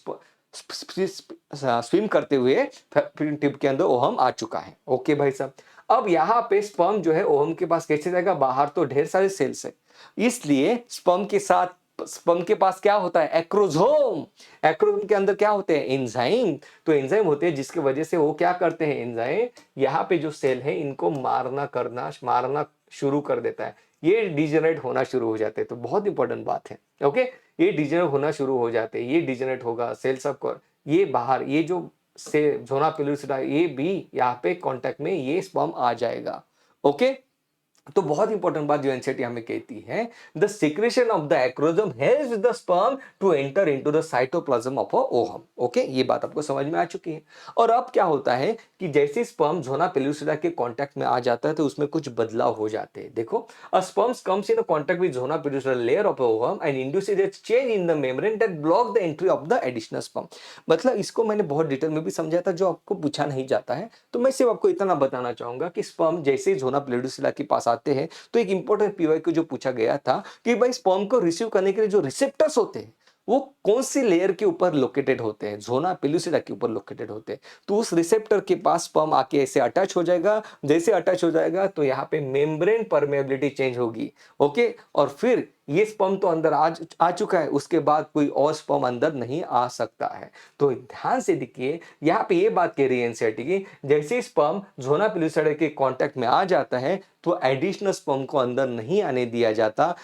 Speaker 1: स्विम करते हुए फैलोपियन ट्यूब के अंदर ओहम आ चुका है। ओके भाई साहब, अब यहाँ पे स्पर्म जो है ओहम के पास कैसे जाएगा? बाहर तो ढेर सारे सेल्स है, इसलिए स्पर्म के साथ स्पर्म के पास क्या होता है? एक्रोसोम। एक्रोसोम के अंदर क्या होते हैं? एंजाइम। तो एंजाइम होते हैं जिसकी वजह से वो क्या करते हैं? एंजाइम यहाँ पे जो सेल है इनको मारना शुरू कर देता है, ये डिजेनरेट होना शुरू हो जाते हैं। तो बहुत इंपॉर्टेंट बात है। ओके, ये डिजेनरेट होना शुरू हो जाते हैं, ये डिजेनरेट होगा, सेल सब ये बाहर, ये जो से जोना पेलुसिडा, ये भी यहाँ पे कांटेक्ट में ये स्पर्म आ जाएगा। ओके, तो बहुत इंपॉर्टेंट बात जो एनसीईआरटी हमें कहती है, the secretion of the acrosome helps the sperm to enter into the cytoplasm of a ovum. Okay, ये बात आपको समझ में आ चुकी है। और अब क्या होता है कि जैसे स्पर्म जोना पेलुसिडा के कांटेक्ट में आ जाता है तो उसमें कुछ बदलाव हो जाते हैं। देखो, a sperms comes in contact with zona pellucida layer of ovum and induces a change in the membrane that block the entry of the additional sperm. मतलब इसको मैंने बहुत डिटेल में भी समझा था, जो आपको पूछा नहीं जाता है, तो मैं सिर्फ आपको इतना बताना चाहूंगा कि स्पर्म जैसे ही जोना पेलुसिडा के पास आते हैं तो एक इंपॉर्टेंट पीवाई को जो पूछा गया था कि भाई स्पर्म को रिसीव करने के लिए जो रिसेप्टर्स होते हैं वो कौन सी लेयर के ऊपर लोकेटेड होते हैं, ज़ोना पेलुसिडा के ऊपर लोकेटेड होते हैं। तो उस रिसेप्टर के पास स्पर्म आके ऐसे अटैच हो जाएगा, जैसे अटैच हो जाएगा तो यहाँ पे मेम्ब्रेन परमेबिलिटी चेंज होगी, ओके। और फिर ये स्पर्म तो अंदर आ चुका है, उसके बाद कोई और स्पर्म अंदर नहीं आ सकता है। तो ध्यान से देखिए, यहाँ पे ये बात कह रही है एनसीईआरटी की, जैसे स्पर्म ज़ोना पेलुसिडा के कांटेक्ट में आ जाता है तो एडिशनल स्पर्म को अंदर नहीं आने दिया जाता।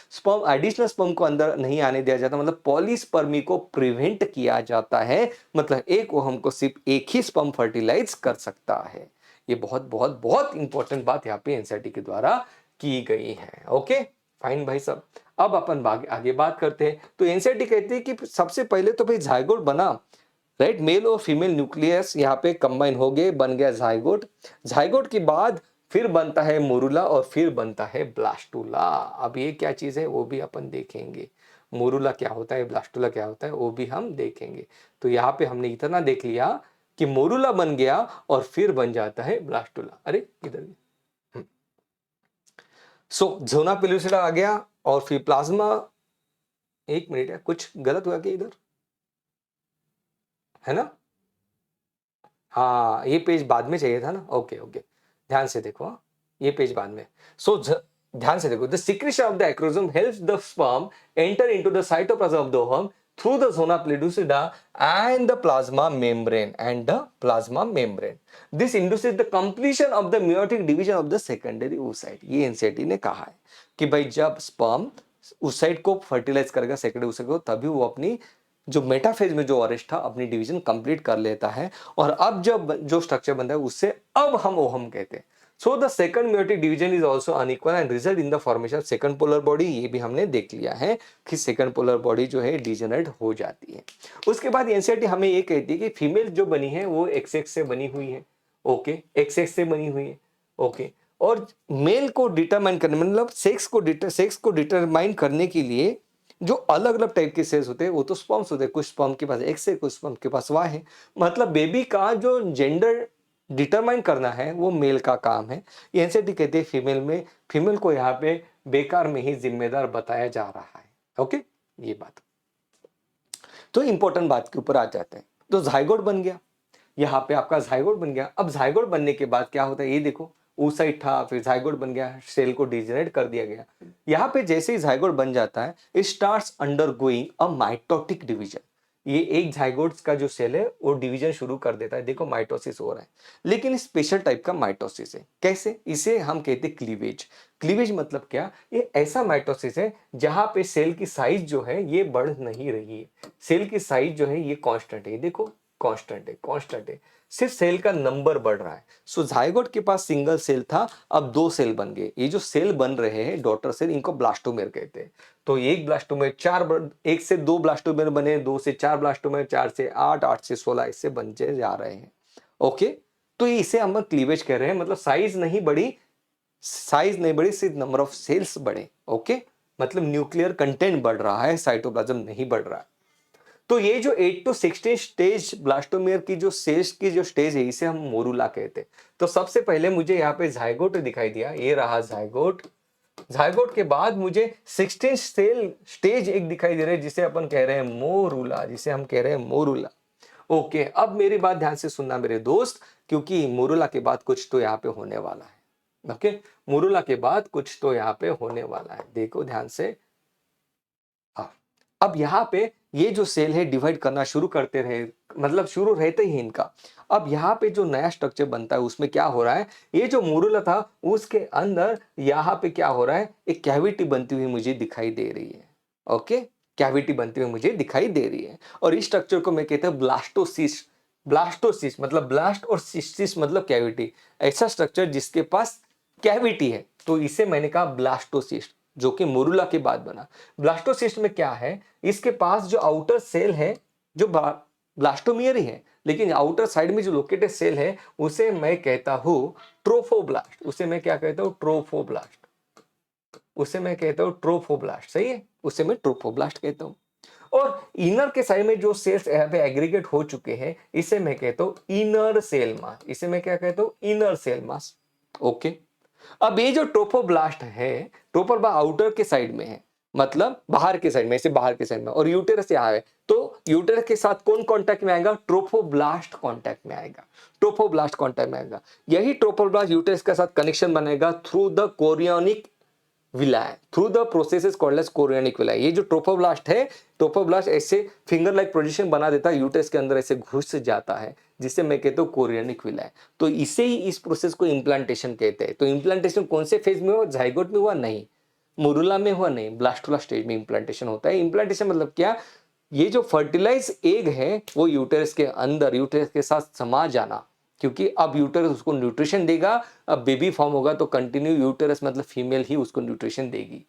Speaker 1: एडिशनल स्पर्म को अंदर नहीं आने दिया जाता, मतलब पॉलीस्पर्मी को प्रिवेंट किया जाता है। मतलब एक ओहम को सिर्फ एक ही स्पर्म फर्टिलाइज कर सकता है। ये बहुत बहुत बहुत इंपॉर्टेंट बात यहाँ पे एनसीईआरटी के द्वारा की गई है। ओके फाइन भाई साहब, अब अपन आगे बात करते हैं। तो एनसीईआरटी कहती है कि सबसे पहले तो भाई जाइगोट बना, राइट, मेल और फीमेल न्यूक्लियस यहाँ पे कंबाइन हो गए, बन गया जाइगोट। जाइगोट के बाद फिर बनता है मोरूला और फिर बनता है ब्लास्टूला। अब ये क्या चीज है वो भी अपन देखेंगे, मोरूला क्या होता है, ब्लास्टूला क्या होता है वो भी हम देखेंगे। तो यहाँ पे हमने इतना देख लिया कि मोरूला बन गया और फिर बन जाता है ब्लास्टूला। अरे इधर सो ज़ोना पेलुसिडा आ गया और फिर प्लाज्मा, एक मिनट है, कुछ गलत हुआ क्या इधर, है ना? हाँ ये पेज बाद में चाहिए था ना, ओके ओके, ध्यान से देखो, हाँ, ये पेज बाद में। सो ध्यान से देखो, the secretion of the acrosome helps the sperm enter into the cytoplasm of the ovum through the zona pellucida and the plasma membrane. This induces the completion of the meiotic division of the secondary oocyte. ये NCERT ने कहा है कि भाई जब sperm oocyte को fertilise करेगा secondary oocyte को, तभी वो अपनी जो मेटाफेज में जो अरेस्ट था अपनी डिवीजन कंप्लीट कर लेता है। और अब जब जो स्ट्रक्चर बनता है उससे अब हम ओहम कहते हैं। So the second meiotic division is also unequal and result in the formation of second polar body. ये भी हमने देख लिया है कि सेकंड पोलर बॉडी जो है डिजेनरेट हो जाती है। उसके बाद एनसीईआरटी हमें ये कहती है कि फीमेल जो बनी है वो एक्स से बनी हुई है, ओके, एक्स से बनी हुई है, ओके। और मेल को डिटरमाइन करने, मतलब सेक्स को डिटरमाइन करने के लिए जो अलग अलग टाइप के सेल्स होते हैं वो तो स्पर्म्स होते हैं, कुछ स्पर्म के पास एक्स है, कुछ स्पर्म के पास वाई है। मतलब बेबी का जो जेंडर डिटरमाइन करना है वो मेल का काम है। एनसीईआरटी कहते हैं फीमेल को यहाँ पे बेकार में ही जिम्मेदार बताया जा रहा है, ओके। ये बात तो इंपॉर्टेंट बात के ऊपर आ जाते हैं। तो जाइगोट बन गया, यहाँ पे आपका जाइगोट बन गया। अब जाइगोट बनने के बाद क्या होता है ये देखो, oocyte था, फिर जाइगोट बन गया, सेल को डिजेनरेट कर दिया गया। यहाँ पे जैसे ही जाइगोट बन जाता है, it starts undergoing a mitotic division. ये एक जाइगोट्स का जो सेल है वो डिवीजन शुरू कर देता है, देखो माइटोसिस हो रहा है, लेकिन स्पेशल टाइप का माइटोसिस है। कैसे? इसे हम कहते हैं क्लीवेज। क्लीवेज मतलब क्या? ये ऐसा माइटोसिस है जहां पे सेल की साइज जो है ये बढ़ नहीं रही है, सेल की साइज जो है ये कांस्टेंट है, देखो कांस्टेंट है, सिर्फ सेल का नंबर बढ़ रहा है। सो जाइगोट के पास सिंगल सेल था, अब दो सेल बन गए। ये जो सेल बन रहे हैं डॉटर सेल, इनको ब्लास्टोमेर कहते हैं। तो एक ब्लास्टोमेर एक से दो ब्लास्टोमेर बने, दो से चार ब्लास्टोमेर, चार से आठ, आठ से 16 इससे बनते जा रहे हैं, ओके। तो इसे हम क्लीवेज कह रहे हैं, मतलब साइज नहीं बढ़ी, सिर्फ नंबर ऑफ सेल्स बढ़े, ओके। मतलब न्यूक्लियर कंटेंट बढ़ रहा है, साइटोप्लाज्म नहीं बढ़ रहा है। तो ये जो 8 to 16 स्टेज ब्लास्टोमेयर की जो सेल्स की जो स्टेज है इसे हम मोरूला कहते हैं। तो सबसे पहले मुझे यहाँ पे जाइगोट दिखाई दिया, ये रहा जाइगोट। जाइगोट के बाद मुझे 16 सेल स्टेज एक दिखाई दे रहा है जिसे अपन कह रहे हैं मोरूला, ओके। अब मेरी बात ध्यान से सुनना मेरे दोस्त, क्योंकि मोरूला के बाद कुछ तो यहाँ पे होने वाला है, ओके। मोरूला के बाद कुछ तो यहाँ पे होने वाला है, देखो ध्यान से। हाँ, अब यहाँ पे ये जो सेल है डिवाइड करना शुरू करते रहे, मतलब शुरू रहते ही इनका। अब यहाँ पे जो नया स्ट्रक्चर बनता है उसमें क्या हो रहा है, ये जो मोरूला था उसके अंदर यहाँ पे क्या हो रहा है, एक कैविटी बनती हुई मुझे दिखाई दे रही है, ओके। कैविटी बनती हुई मुझे दिखाई दे रही है और इस स्ट्रक्चर को मैं कहता हूँ ब्लास्टोसिस्ट। ब्लास्टोसिस्ट मतलब ब्लास्ट और सिस्टिस मतलब कैविटी, ऐसा स्ट्रक्चर जिसके पास कैविटी है, तो इसे मैंने कहा ब्लास्टोसिस्ट, जो कि मोरूला के बाद बना। ब्लास्टोसिस्ट में क्या है, इसके पास जो आउटर सेल है जो ब्लास्टोमियर ही है, लेकिन आउटर साइड में जो लोकेटेड सेल है उसे मैं कहता हूं ट्रोफोब्लास्ट। उसे मैं क्या कहता हूं, ट्रोफोब्लास्ट, सही है, उसे मैं ट्रोफोब्लास्ट कहता हूं। और इनर के साइड में जो सेल्स यहाँ पे एग्रीगेट हो चुके हैं इसे मैं कहता हूं इनर सेल मास, इसे मैं क्या कहता हूं, इनर सेल मास, ओके। अब ये जो ट्रोफोब्लास्ट है, ट्रोफोब्लास्ट आउटर के साइड में है, मतलब बाहर के साइड में, ऐसे बाहर के साइड में, और यूटेरस यहाँ है, तो यूटेरस के साथ कौन कांटेक्ट में आएगा? ट्रोफोब्लास्ट कांटेक्ट में आएगा, ट्रोफोब्लास्ट कांटेक्ट में आएगा। यही ट्रोफोब्लास्ट यूटेरस के साथ कनेक्शन बनेगा through the chorionic villi, through the process called as chorionic villi. ये जो ट्रोफोब्लास्ट है, ट्रोफोब्लास्ट ऐसे फिंगर लाइक पोजीशन बना देता है, यूटेरस के अंदर ऐसे घुस जाता है, जिसे मैं कहता हूँ कोरियोनिक विलाय। तो इसे ही, इस प्रोसेस को इम्प्लांटेशन कहते हैं। तो इम्प्लांटेशन कौन से फेज में हुआ? जाइगोट में हुआ? नहीं। मोरुला में हुआ? नहीं। ब्लास्टुला स्टेज में इम्प्लांटेशन होता है। इम्प्लांटेशन मतलब क्या? ये जो फर्टिलाइज एग है वो यूटेरस के अंदर, यूटेरस के साथ समा जाना, क्योंकि अब यूटेरस उसको न्यूट्रिशन देगा। अब बेबी फॉर्म होगा तो कंटिन्यू यूटेरस मतलब फीमेल ही उसको न्यूट्रिशन देगी।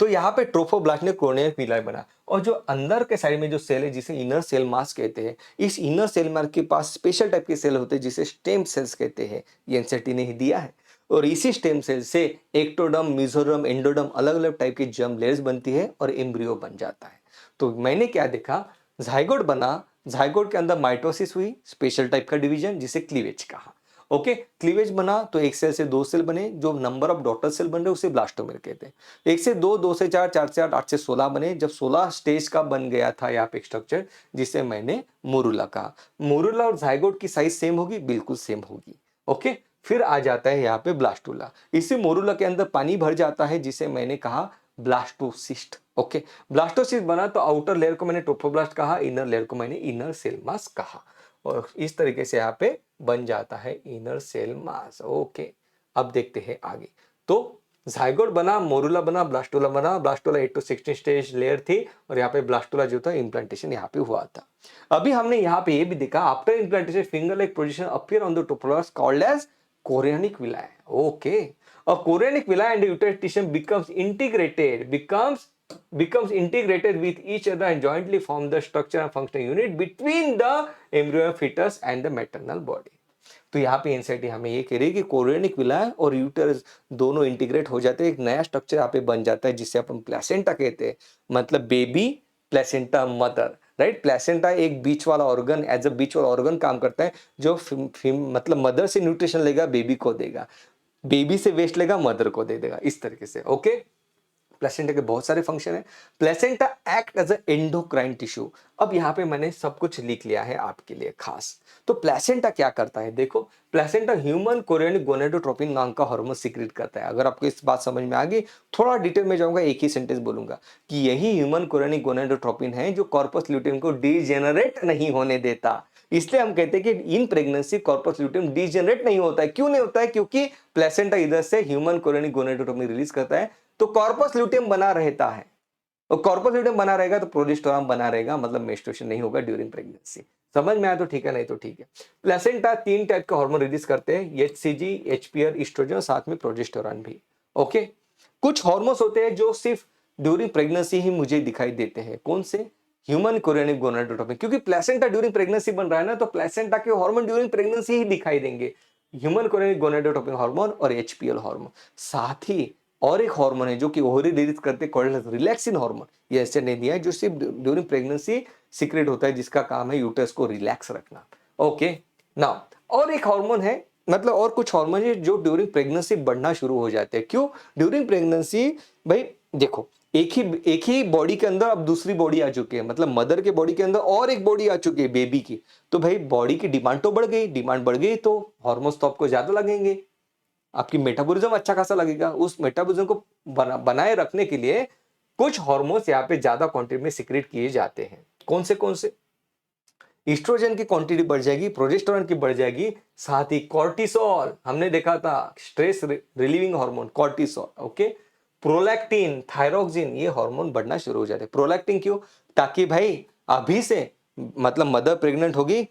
Speaker 1: तो यहाँ पे ट्रोफोब्लास्ट ने कोरियोनिक विलाय बना। और जो अंदर के साइड में जो सेल है, जिसे इनर सेल मास कहते हैं, इस इनर सेल मास के पास स्पेशल टाइप के सेल होते हैं जिसे स्टेम सेल्स कहते हैं। ये एनसीईआरटी ने ही दिया है। और इसी स्टेम सेल से एक्टोडर्म, मेसोडर्म, एंडोडर्म अलग अलग टाइप की जर्म लेयर्स बनती है और एम्ब्रियो बन जाता है। तो मैंने क्या देखा? जाइगोट बना, जाइगोट के अंदर माइटोसिस हुई, स्पेशल टाइप का डिवीजन जिसे क्लीवेज कहा। ओके, क्लीवेज बना तो एक सेल से दो सेल बने, जो नंबर ऑफ डॉटर सेल बन रहे उसे ब्लास्टोमेर कहते हैं। एक से दो, दो से चार, चार से आठ, आठ से 16 बने। जब 16 स्टेज का बन गया था यहाँ पे स्ट्रक्चर, जिसे मैंने मोरुला कहा। मोरुला और जाइगोट की साइज सेम होगी? बिल्कुल सेम होगी। ओके, फिर आ जाता है यहाँ पे ब्लास्टुला। इसी मोरुला के अंदर पानी भर जाता है, जिसे मैंने कहा ब्लास्टोसिस्ट। ओके, ब्लास्टोसिस्ट बना तो आउटर लेयर को मैंने ट्रोफोब्लास्ट कहा, इनर लेयर को मैंने इनर सेल मास कहा। और इस तरीके से यहाँ पे बन जाता है इनर सेल मास। ओके, अब देखते हैं आगे। तो जाइगोट बना, मोरुला बना, ब्लास्टुला बना। ब्लास्टुला 8 to 16 स्टेज लेयर थी, और यहाँ पे ब्लास्टुला जो था इम्प्लांटेशन यहाँ पे हुआ था। अभी हमने यहाँ पे ये भी देखा, after implantation finger like position appear on the trophoblast called as chorionic villi. Okay, और chorionic villi and uterus tissue becomes integrated with each other and jointly form the structure and functional unit between the embryo fetus and the maternal body। तो यहाँ पे NCERT हमें ये कह रही है कि कोरियोनिक विलाय और यूटेरस दोनों इंटीग्रेट हो जाते हैं, एक नया स्ट्रक्चर यहाँ पे बन जाता है, जिसे अपन प्लेसेंटा कहते हैं। मतलब baby, placenta, mother, right. Placenta एक बीच वाला ऑर्गन, एज अ बीच वाला ऑर्गन काम करता है, जो मतलब मदर से न्यूट्रिशन लेगा, बेबी को देगा, बेबी से वेस्ट लेगा, मदर को दे देगा, इस तरीके से। ओके, प्लेसेंटा के बहुत सारे फंक्शन है। Placenta act as a endocrine tissue. अब यहाँ पे मैंने सब कुछ लिख लिया है आपके लिए खास। तो प्लेसेंटा क्या करता है? देखो, प्लेसेंटा ह्यूमन कोरियोनिक गोनेडोट्रोपिन नाम का हार्मोन सीक्रेट करता है। अगर आपको इस बात समझ में आ गई, थोड़ा डिटेल में जाऊंगा, एक ही सेंटेंस बोलूंगा कि यही ह्यूमन कोरियोनिक गोनेडोट्रोपिन है जो कॉर्पस ल्यूटियम को डीजेनरेट नहीं होने देता। इसलिए हम कहते हैं कि in pregnancy corpus luteum degenerate नहीं होता है। क्यों नहीं होता है? क्योंकि प्लेसेंटा इधर से ह्यूमन कोरियोनिक गोनेडोट्रोपिन रिलीज करता है, तो कॉर्पस ल्यूटियम बना रहता है। और कॉर्पस ल्यूटियम बना रहेगा तो प्रोजेस्टेरोन बना रहेगा, मतलब मेंस्ट्रुएशन नहीं होगा ड्यूरिंग प्रेगनेंसी। समझ में आया तो ठीक है, नहीं तो ठीक है। प्लेसेंटा 3 टाइप के हार्मोन रिलीज करते हैं, एचसीजी, एचपीआर, ईस्ट्रोजन, साथ में प्रोजेस्टेरोन भी। ओके, कुछ हार्मोन्स होते हैं जो सिर्फ ड्यूरिंग प्रेगनेंसी ही मुझे दिखाई देते हैं। कौन से? Human chorionic gonadotropin. क्योंकि प्लेसेंटा ड्यूरिंग प्रेगनेंसी बन रहा है ना, तो प्लेसेंटा के हार्मोन ड्यूरिंग प्रेगनेंसी ही दिखाई देंगे। ह्यूमन कोरियोनिक गोनाडोट्रोपिन हार्मोन और एचपीएल हार्मोन। साथ ही और एक हार्मोन है जो कि ओवरी रिलीज करते हैं, रिलैक्सिन हार्मोन। ये ऐसे नहीं दिया है, जो सिर्फ ड्यूरिंग प्रेगनेंसी सीक्रेट होता है, जिसका काम है यूटरस को रिलैक्स रखना। ओके, नाउ और एक हार्मोन है, मतलब और कुछ हार्मोन है जो ड्यूरिंग प्रेगनेंसी बढ़ना शुरू हो जाते हैं। क्यों? ड्यूरिंग प्रेगनेंसी, भाई देखो, एक ही बॉडी के अंदर अब दूसरी बॉडी आ चुकी है, मतलब मदर के बॉडी के अंदर और एक बॉडी आ चुकी है बेबी की। तो भाई बॉडी की डिमांड तो बढ़ गई, डिमांड बढ़ गई तो हार्मोन्स तो आपको ज्यादा लगेंगे, आपकी मेटाबॉलिज्म अच्छा खासा लगेगा। उस मेटाबॉलिज्म को बनाए रखने के लिए कुछ हार्मोन्स यहाँ पे ज्यादा क्वांटिटी में सिक्रेट किए जाते हैं। कौन से? ईस्ट्रोजन की क्वांटिटी बढ़ जाएगी, प्रोजेस्टेरोन की बढ़ जाएगी, साथ ही कॉर्टिसोल, हमने देखा था stress relieving hormone cortisol. Okay, prolactin, thyroxine, ये हार्मोन बढ़ना शुरू हो जाते हैं। प्रोलैक्टिन क्यों? ताकि भाई अभी से, मतलब मदर प्रेग्नेंट होगी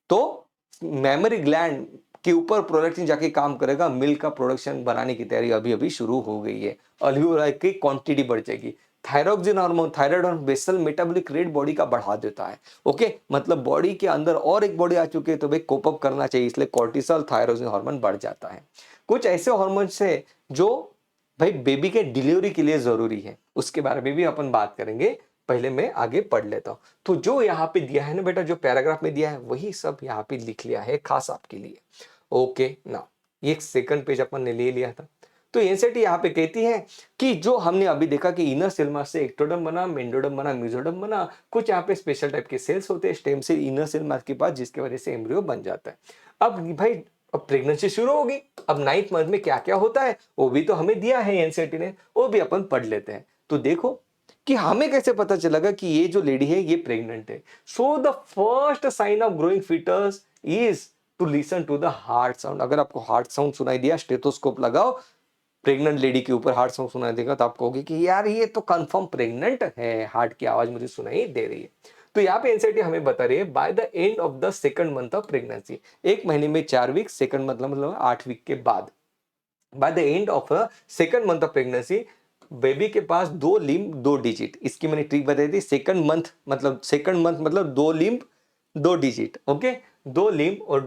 Speaker 1: तो मेमोरी ग्लैंड के ऊपर प्रोलैक्टिन जाके काम करेगा, मिल्क का प्रोडक्शन बनाने की तैयारी अभी अभी शुरू हो गई है, अल्वियोलाई की क्वांटिटी बढ़ जाएगी। थायरोक्सिन हार्मोन, थायराइड और बेसल मेटाबॉलिक रेट बॉडी का बढ़ा देता है। ओके, मतलब बॉडी के अंदर और एक बॉडी आ चुकी है तो भाई कोप अप करना चाहिए, इसलिए कॉर्टिसोल, थायरोक्सिन हार्मोन बढ़ जाता है। कुछ ऐसे हार्मोन्स है जो भाई बेबी के डिलीवरी के लिए जरूरी है, उसके बारे में भी अपन बात करेंगे। पहले मैं आगे पढ़ लेता हूं। तो जो यहाँ पे दिया है ना बेटा, जो पैराग्राफ में दिया है वही सब यहाँ पे लिख लिया है खास आपके लिए। ओके, ना ये सेकंड पेज अपन ने ले लिया था। तो एनसीईआरटी यहाँ पे कहती है कि जो हमने अभी देखा कि इनर सेल मास से एक्टोडर्म बना, मेंडोडर्म बना, मेसोडर्म बना, कुछ यहाँ पे स्पेशल टाइप के सेल्स होते हैं stem cell inner cell mass के पास, जिसकी वजह से एम्ब्रियो बन जाता है। अब भाई अब प्रेगनेंसी शुरू होगी, अब 9th मंथ में क्या क्या होता है वो भी तो हमें दिया है एनसीईआरटी ने, वो भी अपन पढ़ लेते हैं। तो देखो कि हमें कैसे पता चलेगा कि ये जो लेडी है ये प्रेग्नेंट है। So the first sign of growing foetus is to listen to the heart sound. अगर आपको हार्ट साउंड सुनाई दिया, स्टेथोस्कोप लगाओ, प्रेग्नेंट लेडी के ऊपर हार्ट साउंड सुनाई देगा, तो आप कहोगे कि यार ये तो कंफर्म प्रेग्नेंट है, हार्ट की आवाज मुझे सुनाई दे रही है। तो यहाँ पे एनसीईआरटी हमें बता रही है by the end of the second month of pregnancy, 1 महीने में 4 वीक, सेकंड मतलब 8 वीक के बाद, bye the end of a second month of pregnancy baby के पास 2 लिम्ब 2 डिजिट। इसकी मैंने ट्रिक बताई थी, सेकंड मंथ मतलब 2 लिम्ब 2 डिजिट, ओके, 2 लिम्ब और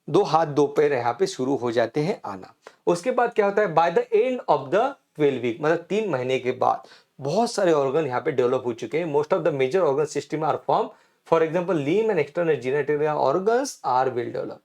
Speaker 1: दो हाथ 2 पैर यहाँ पे शुरू हो जाते हैं आना। उसके बाद क्या होता है, by the end of the 12 week मतलब 3 महीने के बाद बहुत सारे ऑर्गन यहाँ पे डेवलप हो चुके हैं। Most of the major organ system are form, for example limb and external genital organs are well develop.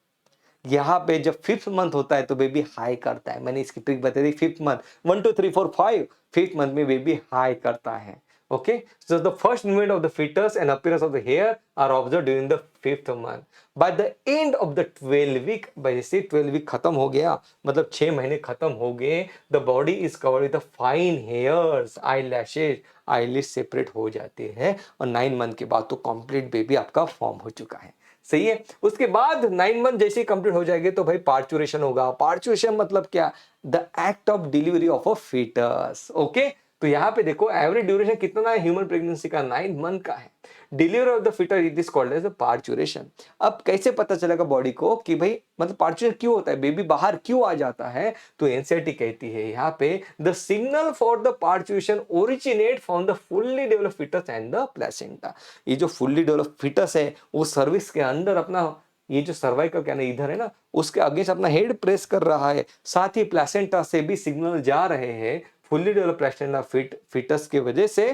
Speaker 1: यहाँ पे जब 5th मंथ होता है तो बेबी हाई करता है, मैंने इसकी ट्रिक बताई थी। 5th मंथ 1 2 3 4 5 5th मंथ में बेबी हाई करता है, okay. So the first movement of the foetus and appearance of the hair are observe during the 5th month. By the end of the 12 week, जैसे 12 week खत्म हो गया मतलब 6 महीने खत्म हो गए, the body is covered with the fine hairs, eye lashes, eyelid separate हो जाते हैं, और 9 मंथ के बाद तो कंप्लीट बेबी आपका फॉर्म हो चुका है। सही है। उसके बाद 9 मंथ जैसे ही कंप्लीट हो जाएंगे तो भाई पार्चुरेशन होगा। पार्चुरेशन मतलब क्या, the act of delivery of a foetus, okay. तो यहाँ पे देखो एवरेज ड्यूरेशन कितना है ह्यूमन प्रेगनेंसी का, 9 मंथ का है। Delivery of the foetus it is called as parturition. अब कैसे पता चलेगा बॉडी को कि भाई मतलब पार्चुरेशन क्यों होता है, बेबी बाहर क्यों आ जाता है, तो एनसीईआरटी कहती है यहाँ पे the signal for the parturition originate from the fully developed foetus and the placenta. ये जो फुल्ली डेवलप्ड फीटस है वो सर्विस के अंदर अपना ये जो सर्वाइकल क्या ना इधर है ना, उसके अगेंस्ट अपना हेड प्रेस कर रहा है, साथ ही प्लेसेंटा से भी सिग्नल जा रहे हैं। फुल्ली डेवलप्ड प्लेसेंटा फीटस के वजह से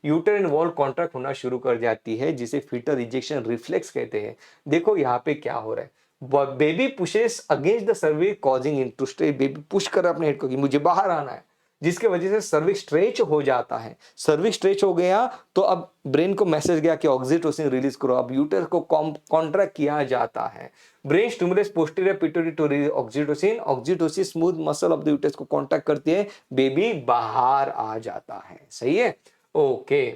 Speaker 1: यूटेराइन वॉल कॉन्ट्रैक्ट होना शुरू कर जाती है, जिसे फीटल रिजेक्शन रिफ्लेक्स कहते हैं। देखो यहाँ पे क्या हो रहा है, baby pushes against the cervix causing it to stretch. Baby push कर अपने हेड को कि मुझे बाहर आना है, जिसके वजह से सर्विक्स स्ट्रेच हो जाता है। सर्विक्स स्ट्रेच हो गया तो अब ब्रेन को मैसेज गया कि ऑक्सीटोसिन रिलीज करो, अब यूटर को कॉन्ट्रैक्ट किया जाता है। Brain stimulates posterior pituitary to release oxytocin, oxytocin smooth muscle of the uterus को कॉन्ट्रैक्ट करती है, बेबी बाहर आ जाता है। सही है, okay.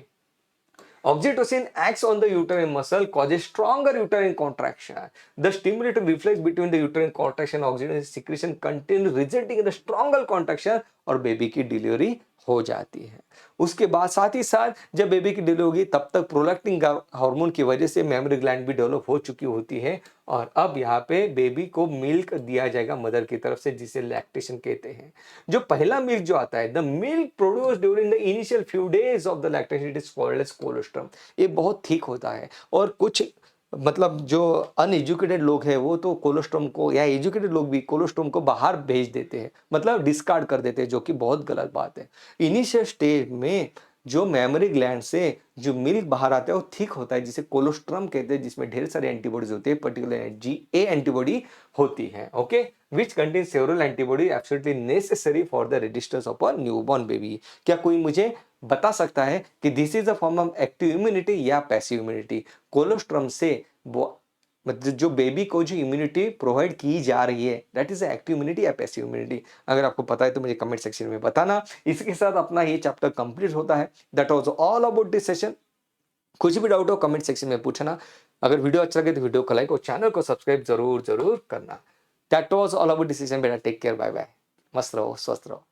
Speaker 1: Oxytocin acts on the uterine muscle, causes stronger uterine contraction. The stimulative reflex between the uterine contraction and oxytocin secretion continues, resulting in the stronger contraction और बेबी की डिलीवरी हो जाती है। उसके बाद साथ ही साथ जब बेबी की डिलीवरी होगी तब तक प्रोलैक्टिन हार्मोन की वजह से मेमोरी ग्लैंड भी डेवलप हो चुकी होती है, और अब यहाँ पे बेबी को मिल्क दिया जाएगा मदर की तरफ से, जिसे लैक्टेशन कहते हैं। जो पहला मिल्क जो आता है, the milk produced during the initial few days of the lactation, it is called as colostrum. ये बहुत थिक होता है, और कुछ मतलब जो अनएजुकेटेड लोग हैं वो तो कोलोस्ट्रम को, या एजुकेटेड लोग भी कोलोस्ट्रम को बाहर भेज देते हैं, मतलब डिस्कार्ड कर देते हैं, जो कि बहुत गलत बात है। इनिशियल स्टेज में जो मेमोरी ग्लैंड से जो मिल्क बाहर आता है वो थिक होता है, जिसे कोलोस्ट्रम कहते हैं, जिसमें ढेर सारे एंटीबॉडीज होते हैं, पर्टिकुलर GA एंटीबॉडी होती है, okay, which contain several antibody absolutely necessary for the resistance of a newborn baby. क्या कोई मुझे बता सकता है कि this is a form of active immunity या पैसिव इम्यूनिटी? कोलोस्ट्रम से मतलब जो बेबी को जो इम्यूनिटी प्रोवाइड की जा रही है, दैट इज एक्टिव इम्यूनिटी या पैसिव इम्यूनिटी? अगर आपको पता है तो मुझे कमेंट सेक्शन में बताना। इसके साथ अपना ये चैप्टर कंप्लीट होता है। That was all about this session. कुछ भी डाउट हो कमेंट सेक्शन में पूछना। अगर वीडियो अच्छा लगे तो वीडियो को लाइक और चैनल को सब्सक्राइब जरूर जरूर करना। That was all about this session. बेटा टेक केयर, बाय बाय, मस्त रहो, स्वस्थ रहो।